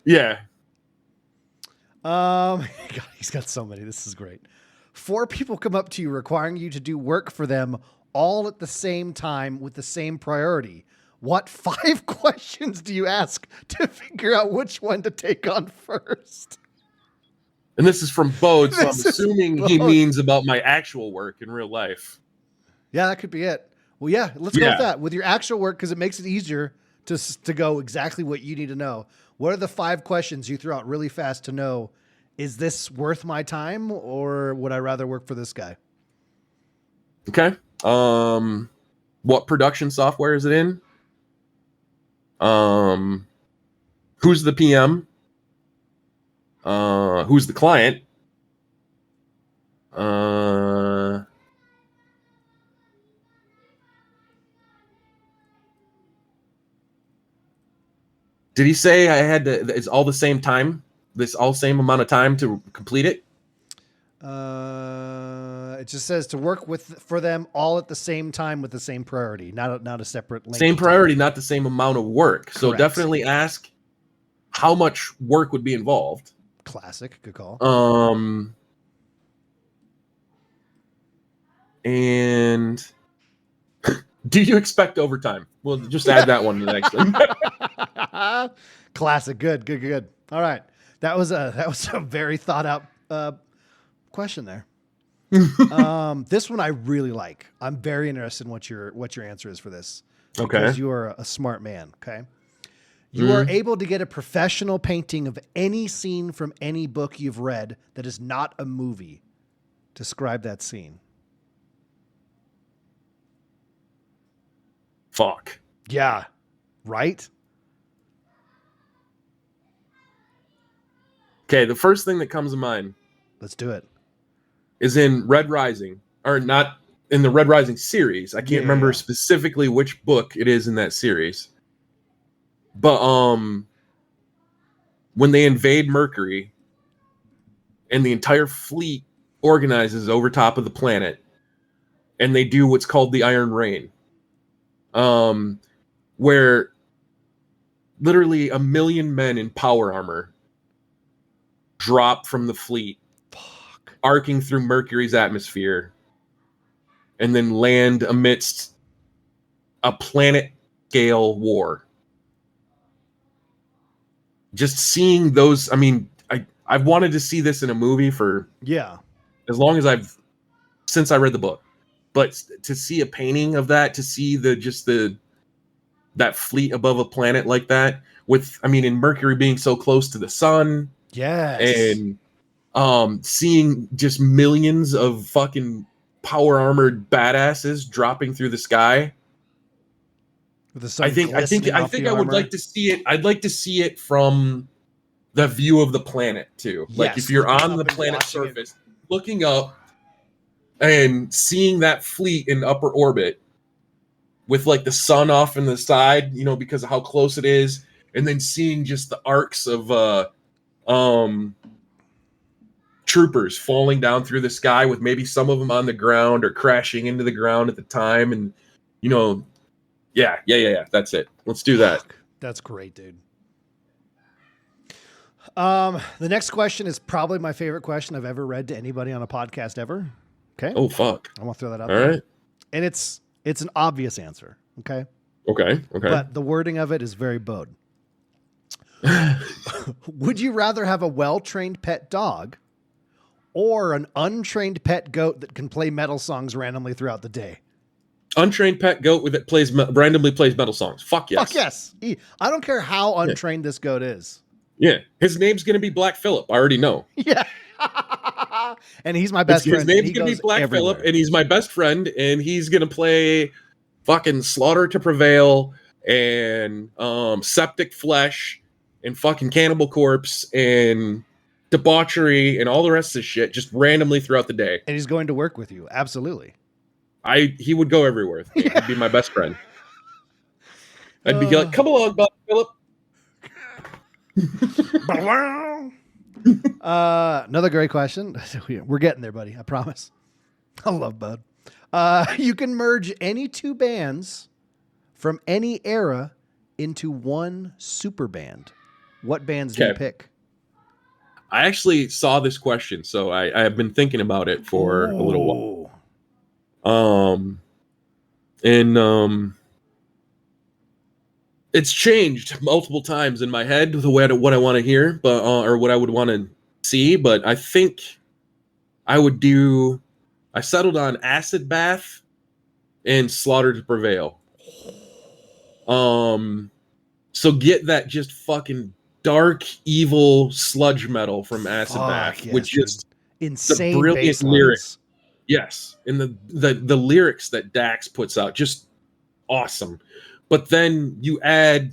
Yeah. God, he's got so many. This is great. 4 people come up to you requiring you to do work for them all at the same time with the same priority. What 5 questions do you ask to figure out which one to take on first? And this is from Bode, so I'm This is assuming he Bode. means about my actual work in real life. Yeah, that could be it. Well, yeah, let's go with that. With your actual work, because it makes it easier to go exactly what you need to know. What are the 5 questions you throw out really fast to know, is this worth my time or would I rather work for this guy? Okay. What production software is it in? Who's the PM? Who's the client? Did he say I had to? It's all the same time. This all same amount of time to complete it. It just says to work for them all at the same time with the same priority, not a separate link. Same priority, not the same amount of work. So Correct. definitely ask how much work would be involved. Classic, good call. And do you expect overtime? We'll just add that one to the next one. Classic, good. All right, that was a very thought out question there. This one I really like. I'm very interested in what your answer is for this. Because Okay. you are a smart man. Okay. You are able to get a professional painting of any scene from any book you've read that is not a movie. Describe that scene. Fuck. Yeah. Right? Okay, the first thing that comes to mind Let's do it. is in Red Rising, or not in the Red Rising series. I can't remember Yeah. specifically which book it is in that series. But when they invade Mercury and the entire fleet organizes over top of the planet and they do what's called the Iron Rain, where literally 1 million men in power armor drop from the fleet, arcing through Mercury's atmosphere, and then land amidst a planet-scale war. Just seeing those, I mean, I've wanted to see this in a movie for as long as since I read the book. But to see a painting of that, to see that fleet above a planet like that, with, I mean, in Mercury being so close to the sun, and seeing just millions of fucking power armored badasses dropping through the sky. With the sun I think I would like to see it. I'd like to see it from the view of the planet too. Yes, like if you're looking on up the and planet's watching surface, looking up and seeing that fleet in upper orbit with like the sun off in the side, you know, because of how close it is, and then seeing just the arcs of troopers falling down through the sky with maybe some of them on the ground or crashing into the ground at the time, and you know, yeah, that's it. Let's do that. That's great, dude. The next question is probably my favorite question I've ever read to anybody on a podcast ever. Okay. Oh fuck. I want to throw that out All there. right. And it's an obvious answer. Okay. Okay. But the wording of it is very Bode. Would you rather have a well-trained pet dog or an untrained pet goat that can play metal songs randomly throughout the day? Untrained pet goat that randomly plays metal songs. Fuck yes. Fuck yes. I don't care how untrained this goat is. Yeah. His name's going to be Black Phillip. I already know. Yeah. And he's my best friend. His name's going to be Black Phillip, and he's my best friend, and he's going to play fucking Slaughter to Prevail and Septic Flesh and fucking Cannibal Corpse and Debauchery and all the rest of the shit just randomly throughout the day. And he's going to work with you. Absolutely. He would go everywhere with me. Yeah. He'd be my best friend. I'd be like, come along, Black Phillip. Another great question. We're getting there, buddy. I promise. I love Bud. You can merge any 2 bands from any era into one super band. What bands do you pick? I actually saw this question, so I have been thinking about it for a little while. it's changed multiple times in my head the way what I want to hear, but or what I would want to see. But I think I would do. I settled on Acid Bath and Slaughter to Prevail. So get that just fucking dark, evil sludge metal from Acid Bath, yes, which dude. just Insane the brilliant bass lyrics. lines. Yes, and the lyrics that Dax puts out, just awesome. But then you add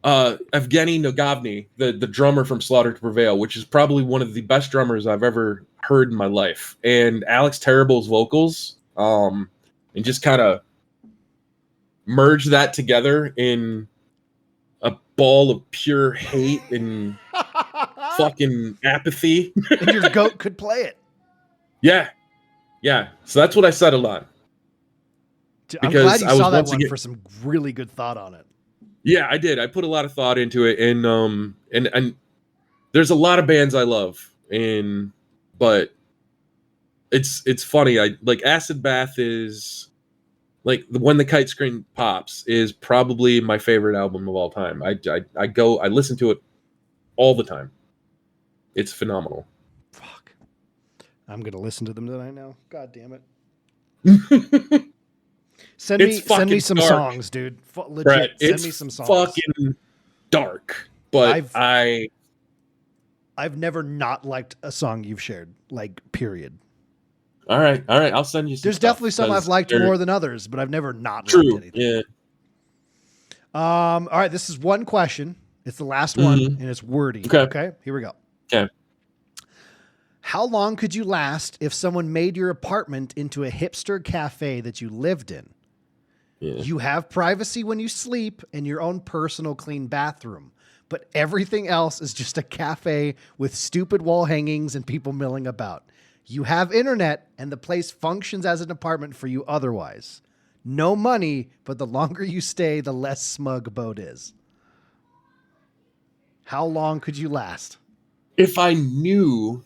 Evgeny Nogavny, the drummer from Slaughter to Prevail, which is probably one of the best drummers I've ever heard in my life, and Alex Terrible's vocals, and just kind of merge that together in a ball of pure hate and fucking apathy. And your goat could play it. Yeah. So that's what I settled on. I'm glad you I was saw that once one again, for some really good thought on it. yeah, I did. I put a lot of thought into it, and there's a lot of bands I love, but it's funny. I like Acid Bath is like When the Kite Screen Pops is probably my favorite album of all time. I listen to it all the time. It's phenomenal. Fuck. I'm gonna listen to them tonight now. God damn it. Send me some dark. songs, dude. Legit. Right. Send me some songs. Fucking dark. But I've never not liked a song you've shared. Like, period. All right. I'll send you some. There's definitely some I've liked more than others, but I've never not liked anything. Yeah. All right, this is one question. It's the last one, and it's wordy. Okay, here we go. Okay. How long could you last if someone made your apartment into a hipster cafe that you lived in? Yeah. You have privacy when you sleep and your own personal clean bathroom, but everything else is just a cafe with stupid wall hangings and people milling about. You have internet and the place functions as an apartment for you otherwise. No money, but the longer you stay, the less smug Bode is. How long could you last? If I knew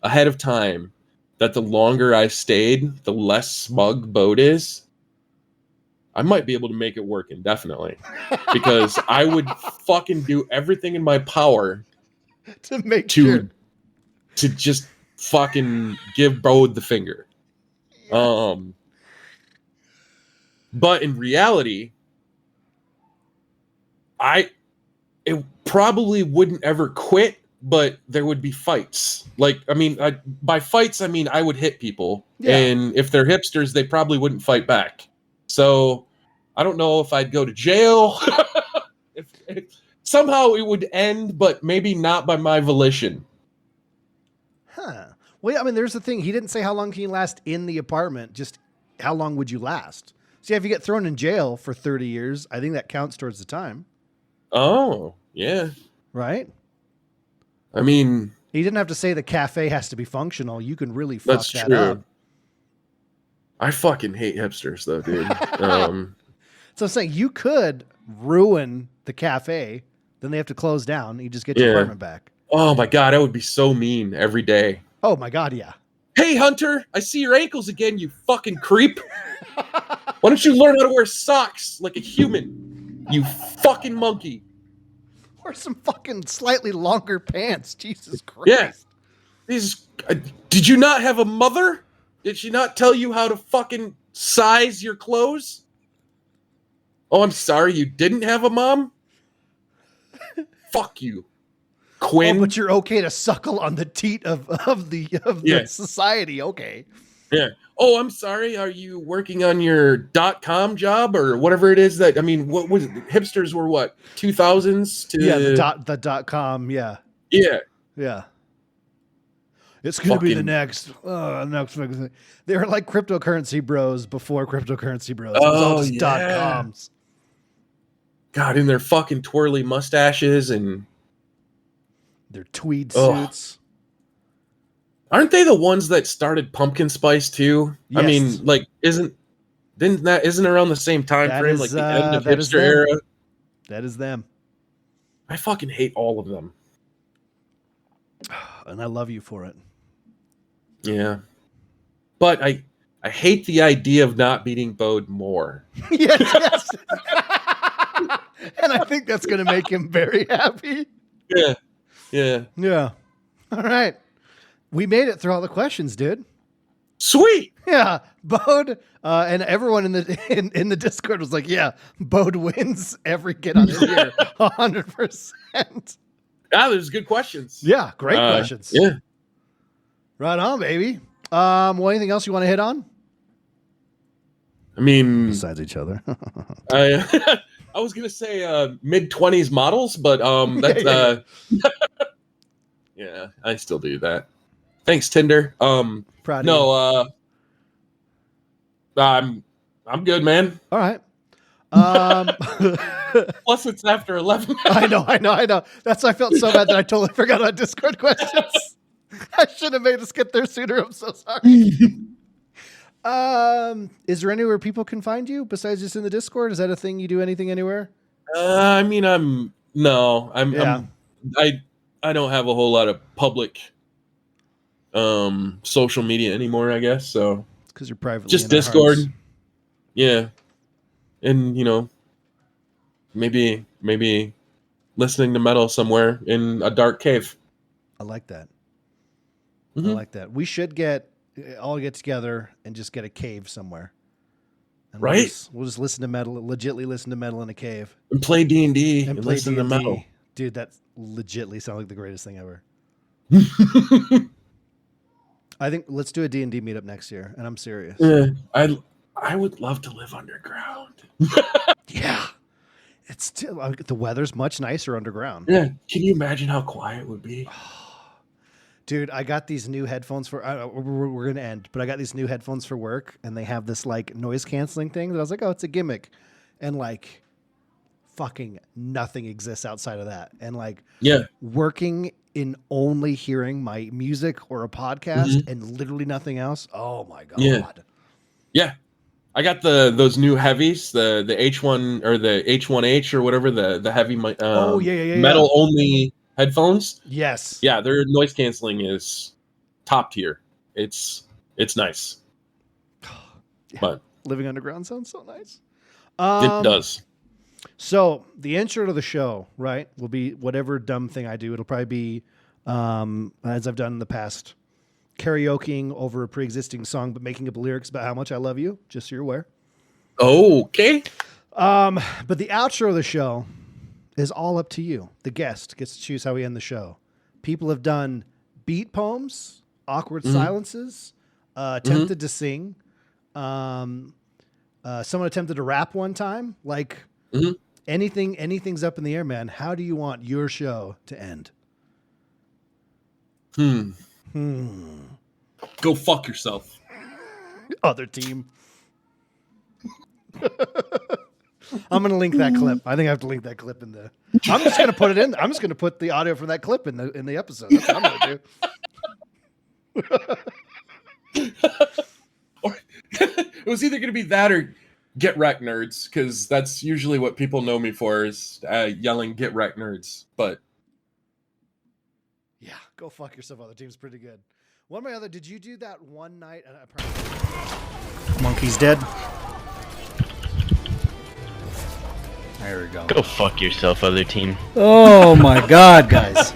ahead of time that the longer I stayed, the less smug Bode is, I might be able to make it work indefinitely. Because I would fucking do everything in my power to make sure. To just fucking give Bode the finger. Yeah. But in reality, it probably wouldn't ever quit, but there would be fights. Like, I mean, by fights, I mean I would hit people. Yeah. And if they're hipsters, they probably wouldn't fight back. So I don't know if I'd go to jail. if somehow it would end, but maybe not by my volition. Huh. Well, I mean, there's the thing. He didn't say how long can you last in the apartment, just how long would you last? See, if you get thrown in jail for 30 years, I think that counts towards the time. Oh, yeah. Right? I mean... He didn't have to say the cafe has to be functional. You can really fuck that's that true. up. I fucking hate hipsters, though, dude. So I'm saying you could ruin the cafe, then they have to close down. You just get your apartment back. Oh, my God. I would be so mean every day. Oh, my God, yeah. Hey, Hunter, I see your ankles again, you fucking creep. Why don't you learn how to wear socks like a human, you fucking monkey? Wear some fucking slightly longer pants. Jesus Christ. Yeah. Did you not have a mother? Did she not tell you how to fucking size your clothes? Oh, I'm sorry, you didn't have a mom? Fuck you, Quinn. Oh, but you're okay to suckle on the teat of the society. Okay. Yeah. Oh, I'm sorry. Are you working on your .com job or whatever it is that, I mean, what was it? Hipsters were what? 2000s to the .com. Yeah. Yeah. Yeah. It's going to be the next thing. They were like cryptocurrency bros before cryptocurrency bros. It was all just .coms. God, in their fucking twirly mustaches and their tweed suits. Aren't they the ones that started pumpkin spice too? Yes. I mean, like, isn't around the same time frame, like the end of hipster era? That is them. I fucking hate all of them. And I love you for it. Yeah. But I hate the idea of not beating Bode more. yes. And I think that's going to make him very happy. Yeah. Yeah. Yeah. All right. We made it through all the questions, dude. Sweet. Yeah. Bode, and everyone in the Discord was like, yeah, Bode wins every get on in here 100%. Ah, there's good questions. Yeah. Great questions. Yeah. Right on, baby. Well, anything else you want to hit on? I mean, Besides each other. I was gonna say mid-20s models, but that's yeah, I still do that. Thanks, Tinder. Proud of you. No, I'm good, man. All right. Plus, it's after 11. I know. That's why I felt so bad that I totally forgot about Discord questions. I should have made us get there sooner. I'm so sorry. Is there anywhere people can find you besides just in the Discord? Is that a thing you do? Anything anywhere? I mean, I don't have a whole lot of public social media anymore, I guess. So Because you're privately just in our Discord. hearts. Yeah. And maybe listening to metal somewhere in a dark cave. I like that. Mhm. I like that. We should all get together and just get a cave somewhere. And Right? We'll just listen to metal, legitly listen to metal in a cave. And play D&D And and play listen to D&D. metal. Dude, that legitly sounds like the greatest thing ever. I think let's do a D&D meetup next year, and I'm serious. Yeah, I would love to live underground. Yeah. It's still the weather's much nicer underground. Yeah, can you imagine how quiet it would be? Dude, I got these new headphones for we're going to end, but I got these new headphones for work, and they have this like noise canceling thing that I was like, "Oh, it's a gimmick." And like fucking nothing exists outside of that. And like working in only hearing my music or a podcast and literally nothing else. Oh my God. Yeah. I got those new heavies, the H1 or the H1H or whatever, the heavy metal only headphones. Yes. Yeah, their noise canceling is top tier. It's nice. Yeah. But living underground sounds so nice. It does. So the intro to the show, right, will be whatever dumb thing I do. It'll probably be, as I've done in the past, karaokeing over a pre-existing song, but making up lyrics about how much I love you, just so you're aware. Okay. But the outro of the show is all up to you. The guest gets to choose how we end the show. People have done beat poems, awkward silences, attempted to sing. Someone attempted to rap one time. Like anything's up in the air, man. How do you want your show to end? Go fuck yourself. Other team. I'm going to link that clip. I think I have to link that clip in the. I'm just going to put it in. I'm just going to put the audio from that clip in the episode. That's what I'm going to do. Or it was either going to be that or get wrecked, nerds, because that's usually what people know me for is yelling "get wrecked, nerds." But yeah, go fuck yourself. Other team's pretty good. One of my other. Did you do that one night? Monkey's dead. There we go. Go fuck yourself, other team. Oh my God, guys.